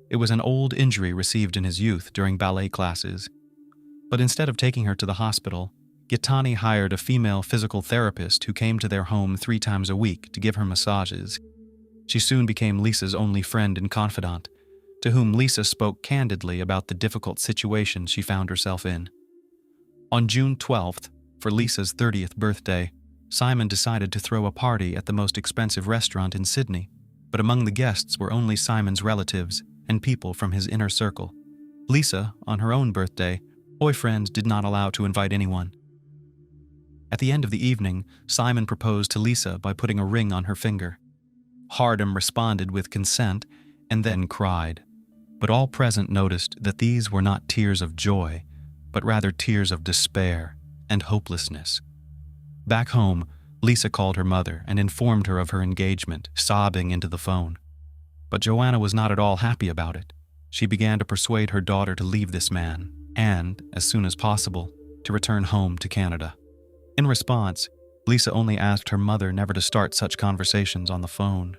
Speaker 1: It was an old injury received in his youth during ballet classes. But instead of taking her to the hospital, Gitani hired a female physical therapist who came to their home 3 times a week to give her massages. She soon became Lisa's only friend and confidant, to whom Lisa spoke candidly about the difficult situation she found herself in. On June 12th, for Lisa's 30th birthday, Simon decided to throw a party at the most expensive restaurant in Sydney, but among the guests were only Simon's relatives and people from his inner circle. Lisa, on her own birthday, boyfriend did not allow to invite anyone. At the end of the evening, Simon proposed to Lisa by putting a ring on her finger. Hardam responded with consent and then cried. But all present noticed that these were not tears of joy, but rather tears of despair and hopelessness. Back home, Lisa called her mother and informed her of her engagement, sobbing into the phone. But Joanna was not at all happy about it. She began to persuade her daughter to leave this man and, as soon as possible, to return home to Canada. In response, Lisa only asked her mother never to start such conversations on the phone.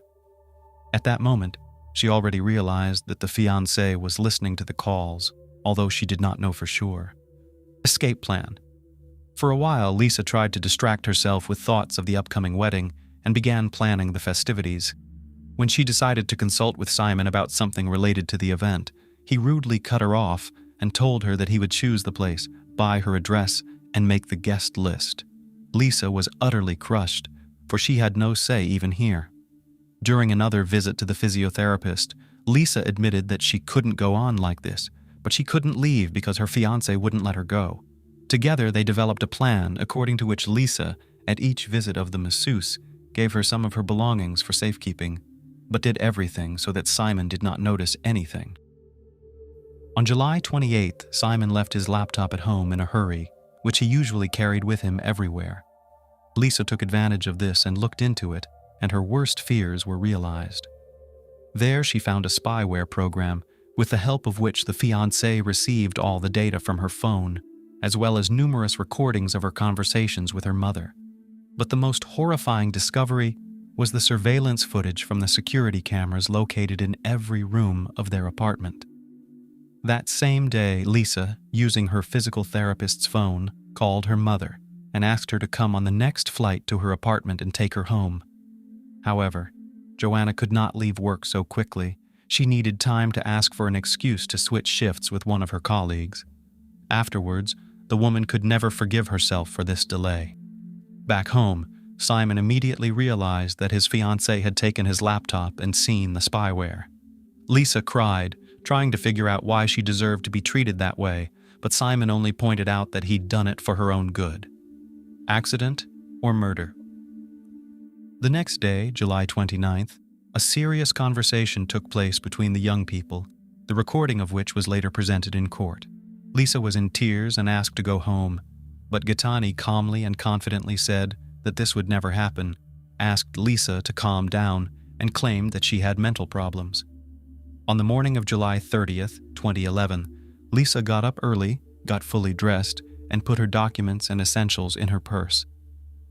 Speaker 1: At that moment, she already realized that the fiancé was listening to the calls, although she did not know for sure. Escape plan. For a while, Lisa tried to distract herself with thoughts of the upcoming wedding and began planning the festivities. When she decided to consult with Simon about something related to the event, he rudely cut her off and told her that he would choose the place, buy her address, and make the guest list. Lisa was utterly crushed, for she had no say even here. During another visit to the physiotherapist, Lisa admitted that she couldn't go on like this, but she couldn't leave because her fiancé wouldn't let her go. Together, they developed a plan according to which Lisa, at each visit of the masseuse, gave her some of her belongings for safekeeping, but did everything so that Simon did not notice anything. On July 28th, Simon left his laptop at home in a hurry, which he usually carried with him everywhere. Lisa took advantage of this and looked into it, and her worst fears were realized. There she found a spyware program, with the help of which the fiancé received all the data from her phone, as well as numerous recordings of her conversations with her mother. But the most horrifying discovery was the surveillance footage from the security cameras located in every room of their apartment. That same day, Lisa, using her physical therapist's phone, called her mother and asked her to come on the next flight to her apartment and take her home. However, Joanna could not leave work so quickly. She needed time to ask for an excuse to switch shifts with one of her colleagues. Afterwards, the woman could never forgive herself for this delay. Back home, Simon immediately realized that his fiancée had taken his laptop and seen the spyware. Lisa cried, trying to figure out why she deserved to be treated that way, but Simon only pointed out that he'd done it for her own good. Accident or murder? The next day, July 29th, a serious conversation took place between the young people, the recording of which was later presented in court. Lisa was in tears and asked to go home, but Gaetani calmly and confidently said that this would never happen, asked Lisa to calm down, and claimed that she had mental problems. On the morning of July 30th, 2011, Lisa got up early, got fully dressed, and put her documents and essentials in her purse.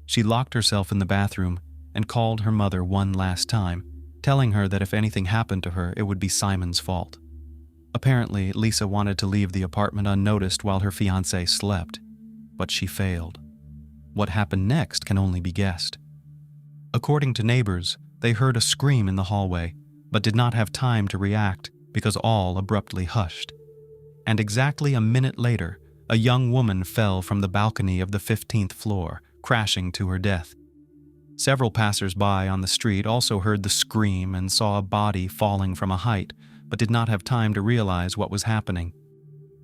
Speaker 1: She locked herself in the bathroom and called her mother one last time, telling her that if anything happened to her, it would be Simon's fault. Apparently, Lisa wanted to leave the apartment unnoticed while her fiancé slept, but she failed. What happened next can only be guessed. According to neighbors, they heard a scream in the hallway, but did not have time to react because all abruptly hushed. And exactly a minute later, a young woman fell from the balcony of the 15th floor, crashing to her death. Several passers-by on the street also heard the scream and saw a body falling from a height, but did not have time to realize what was happening.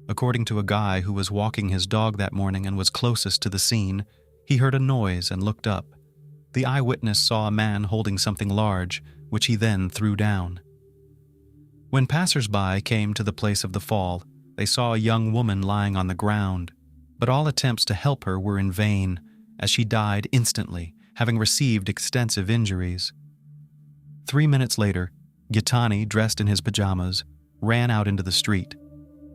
Speaker 1: According to a guy who was walking his dog that morning and was closest to the scene, he heard a noise and looked up. The eyewitness saw a man holding something large, which he then threw down. When passers-by came to the place of the fall, they saw a young woman lying on the ground, but all attempts to help her were in vain, as she died instantly, having received extensive injuries. 3 minutes later, Gaetani, dressed in his pajamas, ran out into the street.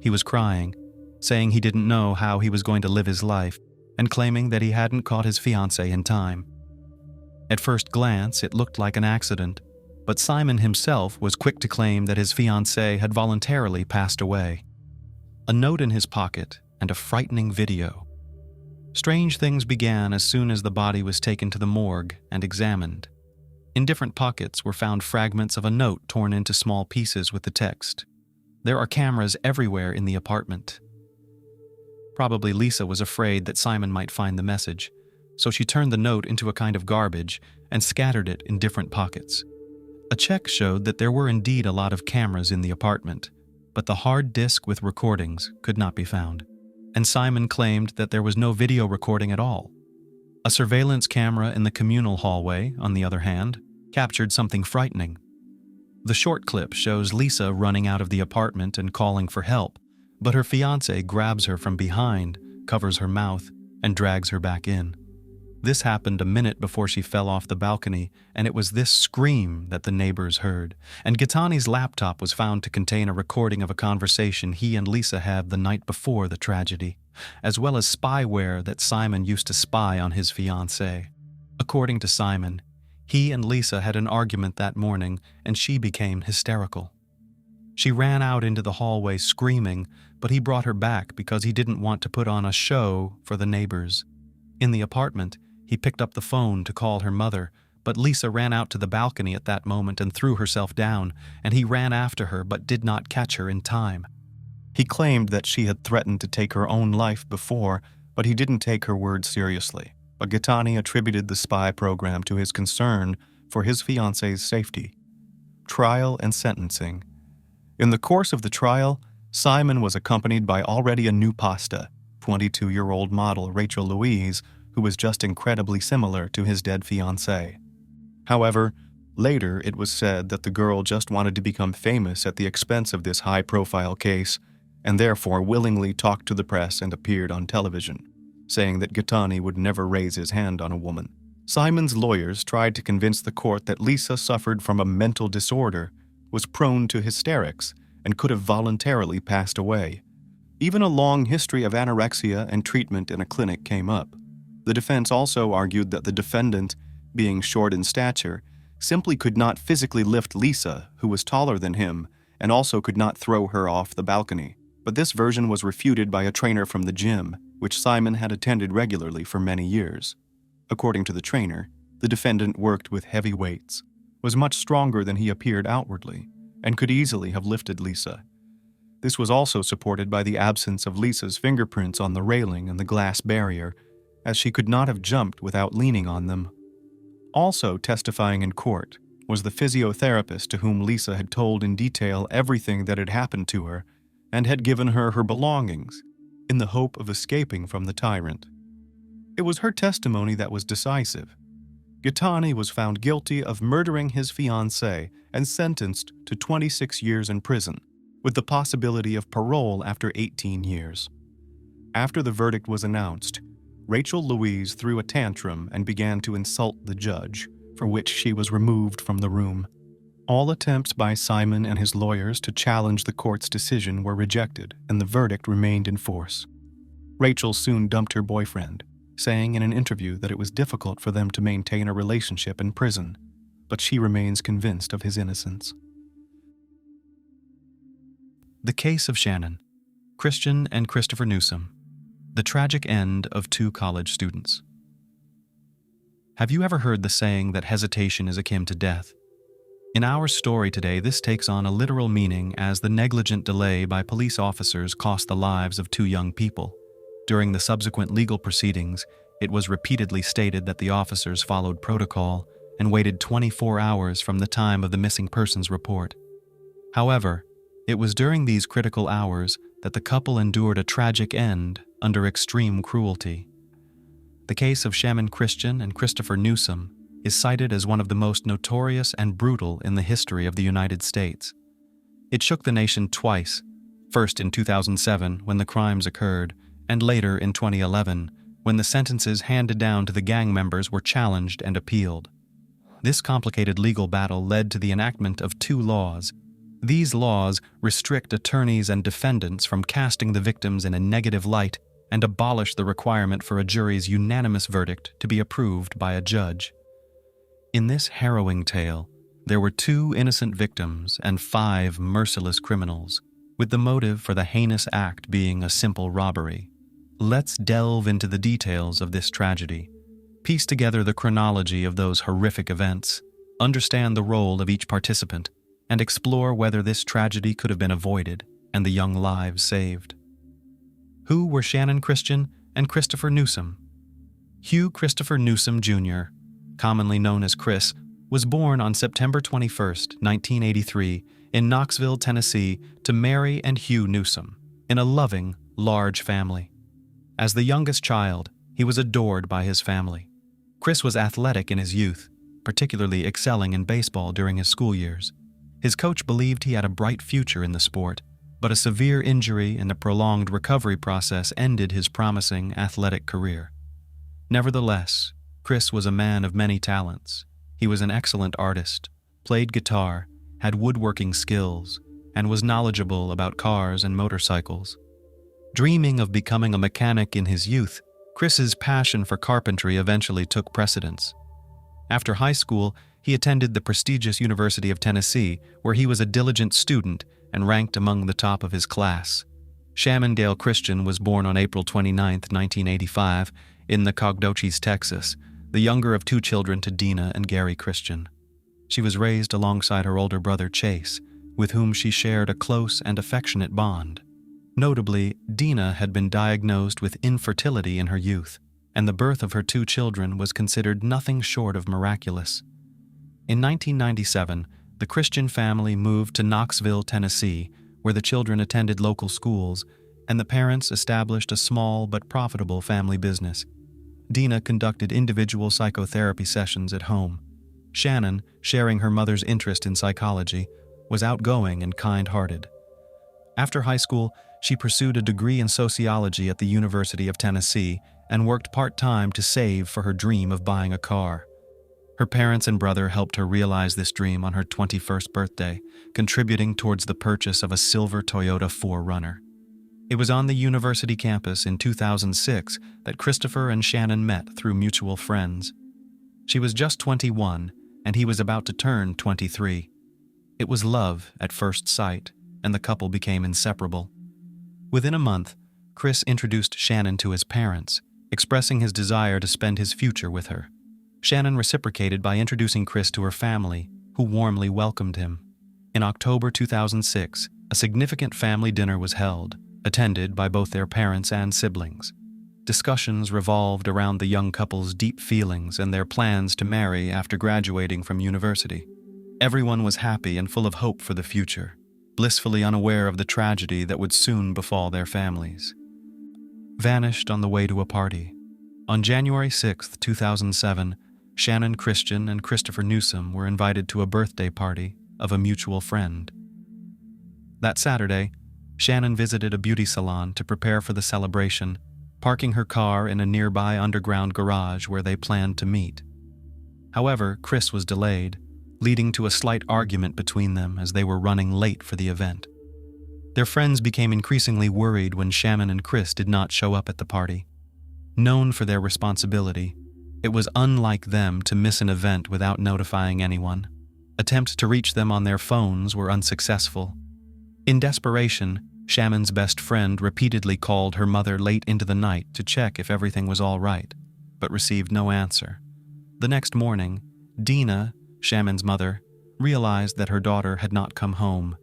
Speaker 1: He was crying, saying he didn't know how he was going to live his life, and claiming that he hadn't caught his fiancée in time. At first glance, it looked like an accident, but Simon himself was quick to claim that his fiancée had voluntarily passed away. A note in his pocket and a frightening video. Strange things began as soon as the body was taken to the morgue and examined. In different pockets were found fragments of a note torn into small pieces with the text, "There are cameras everywhere in the apartment." Probably Lisa was afraid that Simon might find the message, so she turned the note into a kind of garbage and scattered it in different pockets. A check showed that there were indeed a lot of cameras in the apartment, but the hard disk with recordings could not be found, and Simon claimed that there was no video recording at all. A surveillance camera in the communal hallway, on the other hand, captured something frightening. The short clip shows Lisa running out of the apartment and calling for help, but her fiancé grabs her from behind, covers her mouth, and drags her back in. This happened a minute before she fell off the balcony, and it was this scream that the neighbors heard. And Gaetani's laptop was found to contain a recording of a conversation he and Lisa had the night before the tragedy, as well as spyware that Simon used to spy on his fiancée. According to Simon, he and Lisa had an argument that morning, and she became hysterical. She ran out into the hallway screaming, but he brought her back because he didn't want to put on a show for the neighbors. In the apartment, he picked up the phone to call her mother, but Lisa ran out to the balcony at that moment and threw herself down, and he ran after her but did not catch her in time. He claimed that she had threatened to take her own life before, but he didn't take her words seriously. But Gaetani attributed the spy program to his concern for his fiancée's safety. Trial and sentencing. In the course of the trial, Simon was accompanied by already a new pasta, 22-year-old model Rachel Louise, who was just incredibly similar to his dead fiancée. However, later it was said that the girl just wanted to become famous at the expense of this high-profile case, and therefore willingly talked to the press and appeared on television, saying that Gaetani would never raise his hand on a woman. Simon's lawyers tried to convince the court that Lisa suffered from a mental disorder, was prone to hysterics, and could have voluntarily passed away. Even a long history of anorexia and treatment in a clinic came up. The defense also argued that the defendant, being short in stature, simply could not physically lift Lisa, who was taller than him, and also could not throw her off the balcony. But this version was refuted by a trainer from the gym, which Simon had attended regularly for many years. According to the trainer, the defendant worked with heavy weights, was much stronger than he appeared outwardly, and could easily have lifted Lisa. This was also supported by the absence of Lisa's fingerprints on the railing and the glass barrier, as she could not have jumped without leaning on them. Also testifying in court was the physiotherapist to whom Lisa had told in detail everything that had happened to her and had given her her belongings in the hope of escaping from the tyrant. It was her testimony that was decisive. Gaetani was found guilty of murdering his fiancée and sentenced to 26 years in prison, with the possibility of parole after 18 years. After the verdict was announced, Rachel Louise threw a tantrum and began to insult the judge, for which she was removed from the room. All attempts by Simon and his lawyers to challenge the court's decision were rejected, and the verdict remained in force. Rachel soon dumped her boyfriend, saying in an interview that it was difficult for them to maintain a relationship in prison, but she remains convinced of his innocence. The Case of Shannon, Christian and Christopher Newsom. The tragic end of two college students. Have you ever heard the saying that hesitation is akin to death? In our story today, this takes on a literal meaning as the negligent delay by police officers cost the lives of two young people. During the subsequent legal proceedings, it was repeatedly stated that the officers followed protocol and waited 24 hours from the time of the missing persons report. However, it was during these critical hours that the couple endured a tragic end under extreme cruelty. The case of Shannon Christian and Christopher Newsom is cited as one of the most notorious and brutal in the history of the United States. It shook the nation twice, first in 2007 when the crimes occurred, and later in 2011 when the sentences handed down to the gang members were challenged and appealed. This complicated legal battle led to the enactment of two laws. These laws restrict attorneys and defendants from casting the victims in a negative light and abolish the requirement for a jury's unanimous verdict to be approved by a judge. In this harrowing tale, there were two innocent victims and 5 merciless criminals, with the motive for the heinous act being a simple robbery. Let's delve into the details of this tragedy, piece together the chronology of those horrific events, understand the role of each participant, and explore whether this tragedy could have been avoided and the young lives saved. Who were Shannon Christian and Christopher Newsom? Hugh Christopher Newsome Jr., commonly known as Chris, was born on September 21, 1983, in Knoxville, Tennessee, to Mary and Hugh Newsome, in a loving, large family. As the youngest child, he was adored by his family. Chris was athletic in his youth, particularly excelling in baseball during his school years. His coach believed he had a bright future in the sport, but a severe injury and a prolonged recovery process ended his promising athletic career. Nevertheless, Chris was a man of many talents. He was an excellent artist, played guitar, had woodworking skills, and was knowledgeable about cars and motorcycles. Dreaming of becoming a mechanic in his youth, Chris's passion for carpentry eventually took precedence. After high school, he attended the prestigious University of Tennessee, where he was a diligent student and ranked among the top of his class. Shannon Dale Christian was born on April 29, 1985, in Nacogdoches, Texas, the younger of two children to Dina and Gary Christian. She was raised alongside her older brother Chase, with whom she shared a close and affectionate bond. Notably, Dina had been diagnosed with infertility in her youth, and the birth of her two children was considered nothing short of miraculous. In 1997, the Christian family moved to Knoxville, Tennessee, where the children attended local schools, and the parents established a small but profitable family business. Dina conducted individual psychotherapy sessions at home. Shannon, sharing her mother's interest in psychology, was outgoing and kind-hearted. After high school, she pursued a degree in sociology at the University of Tennessee and worked part-time to save for her dream of buying a car. Her parents and brother helped her realize this dream on her 21st birthday, contributing towards the purchase of a silver Toyota 4Runner. It was on the university campus in 2006 that Christopher and Shannon met through mutual friends. She was just 21, and he was about to turn 23. It was love at first sight, and the couple became inseparable. Within a month, Chris introduced Shannon to his parents, expressing his desire to spend his future with her. Shannon reciprocated by introducing Chris to her family, who warmly welcomed him. In October 2006, a significant family dinner was held, attended by both their parents and siblings. Discussions revolved around the young couple's deep feelings and their plans to marry after graduating from university. Everyone was happy and full of hope for the future, blissfully unaware of the tragedy that would soon befall their families. Vanished on the way to a party. On January 6, 2007, Shannon Christian and Christopher Newsome were invited to a birthday party of a mutual friend. That Saturday, Shannon visited a beauty salon to prepare for the celebration, parking her car in a nearby underground garage where they planned to meet. However, Chris was delayed, leading to a slight argument between them as they were running late for the event. Their friends became increasingly worried when Shannon and Chris did not show up at the party. Known for their responsibility, it was unlike them to miss an event without notifying anyone. Attempts to reach them on their phones were unsuccessful. In desperation, Shannon's best friend repeatedly called her mother late into the night to check if everything was all right, but received no answer. The next morning, Dina, Shannon's mother, realized that her daughter had not come home.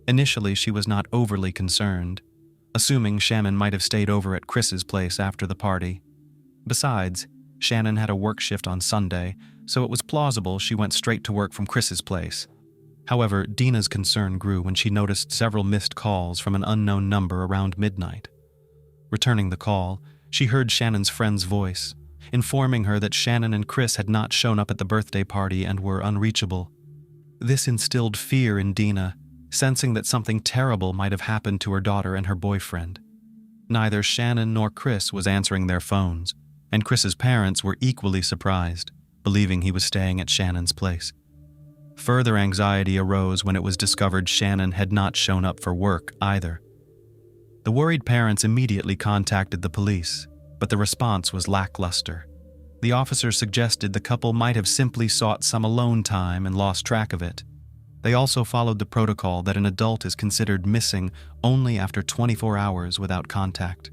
Speaker 1: Initially, she was not overly concerned, assuming Shannon might have stayed over at Chris's place after the party. Besides, Shannon had a work shift on Sunday, so it was plausible she went straight to work from Chris's place. However, Dina's concern grew when she noticed several missed calls from an unknown number around midnight. Returning the call, she heard Shannon's friend's voice, informing her that Shannon and Chris had not shown up at the birthday party and were unreachable. This instilled fear in Dina, sensing that something terrible might have happened to her daughter and her boyfriend. Neither Shannon nor Chris was answering their phones, and Chris's parents were equally surprised, believing he was staying at Shannon's place. Further anxiety arose when it was discovered Shannon had not shown up for work either. The worried parents immediately contacted the police, but the response was lackluster. The officers suggested the couple might have simply sought some alone time and lost track of it. They also followed the protocol that an adult is considered missing only after 24 hours without contact.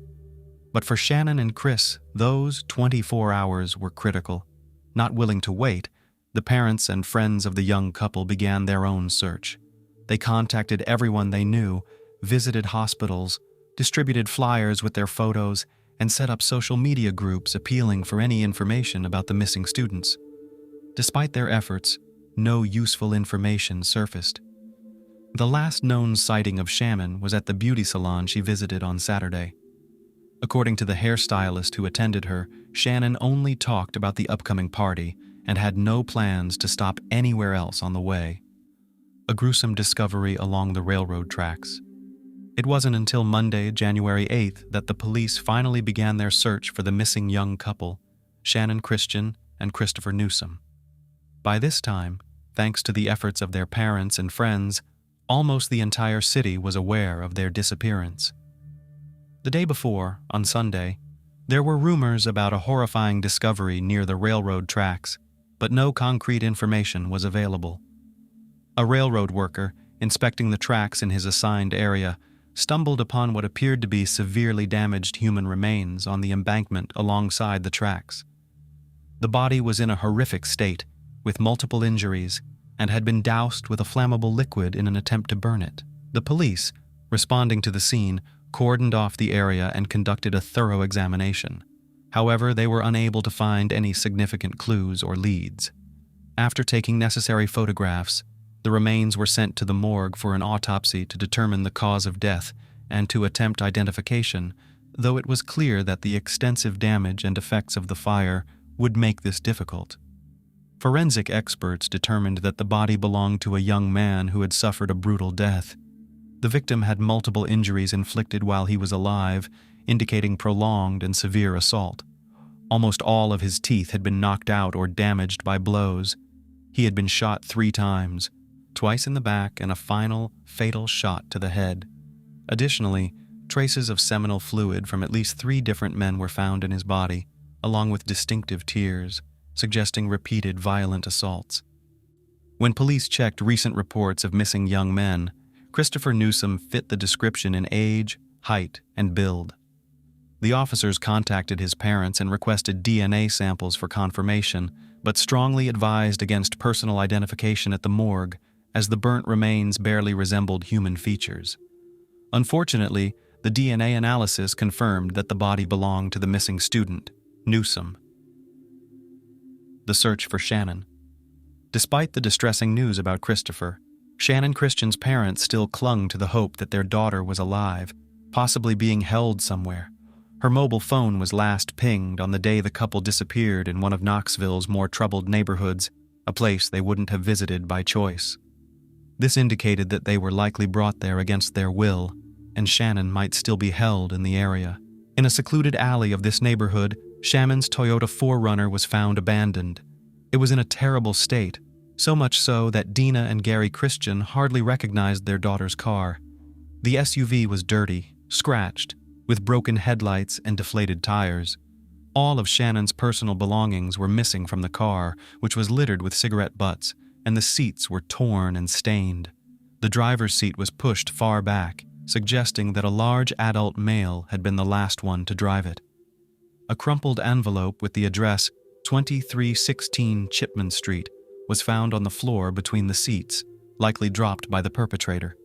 Speaker 1: But for Shannon and Chris, those 24 hours were critical. Not willing to wait, the parents and friends of the young couple began their own search. They contacted everyone they knew, visited hospitals, distributed flyers with their photos, and set up social media groups appealing for any information about the missing students. Despite their efforts, no useful information surfaced. The last known sighting of Shannon was at the beauty salon she visited on Saturday. According to the hairstylist who attended her, Shannon only talked about the upcoming party and had no plans to stop anywhere else on the way. A gruesome discovery along the railroad tracks. It wasn't until Monday, January 8th, that the police finally began their search for the missing young couple, Shannon Christian and Christopher Newsome. By this time, thanks to the efforts of their parents and friends, almost the entire city was aware of their disappearance. The day before, on Sunday, there were rumors about a horrifying discovery near the railroad tracks, but no concrete information was available. A railroad worker, inspecting the tracks in his assigned area, stumbled upon what appeared to be severely damaged human remains on the embankment alongside the tracks. The body was in a horrific state, with multiple injuries, and had been doused with a flammable liquid in an attempt to burn it. The police, responding to the scene, cordoned off the area and conducted a thorough examination. However, they were unable to find any significant clues or leads. After taking necessary photographs, the remains were sent to the morgue for an autopsy to determine the cause of death and to attempt identification, though it was clear that the extensive damage and effects of the fire would make this difficult. Forensic experts determined that the body belonged to a young man who had suffered a brutal death. The victim had multiple injuries inflicted while he was alive, indicating prolonged and severe assault. Almost all of his teeth had been knocked out or damaged by blows. He had been shot 3 times, twice in the back and a final, fatal shot to the head. Additionally, traces of seminal fluid from at least 3 different men were found in his body, along with distinctive tears, suggesting repeated violent assaults. When police checked recent reports of missing young men, Christopher Newsome fit the description in age, height, and build. The officers contacted his parents and requested DNA samples for confirmation, but strongly advised against personal identification at the morgue, as the burnt remains barely resembled human features. Unfortunately, the DNA analysis confirmed that the body belonged to the missing student, Newsome. The search for Shannon. Despite the distressing news about Christopher, Shannon Christian's parents still clung to the hope that their daughter was alive, possibly being held somewhere. Her mobile phone was last pinged on the day the couple disappeared in one of Knoxville's more troubled neighborhoods, a place they wouldn't have visited by choice. This indicated that they were likely brought there against their will, and Shannon might still be held in the area. In a secluded alley of this neighborhood, Shannon's Toyota 4Runner was found abandoned. It was in a terrible state, so much so that Dina and Gary Christian hardly recognized their daughter's car. The SUV was dirty, scratched, with broken headlights and deflated tires. All of Shannon's personal belongings were missing from the car, which was littered with cigarette butts, and the seats were torn and stained. The driver's seat was pushed far back, suggesting that a large adult male had been the last one to drive it. A crumpled envelope with the address 2316 Chipman Street was found on the floor between the seats, likely dropped by the perpetrator.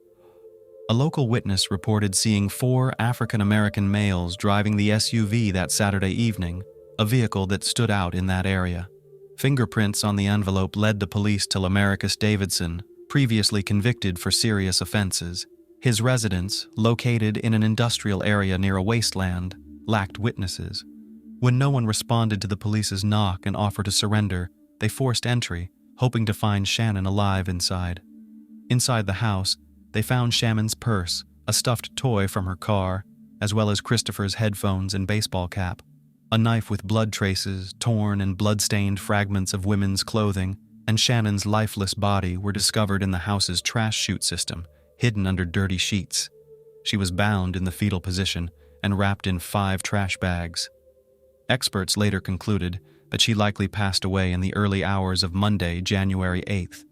Speaker 1: A local witness reported seeing 4 African-American males driving the SUV that Saturday evening, a vehicle that stood out in that area. Fingerprints on the envelope led the police to Lamarcus Davidson, previously convicted for serious offenses. His residence, located in an industrial area near a wasteland, lacked witnesses. When no one responded to the police's knock and offer to surrender, they forced entry, hoping to find Shannon alive inside. Inside the house, they found Shannon's purse, a stuffed toy from her car, as well as Christopher's headphones and baseball cap. A knife with blood traces, torn and blood-stained fragments of women's clothing, and Shannon's lifeless body were discovered in the house's trash chute system, hidden under dirty sheets. She was bound in the fetal position and wrapped in 5 trash bags. Experts later concluded that she likely passed away in the early hours of Monday, January 8th.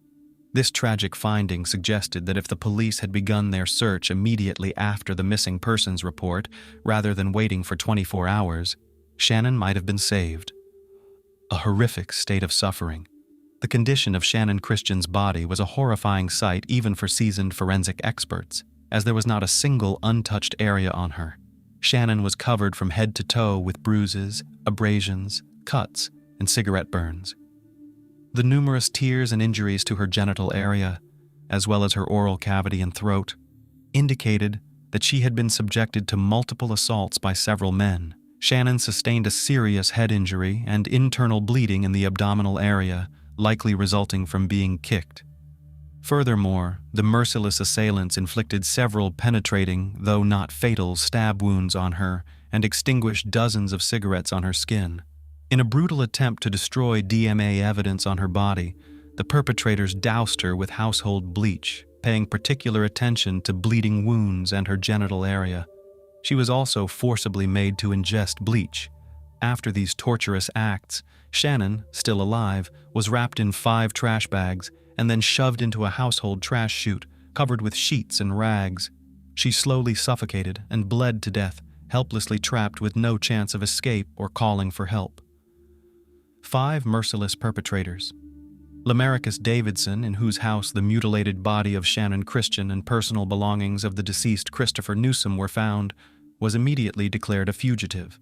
Speaker 1: This tragic finding suggested that if the police had begun their search immediately after the missing persons report, rather than waiting for 24 hours, Shannon might have been saved. A horrific state of suffering. The condition of Shannon Christian's body was a horrifying sight even for seasoned forensic experts, as there was not a single untouched area on her. Shannon was covered from head to toe with bruises, abrasions, cuts, and cigarette burns. The numerous tears and injuries to her genital area, as well as her oral cavity and throat, indicated that she had been subjected to multiple assaults by several men. Shannon sustained a serious head injury and internal bleeding in the abdominal area, likely resulting from being kicked. Furthermore, the merciless assailants inflicted several penetrating, though not fatal, stab wounds on her and extinguished dozens of cigarettes on her skin. In a brutal attempt to destroy DNA evidence on her body, the perpetrators doused her with household bleach, paying particular attention to bleeding wounds and her genital area. She was also forcibly made to ingest bleach. After these torturous acts, Shannon, still alive, was wrapped in 5 trash bags and then shoved into a household trash chute covered with sheets and rags. She slowly suffocated and bled to death, helplessly trapped with no chance of escape or calling for help. 5 merciless perpetrators. Lamarcus Davidson, in whose house the mutilated body of Shannon Christian and personal belongings of the deceased Christopher Newsom were found, was immediately declared a fugitive.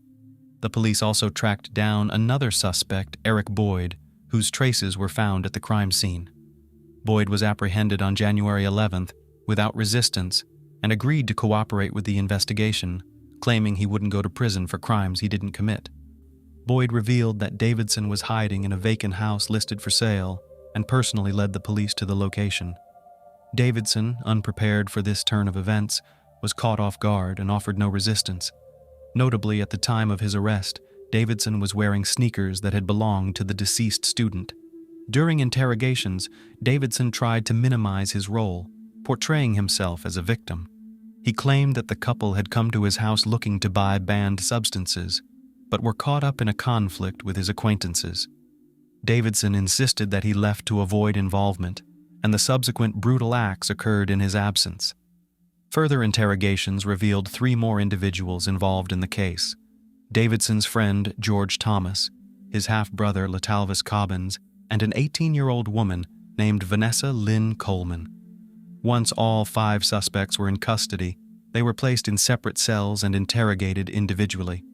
Speaker 1: The police also tracked down another suspect, Eric Boyd, whose traces were found at the crime scene. Boyd was apprehended on January 11th without resistance and agreed to cooperate with the investigation, claiming he wouldn't go to prison for crimes he didn't commit. Boyd revealed that Davidson was hiding in a vacant house listed for sale and personally led the police to the location. Davidson, unprepared for this turn of events, was caught off guard and offered no resistance. Notably, at the time of his arrest, Davidson was wearing sneakers that had belonged to the deceased student. During interrogations, Davidson tried to minimize his role, portraying himself as a victim. He claimed that the couple had come to his house looking to buy banned substances, but were caught up in a conflict with his acquaintances. Davidson insisted that he left to avoid involvement, and the subsequent brutal acts occurred in his absence. Further interrogations revealed 3 more individuals involved in the case: Davidson's friend George Thomas, his half-brother Latalvis Cobbins, and an 18-year-old woman named Vanessa Lynn Coleman. Once all 5 suspects were in custody, they were placed in separate cells and interrogated individually.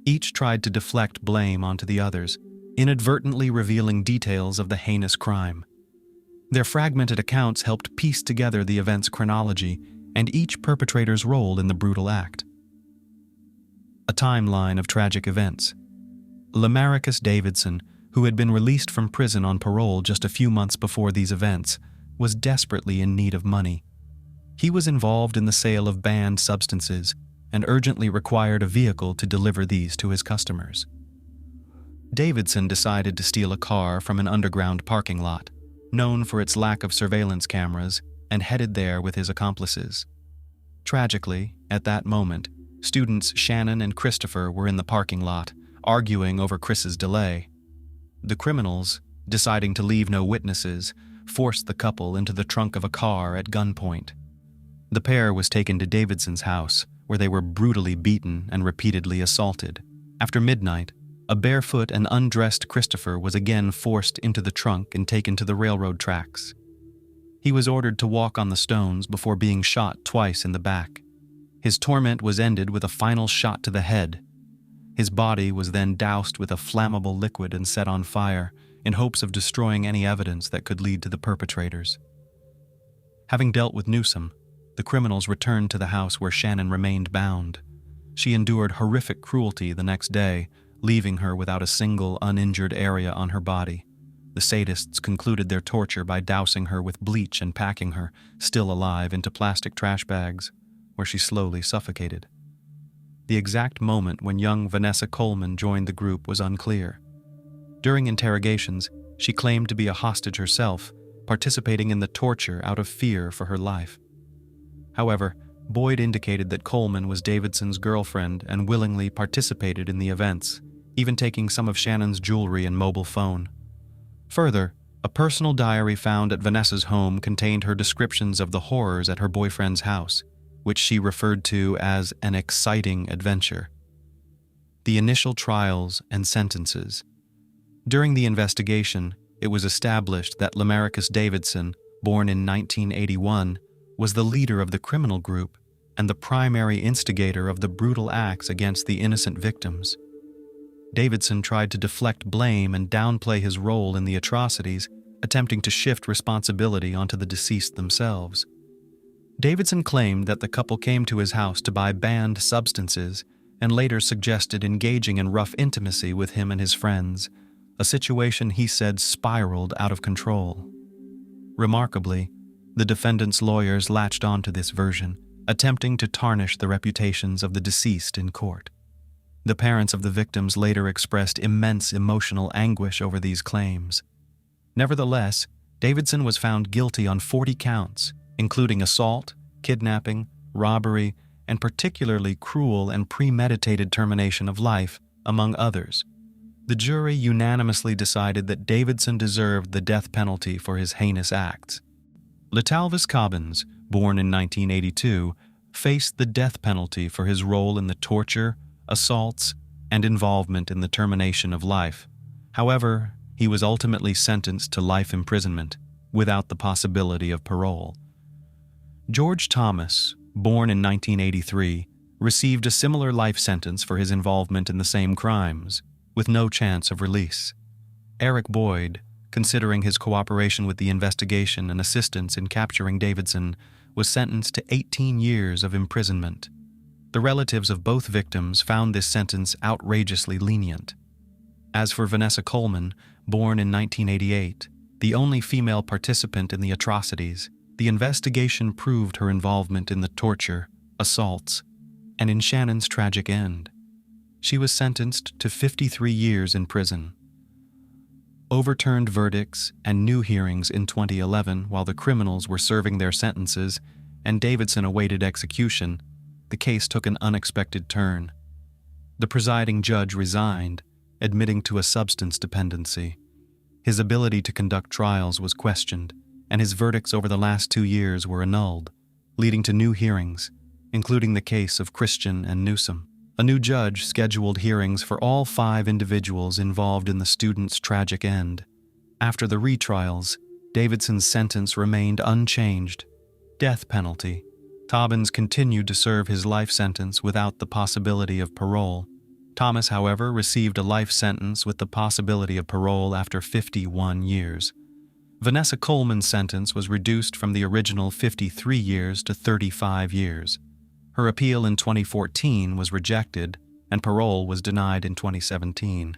Speaker 1: Each tried to deflect blame onto the others, inadvertently revealing details of the heinous crime. Their fragmented accounts helped piece together the event's chronology and each perpetrator's role in the brutal act. A timeline of tragic events. Lamarcus Davidson, who had been released from prison on parole just a few months before these events, was desperately in need of money. He was involved in the sale of banned substances and urgently required a vehicle to deliver these to his customers. Davidson decided to steal a car from an underground parking lot, known for its lack of surveillance cameras, and headed there with his accomplices. Tragically, at that moment, students Shannon and Christopher were in the parking lot, arguing over Chris's delay. The criminals, deciding to leave no witnesses, forced the couple into the trunk of a car at gunpoint. The pair was taken to Davidson's house, where they were brutally beaten and repeatedly assaulted. After midnight, a barefoot and undressed Christopher was again forced into the trunk and taken to the railroad tracks. He was ordered to walk on the stones before being shot twice in the back. His torment was ended with a final shot to the head. His body was then doused with a flammable liquid and set on fire in hopes of destroying any evidence that could lead to the perpetrators. Having dealt with Newsom, the criminals returned to the house where Shannon remained bound. She endured horrific cruelty the next day, leaving her without a single uninjured area on her body. The sadists concluded their torture by dousing her with bleach and packing her, still alive, into plastic trash bags, where she slowly suffocated. The exact moment when young Vanessa Coleman joined the group was unclear. During interrogations, she claimed to be a hostage herself, participating in the torture out of fear for her life. However, Boyd indicated that Coleman was Davidson's girlfriend and willingly participated in the events, even taking some of Shannon's jewelry and mobile phone. Further, a personal diary found at Vanessa's home contained her descriptions of the horrors at her boyfriend's house, which she referred to as an exciting adventure. The initial trials and sentences. During the investigation, it was established that Lamarcus Davidson, born in 1981, was the leader of the criminal group and the primary instigator of the brutal acts against the innocent victims. Davidson tried to deflect blame and downplay his role in the atrocities, attempting to shift responsibility onto the deceased themselves. Davidson claimed that the couple came to his house to buy banned substances and later suggested engaging in rough intimacy with him and his friends, a situation he said spiraled out of control. Remarkably, the defendant's lawyers latched onto this version, attempting to tarnish the reputations of the deceased in court. The parents of the victims later expressed immense emotional anguish over these claims. Nevertheless, Davidson was found guilty on 40 counts, including assault, kidnapping, robbery, and particularly cruel and premeditated termination of life, among others. The jury unanimously decided that Davidson deserved the death penalty for his heinous acts. Letalvis Cobbins, born in 1982, faced the death penalty for his role in the torture, assaults, and involvement in the termination of life. However, he was ultimately sentenced to life imprisonment, without the possibility of parole. George Thomas, born in 1983, received a similar life sentence for his involvement in the same crimes, with no chance of release. Eric Boyd, considering his cooperation with the investigation and assistance in capturing Davidson, was sentenced to 18 years of imprisonment. The relatives of both victims found this sentence outrageously lenient. As for Vanessa Coleman, born in 1988, the only female participant in the atrocities, the investigation proved her involvement in the torture, assaults, and in Shannon's tragic end. She was sentenced to 53 years in prison. Overturned verdicts and new hearings in 2011 while the criminals were serving their sentences and Davidson awaited execution, the case took an unexpected turn. The presiding judge resigned, admitting to a substance dependency. His ability to conduct trials was questioned, and his verdicts over the last 2 years were annulled, leading to new hearings, including the case of Christian and Newsom. A new judge scheduled hearings for all 5 individuals involved in the student's tragic end. After the retrials, Davidson's sentence remained unchanged. Death penalty. Cobbins continued to serve his life sentence without the possibility of parole. Thomas, however, received a life sentence with the possibility of parole after 51 years. Vanessa Coleman's sentence was reduced from the original 53 years to 35 years. Her appeal in 2014 was rejected, and parole was denied in 2017.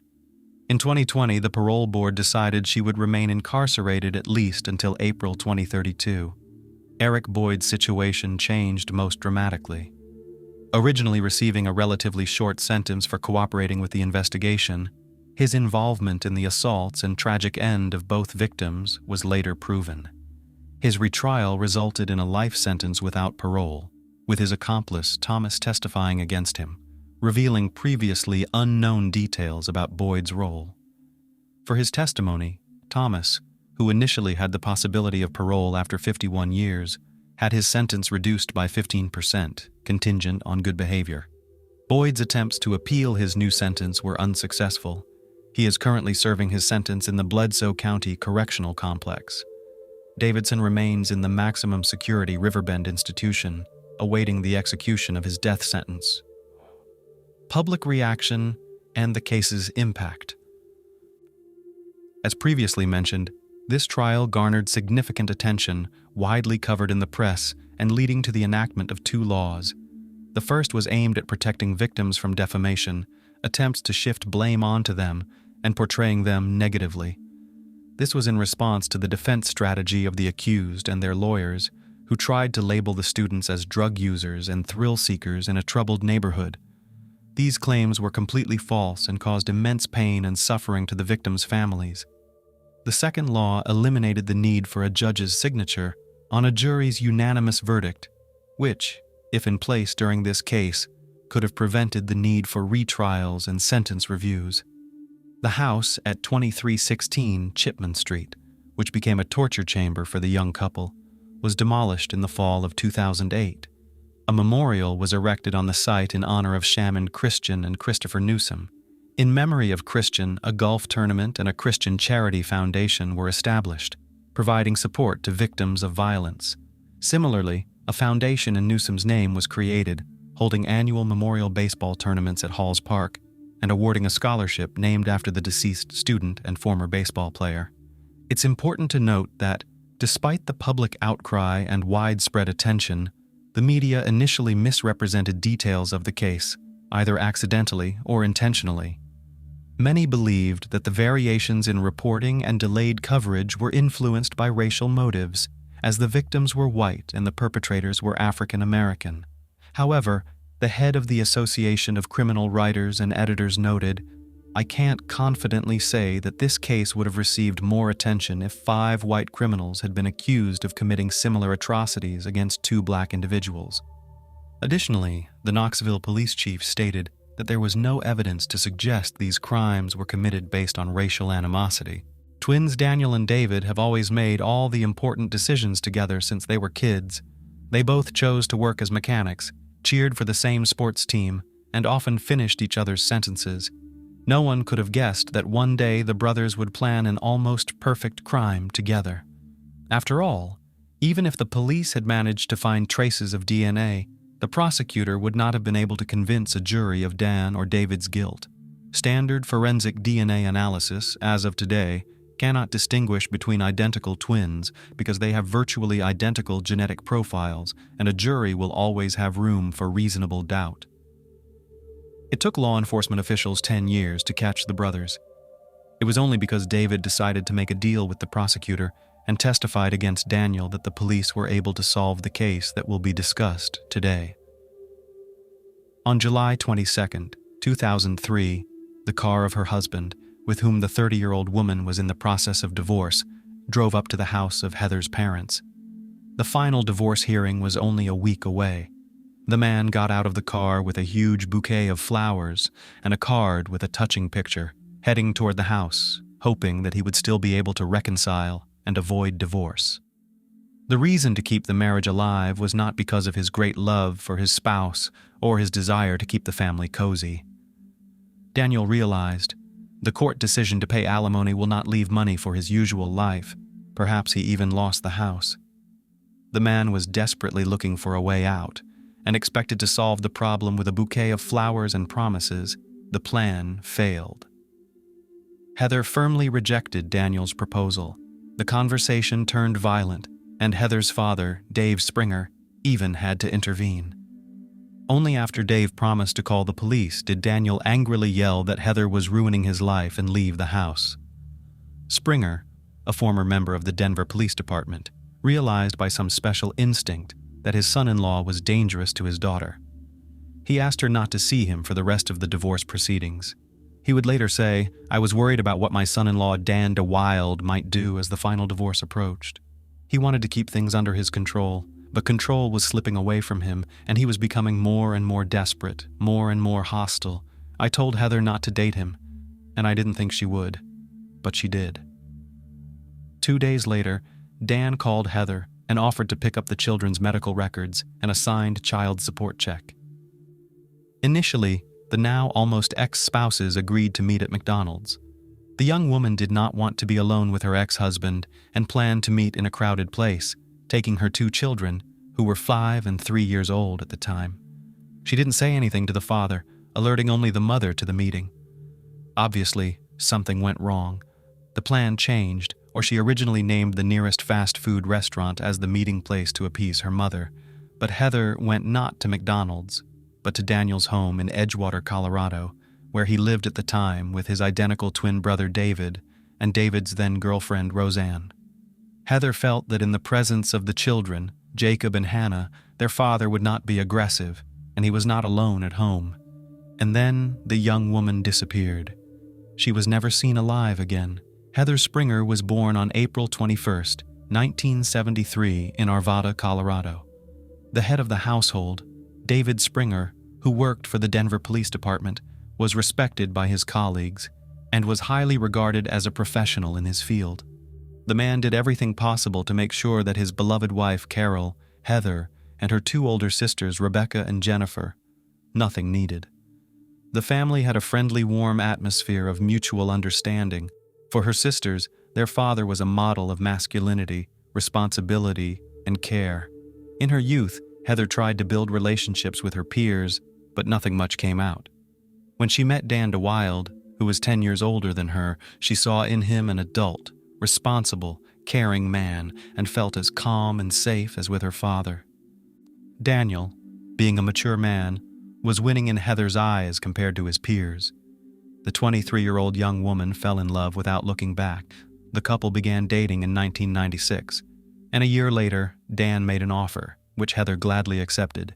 Speaker 1: In 2020, the parole board decided she would remain incarcerated at least until April 2032. Eric Boyd's situation changed most dramatically. Originally receiving a relatively short sentence for cooperating with the investigation, his involvement in the assaults and tragic end of both victims was later proven. His retrial resulted in a life sentence without parole, with his accomplice Thomas testifying against him, revealing previously unknown details about Boyd's role. For his testimony, Thomas, who initially had the possibility of parole after 51 years, had his sentence reduced by 15%, contingent on good behavior. Boyd's attempts to appeal his new sentence were unsuccessful. He is currently serving his sentence in the Bledsoe County Correctional Complex. Davidson remains in the maximum security Riverbend institution, awaiting the execution of his death sentence. Public reaction and the case's impact. As previously mentioned, this trial garnered significant attention, widely covered in the press, and leading to the enactment of 2 laws. The first was aimed at protecting victims from defamation, attempts to shift blame onto them, and portraying them negatively. This was in response to the defense strategy of the accused and their lawyers, who tried to label the students as drug users and thrill seekers in a troubled neighborhood. These claims were completely false and caused immense pain and suffering to the victims' families. The second law eliminated the need for a judge's signature on a jury's unanimous verdict, which, if in place during this case, could have prevented the need for retrials and sentence reviews. The house at 2316 Chipman Street, which became a torture chamber for the young couple, was demolished in the fall of 2008. A memorial was erected on the site in honor of Shannon, Christian, and Christopher Newsom. In memory of Christian, a golf tournament and a Christian charity foundation were established, providing support to victims of violence. Similarly, A foundation in Newsome's name was created, holding annual memorial baseball tournaments at Halls Park and awarding a scholarship named after the deceased student and former baseball player. It's important to note that, despite the public outcry and widespread attention, the media initially misrepresented details of the case, either accidentally or intentionally. Many believed that the variations in reporting and delayed coverage were influenced by racial motives, as the victims were white and the perpetrators were African American. However, the head of the Association of Criminal Writers and Editors noted, "I can't confidently say that this case would have received more attention if 5 white criminals had been accused of committing similar atrocities against 2 black individuals." Additionally, the Knoxville police chief stated that there was no evidence to suggest these crimes were committed based on racial animosity. Twins Daniel and David have always made all the important decisions together since they were kids. They both chose to work as mechanics, cheered for the same sports team, and often finished each other's sentences. No one could have guessed that one day the brothers would plan an almost perfect crime together. After all, even if the police had managed to find traces of DNA, the prosecutor would not have been able to convince a jury of Dan or David's guilt. Standard forensic DNA analysis, as of today, cannot distinguish between identical twins because they have virtually identical genetic profiles, and a jury will always have room for reasonable doubt. It took law enforcement officials 10 years to catch the brothers. It was only because David decided to make a deal with the prosecutor and testified against Daniel that the police were able to solve the case that will be discussed today. On July 22, 2003, the car of her husband, with whom the 30-year-old woman was in the process of divorce, drove up to the house of Heather's parents. The final divorce hearing was only a week away. The man got out of the car with a huge bouquet of flowers and a card with a touching picture, heading toward the house, hoping that he would still be able to reconcile and avoid divorce. The reason to keep the marriage alive was not because of his great love for his spouse or his desire to keep the family cozy. Daniel realized the court decision to pay alimony will not leave money for his usual life. Perhaps he even lost the house. The man was desperately looking for a way out and expected to solve the problem with a bouquet of flowers and promises. The plan failed. Heather firmly rejected Daniel's proposal. The conversation turned violent, and Heather's father, Dave Springer, even had to intervene. Only after Dave promised to call the police did Daniel angrily yell that Heather was ruining his life and leave the house. Springer, a former member of the Denver Police Department, realized by some special instinct that his son-in-law was dangerous to his daughter. He asked her not to see him for the rest of the divorce proceedings. He would later say, "I was worried about what my son-in-law Dan DeWild might do as the final divorce approached." He wanted to keep things under his control, but control was slipping away from him, and he was becoming more and more desperate, more and more hostile. "I told Heather not to date him, and I didn't think she would, but she did." 2 days later, Dan called Heather and offered to pick up the children's medical records and a signed child support check. Initially, the now almost ex-spouses agreed to meet at McDonald's. The young woman did not want to be alone with her ex-husband and planned to meet in a crowded place, taking her 2 children, who were 5 and 3 years old at the time. She didn't say anything to the father, alerting only the mother to the meeting. Obviously, something went wrong. The plan changed, or she originally named the nearest fast food restaurant as the meeting place to appease her mother. But Heather went not to McDonald's, but to Daniel's home in Edgewater, Colorado, where he lived at the time with his identical twin brother David and David's then-girlfriend Roseanne. Heather felt that in the presence of the children, Jacob and Hannah, their father would not be aggressive, and he was not alone at home. And then the young woman disappeared. She was never seen alive again. Heather Springer was born on April 21, 1973 in Arvada, Colorado. The head of the household, David Springer, who worked for the Denver Police Department, was respected by his colleagues and was highly regarded as a professional in his field. The man did everything possible to make sure that his beloved wife, Carol, Heather, and her 2 older sisters, Rebecca and Jennifer, nothing needed. The family had a friendly, warm atmosphere of mutual understanding. For her sisters, their father was a model of masculinity, responsibility, and care. In her youth, Heather tried to build relationships with her peers, but nothing much came out. When she met Dan DeWild, who was 10 years older than her, she saw in him an adult, responsible, caring man, and felt as calm and safe as with her father. Daniel, being a mature man, was winning in Heather's eyes compared to his peers. The 23-year-old young woman fell in love without looking back. The couple began dating in 1996, and a year later, Dan made an offer, which Heather gladly accepted.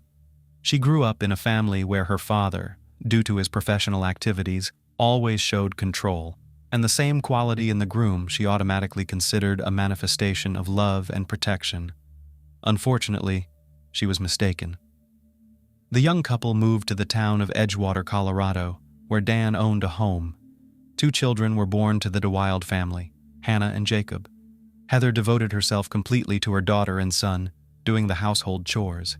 Speaker 1: She grew up in a family where her father, due to his professional activities, always showed control, and the same quality in the groom she automatically considered a manifestation of love and protection. Unfortunately, she was mistaken. The young couple moved to the town of Edgewater, Colorado, where Dan owned a home. 2 children were born to the DeWild family, Hannah and Jacob. Heather devoted herself completely to her daughter and son, doing the household chores.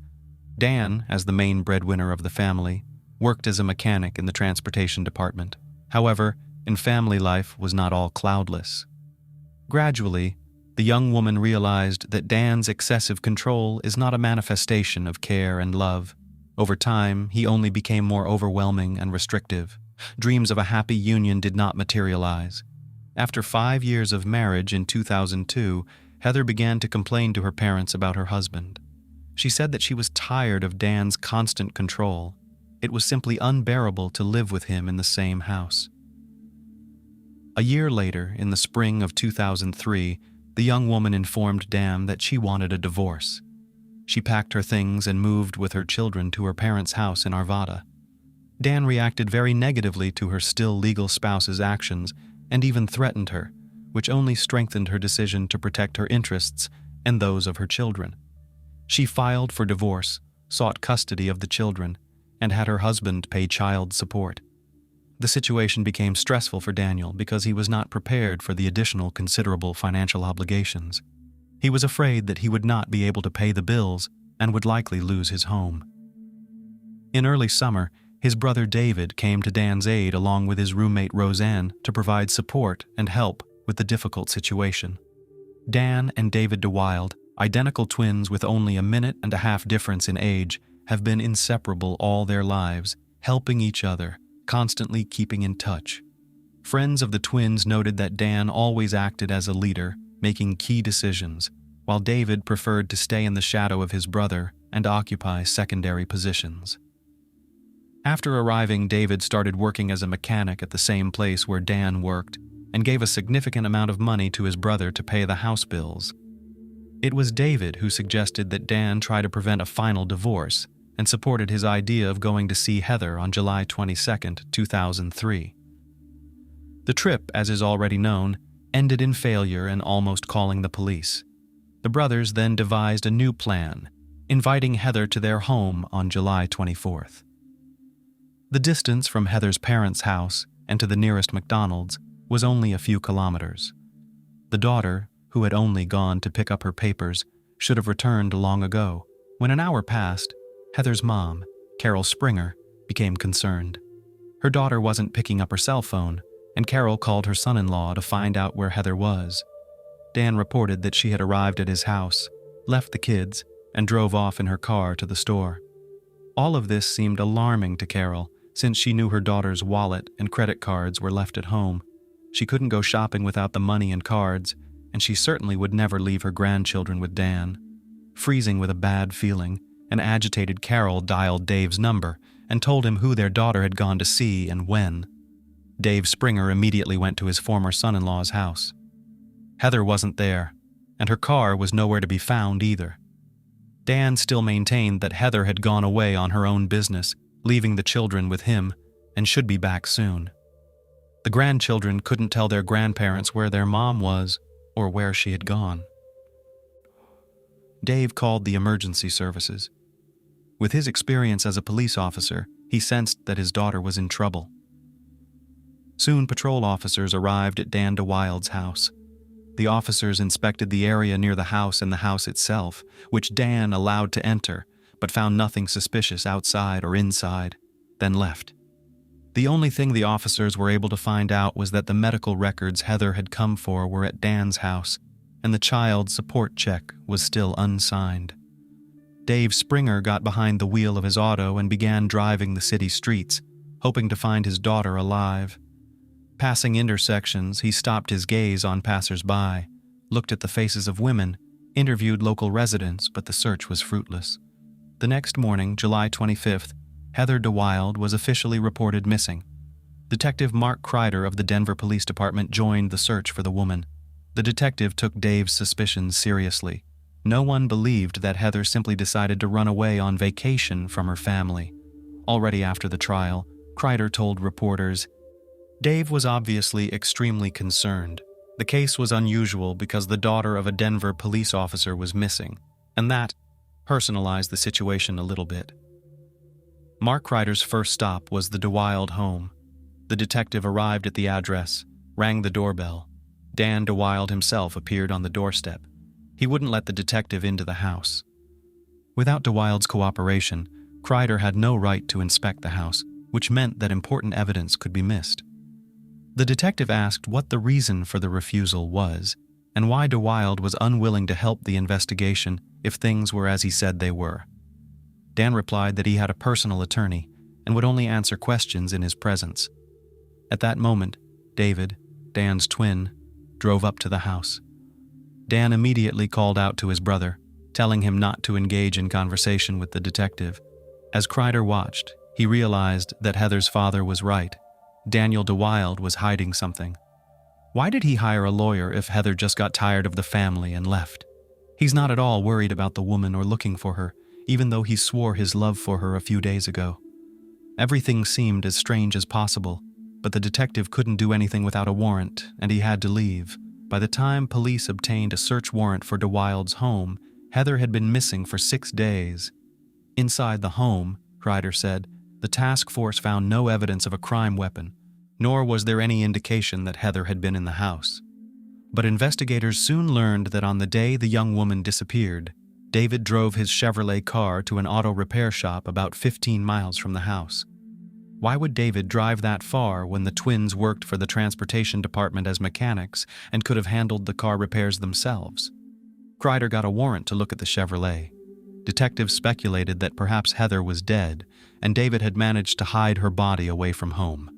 Speaker 1: Dan, as the main breadwinner of the family, worked as a mechanic in the transportation department. However, in family life was not all cloudless. Gradually, the young woman realized that Dan's excessive control is not a manifestation of care and love. Over time, he only became more overwhelming and restrictive. Dreams of a happy union did not materialize. After 5 years of marriage in 2002, Heather began to complain to her parents about her husband. She said that she was tired of Dan's constant control. It was simply unbearable to live with him in the same house. A year later, in the spring of 2003, the young woman informed Dan that she wanted a divorce. She packed her things and moved with her children to her parents' house in Arvada. Dan reacted very negatively to her still legal spouse's actions and even threatened her, which only strengthened her decision to protect her interests and those of her children. She filed for divorce, sought custody of the children, and had her husband pay child support. The situation became stressful for Daniel because he was not prepared for the additional considerable financial obligations. He was afraid that he would not be able to pay the bills and would likely lose his home. In early summer, his brother David came to Dan's aid along with his roommate Roseanne to provide support and help with the difficult situation. Dan and David DeWild, identical twins with only a 1.5 minute difference in age, have been inseparable all their lives, helping each other, constantly keeping in touch. Friends of the twins noted that Dan always acted as a leader, making key decisions, while David preferred to stay in the shadow of his brother and occupy secondary positions. After arriving, David started working as a mechanic at the same place where Dan worked and gave a significant amount of money to his brother to pay the house bills. It was David who suggested that Dan try to prevent a final divorce and supported his idea of going to see Heather on July 22, 2003. The trip, as is already known, ended in failure and almost calling the police. The brothers then devised a new plan, inviting Heather to their home on July 24th. The distance from Heather's parents' house and to the nearest McDonald's was only a few kilometers. The daughter, who had only gone to pick up her papers, should have returned long ago. When an hour passed, Heather's mom, Carol Springer, became concerned. Her daughter wasn't picking up her cell phone, and Carol called her son-in-law to find out where Heather was. Dan reported that she had arrived at his house, left the kids, and drove off in her car to the store. All of this seemed alarming to Carol, since she knew her daughter's wallet and credit cards were left at home. She couldn't go shopping without the money and cards, and she certainly would never leave her grandchildren with Dan. Freezing with a bad feeling, an agitated Carol dialed Dave's number and told him who their daughter had gone to see and when. Dave Springer immediately went to his former son-in-law's house. Heather wasn't there, and her car was nowhere to be found either. Dan still maintained that Heather had gone away on her own business, leaving the children with him, and should be back soon. The grandchildren couldn't tell their grandparents where their mom was or where she had gone. Dave called the emergency services. With his experience as a police officer, he sensed that his daughter was in trouble. Soon patrol officers arrived at Dan DeWild's house. The officers inspected the area near the house and the house itself, which Dan allowed to enter, but found nothing suspicious outside or inside, then left. The only thing the officers were able to find out was that the medical records Heather had come for were at Dan's house, and the child support check was still unsigned. Dave Springer got behind the wheel of his auto and began driving the city streets, hoping to find his daughter alive. Passing intersections, he stopped his gaze on passers-by, looked at the faces of women, interviewed local residents, but the search was fruitless. The next morning, July 25th, Heather DeWild was officially reported missing. Detective Mark Kreider of the Denver Police Department joined the search for the woman. The detective took Dave's suspicions seriously. No one believed that Heather simply decided to run away on vacation from her family. Already after the trial, Kreider told reporters, "Dave was obviously extremely concerned. The case was unusual because the daughter of a Denver police officer was missing, and that personalized the situation a little bit." Mark Kreider's first stop was the DeWild home. The detective arrived at the address, rang the doorbell. Dan DeWild himself appeared on the doorstep. He wouldn't let the detective into the house. Without DeWild's cooperation, Kreider had no right to inspect the house, which meant that important evidence could be missed. The detective asked what the reason for the refusal was, and why DeWild was unwilling to help the investigation if things were as he said they were. Dan replied that he had a personal attorney and would only answer questions in his presence. At that moment, David, Dan's twin, drove up to the house. Dan immediately called out to his brother, telling him not to engage in conversation with the detective. As Kreider watched, he realized that Heather's father was right. Daniel DeWild was hiding something. Why did he hire a lawyer if Heather just got tired of the family and left? He's not at all worried about the woman or looking for her, even though he swore his love for her a few days ago. Everything seemed as strange as possible, but the detective couldn't do anything without a warrant, and he had to leave. By the time police obtained a search warrant for DeWild's home, Heather had been missing for 6 days. Inside the home, Kreider said, the task force found no evidence of a crime weapon, nor was there any indication that Heather had been in the house. But investigators soon learned that on the day the young woman disappeared, David drove his Chevrolet car to an auto repair shop about 15 miles from the house. Why would David drive that far when the twins worked for the transportation department as mechanics and could have handled the car repairs themselves? Kreider got a warrant to look at the Chevrolet. Detectives speculated that perhaps Heather was dead and David had managed to hide her body away from home.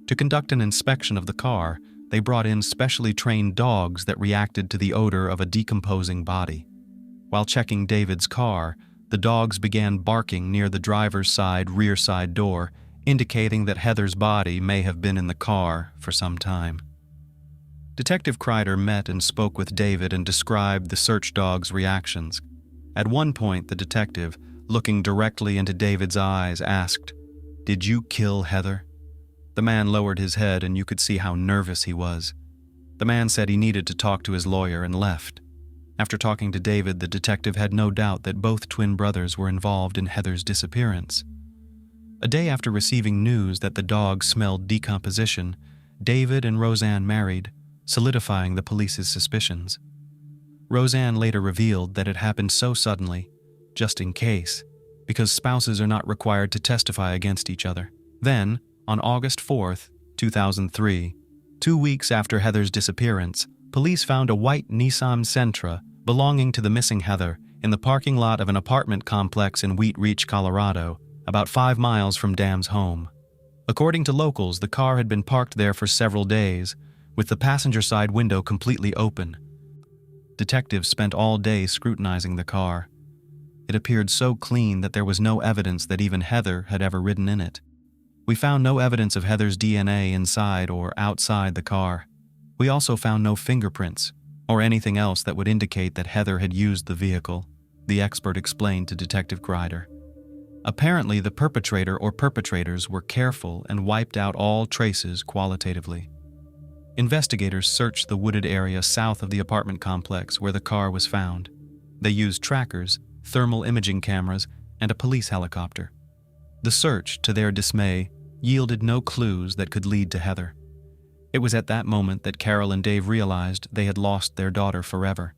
Speaker 1: To conduct an inspection of the car, they brought in specially trained dogs that reacted to the odor of a decomposing body. While checking David's car, the dogs began barking near the driver's side rear side door, indicating that Heather's body may have been in the car for some time. Detective Kreider met and spoke with David and described the search dog's reactions. At one point, the detective, looking directly into David's eyes, asked, "Did you kill Heather?" The man lowered his head and you could see how nervous he was. The man said he needed to talk to his lawyer and left. After talking to David, the detective had no doubt that both twin brothers were involved in Heather's disappearance. A day after receiving news that the dog smelled decomposition, David and Roseanne married, solidifying the police's suspicions. Roseanne later revealed that it happened so suddenly, just in case, because spouses are not required to testify against each other. Then, on August 4th, 2003, 2 weeks after Heather's disappearance, police found a white Nissan Sentra belonging to the missing Heather in the parking lot of an apartment complex in Wheat Ridge, Colorado, about 5 miles from Dam's home. According to locals, the car had been parked there for several days, with the passenger side window completely open. Detectives spent all day scrutinizing the car. It appeared so clean that there was no evidence that even Heather had ever ridden in it. We found no evidence of Heather's DNA inside or outside the car. We also found no fingerprints or anything else that would indicate that Heather had used the vehicle, the expert explained to Detective Kreider. Apparently, the perpetrator or perpetrators were careful and wiped out all traces qualitatively. Investigators searched the wooded area south of the apartment complex where the car was found. They used trackers, thermal imaging cameras, and a police helicopter. The search, to their dismay, yielded no clues that could lead to Heather. It was at that moment that Carol and Dave realized they had lost their daughter forever.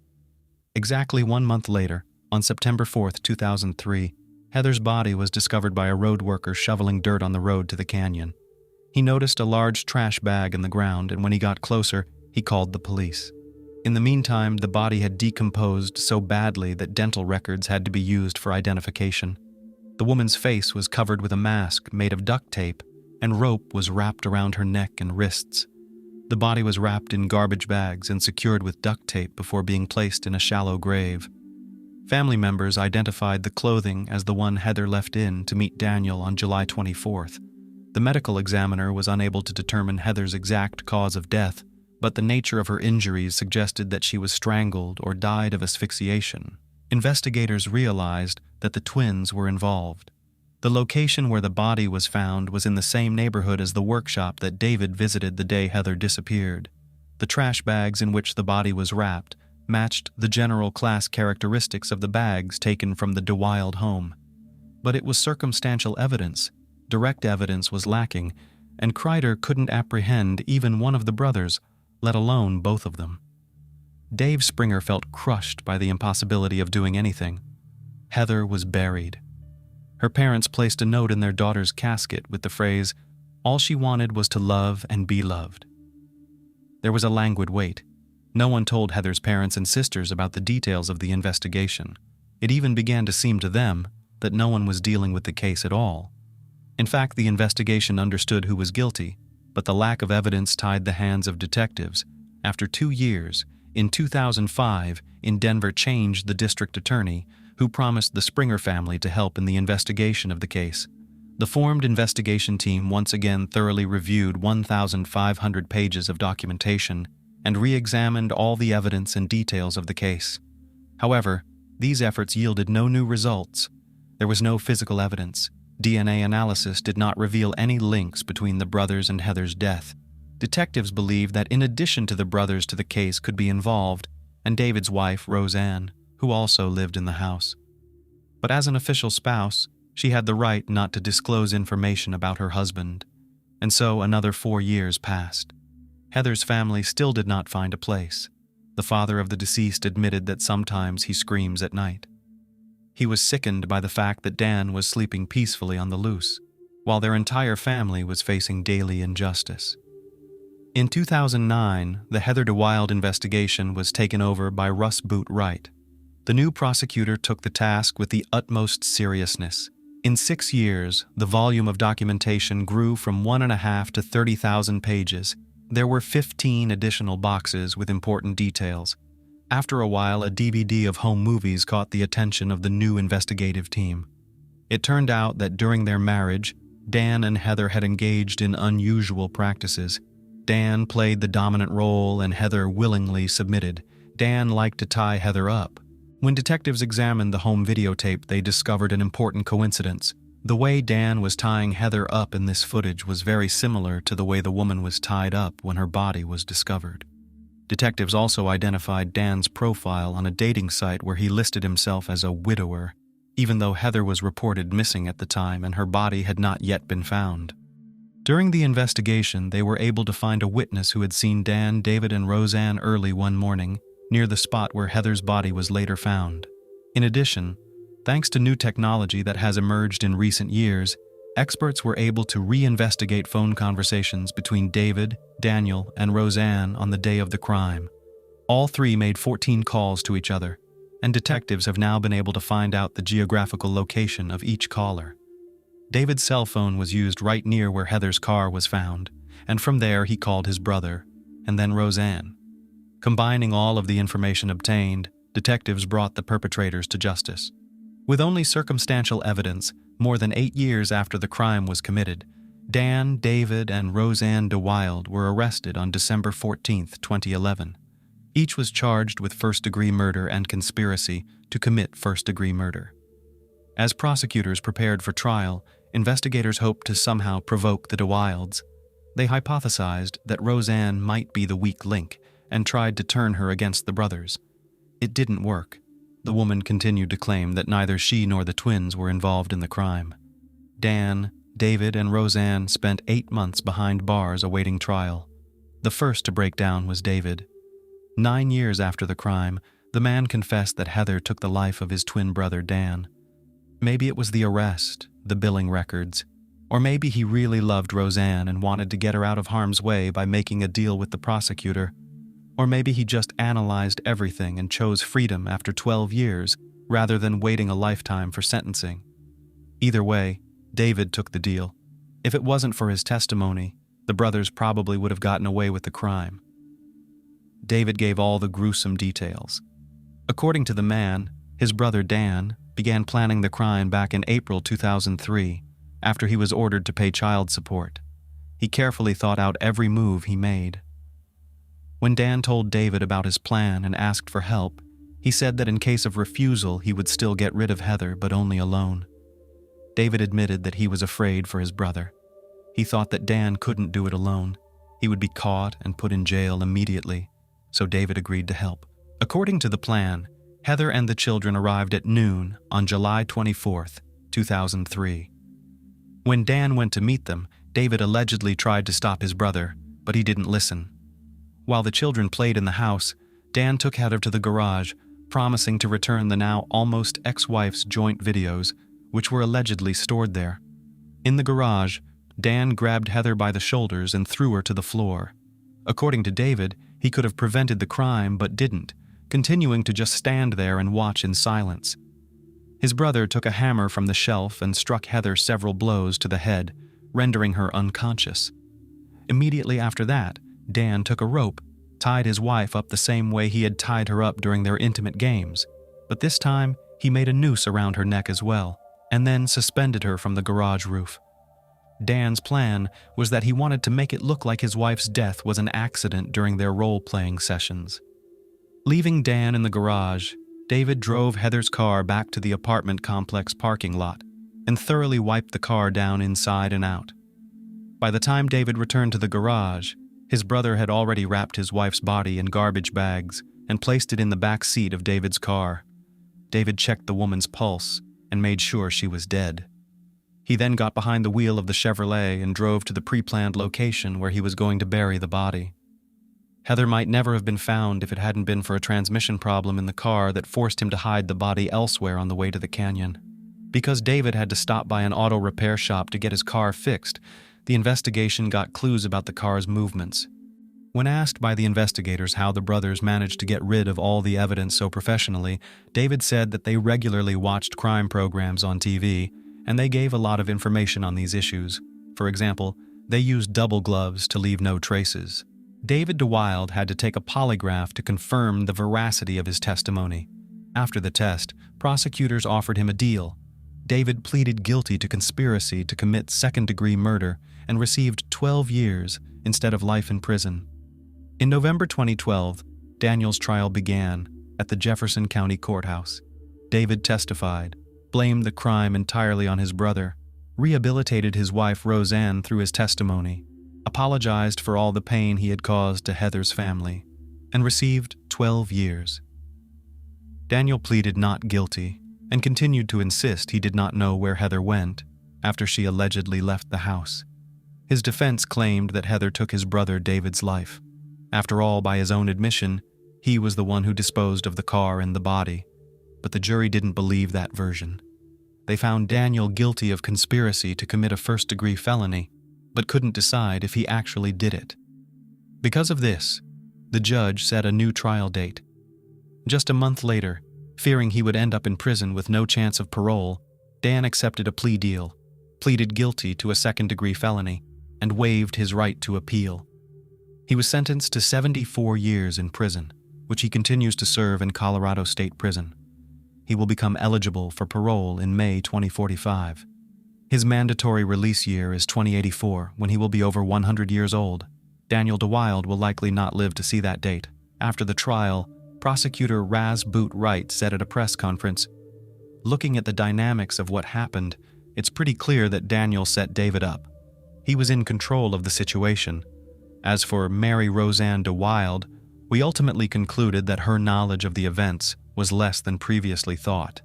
Speaker 1: Exactly 1 month later, on September 4th, 2003, Heather's body was discovered by a road worker shoveling dirt on the road to the canyon. He noticed a large trash bag in the ground, and when he got closer, he called the police. In the meantime, the body had decomposed so badly that dental records had to be used for identification. The woman's face was covered with a mask made of duct tape, and rope was wrapped around her neck and wrists. The body was wrapped in garbage bags and secured with duct tape before being placed in a shallow grave. Family members identified the clothing as the one Heather left in to meet Daniel on July 24th. The medical examiner was unable to determine Heather's exact cause of death, but the nature of her injuries suggested that she was strangled or died of asphyxiation. Investigators realized that the twins were involved. The location where the body was found was in the same neighborhood as the workshop that David visited the day Heather disappeared. The trash bags in which the body was wrapped matched the general class characteristics of the bags taken from the DeWild home. But it was circumstantial evidence. Direct evidence was lacking, and Kreider couldn't apprehend even one of the brothers, let alone both of them. Dave Springer felt crushed by the impossibility of doing anything. Heather was buried. Her parents placed a note in their daughter's casket with the phrase, "All she wanted was to love and be loved." There was a languid wait. No one told Heather's parents and sisters about the details of the investigation. It even began to seem to them that no one was dealing with the case at all. In fact, the investigation understood who was guilty, but the lack of evidence tied the hands of detectives. After 2 years, in 2005, in Denver changed the district attorney, who promised the Springer family to help in the investigation of the case. The formed investigation team once again thoroughly reviewed 1,500 pages of documentation and re-examined all the evidence and details of the case. However, these efforts yielded no new results. There was no physical evidence. DNA analysis did not reveal any links between the brothers and Heather's death. Detectives believed that in addition to the brothers to the case could be involved, and David's wife, Roseanne, who also lived in the house. But as an official spouse, she had the right not to disclose information about her husband, and so another 4 years passed. Heather's family still did not find a place. The father of the deceased admitted that sometimes he screams at night. He was sickened by the fact that Dan was sleeping peacefully on the loose, while their entire family was facing daily injustice. In 2009, the Heather DeWild investigation was taken over by Russ Boot Wright. The new prosecutor took the task with the utmost seriousness. In 6 years, the volume of documentation grew from 1.5 to 30,000 pages. There were 15 additional boxes with important details. After a while, a DVD of home movies caught the attention of the new investigative team. It turned out that during their marriage, Dan and Heather had engaged in unusual practices. Dan played the dominant role and Heather willingly submitted. Dan liked to tie Heather up. When detectives examined the home videotape, they discovered an important coincidence. The way Dan was tying Heather up in this footage was very similar to the way the woman was tied up when her body was discovered. Detectives also identified Dan's profile on a dating site where he listed himself as a widower, even though Heather was reported missing at the time and her body had not yet been found. During the investigation, they were able to find a witness who had seen Dan, David, and Roseanne early one morning, near the spot where Heather's body was later found. In addition, thanks to new technology that has emerged in recent years, experts were able to reinvestigate phone conversations between David, Daniel, and Roseanne on the day of the crime. All three made 14 calls to each other, and detectives have now been able to find out the geographical location of each caller. David's cell phone was used right near where Heather's car was found, and from there he called his brother, and then Roseanne. Combining all of the information obtained, detectives brought the perpetrators to justice. With only circumstantial evidence, more than 8 years after the crime was committed, Dan, David, and Roseanne DeWild were arrested on December 14, 2011. Each was charged with first-degree murder and conspiracy to commit first-degree murder. As prosecutors prepared for trial, investigators hoped to somehow provoke the DeWilds. They hypothesized that Roseanne might be the weak link and tried to turn her against the brothers. It didn't work. The woman continued to claim that neither she nor the twins were involved in the crime. Dan, David, and Roseanne spent 8 months behind bars awaiting trial. The first to break down was David. 9 years after the crime, the man confessed that Heather took the life of his twin brother Dan. Maybe it was the arrest, the billing records, or maybe he really loved Roseanne and wanted to get her out of harm's way by making a deal with the prosecutor. Or maybe he just analyzed everything and chose freedom after 12 years rather than waiting a lifetime for sentencing. Either way, David took the deal. If it wasn't for his testimony, the brothers probably would have gotten away with the crime. David gave all the gruesome details. According to the man, his brother Dan began planning the crime back in April 2003, after he was ordered to pay child support. He carefully thought out every move he made. When Dan told David about his plan and asked for help, he said that in case of refusal he would still get rid of Heather, but only alone. David admitted that he was afraid for his brother. He thought that Dan couldn't do it alone. He would be caught and put in jail immediately, so David agreed to help. According to the plan, Heather and the children arrived at noon on July 24th, 2003. When Dan went to meet them, David allegedly tried to stop his brother, but he didn't listen. While the children played in the house, Dan took Heather to the garage, promising to return the now almost ex-wife's joint videos, which were allegedly stored there. In the garage, Dan grabbed Heather by the shoulders and threw her to the floor. According to David, he could have prevented the crime but didn't, continuing to just stand there and watch in silence. His brother took a hammer from the shelf and struck Heather several blows to the head, rendering her unconscious. Immediately after that, Dan took a rope, tied his wife up the same way he had tied her up during their intimate games, but this time he made a noose around her neck as well, and then suspended her from the garage roof. Dan's plan was that he wanted to make it look like his wife's death was an accident during their role-playing sessions. Leaving Dan in the garage, David drove Heather's car back to the apartment complex parking lot and thoroughly wiped the car down inside and out. By the time David returned to the garage, his brother had already wrapped his wife's body in garbage bags and placed it in the back seat of David's car. David checked the woman's pulse and made sure she was dead. He then got behind the wheel of the Chevrolet and drove to the pre-planned location where he was going to bury the body. Heather might never have been found if it hadn't been for a transmission problem in the car that forced him to hide the body elsewhere on the way to the canyon. Because David had to stop by an auto repair shop to get his car fixed, the investigation got clues about the car's movements. When asked by the investigators how the brothers managed to get rid of all the evidence so professionally, David said that they regularly watched crime programs on TV, and they gave a lot of information on these issues. For example, they used double gloves to leave no traces. David DeWild had to take a polygraph to confirm the veracity of his testimony. After the test, prosecutors offered him a deal. David pleaded guilty to conspiracy to commit second-degree murder and received 12 years instead of life in prison. In November 2012, Daniel's trial began at the Jefferson County Courthouse. David testified, blamed the crime entirely on his brother, rehabilitated his wife Roseanne through his testimony, apologized for all the pain he had caused to Heather's family, and received 12 years. Daniel pleaded not guilty and continued to insist he did not know where Heather went after she allegedly left the house. His defense claimed that Heather took his brother David's life. After all, by his own admission, he was the one who disposed of the car and the body, but the jury didn't believe that version. They found Daniel guilty of conspiracy to commit a first-degree felony, but couldn't decide if he actually did it. Because of this, the judge set a new trial date. Just a month later, fearing he would end up in prison with no chance of parole, Dan accepted a plea deal, pleaded guilty to a second-degree felony, and waived his right to appeal. He was sentenced to 74 years in prison, which he continues to serve in Colorado State Prison. He will become eligible for parole in May 2045. His mandatory release year is 2084, when he will be over 100 years old. Daniel DeWild will likely not live to see that date. After the trial, prosecutor Raz Boot Wright said at a press conference, "Looking at the dynamics of what happened, it's pretty clear that Daniel set David up. He was in control of the situation. As for Mary Roseanne DeWild, we ultimately concluded that her knowledge of the events was less than previously thought.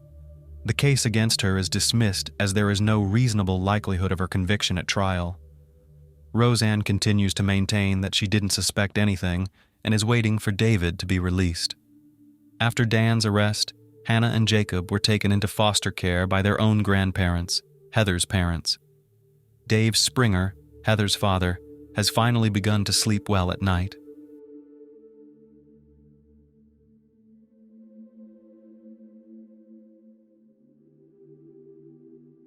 Speaker 1: The case against her is dismissed as there is no reasonable likelihood of her conviction at trial. Roseanne continues to maintain that she didn't suspect anything and is waiting for David to be released." After Dan's arrest, Hannah and Jacob were taken into foster care by their own grandparents, Heather's parents. Dave Springer, Heather's father, has finally begun to sleep well at night.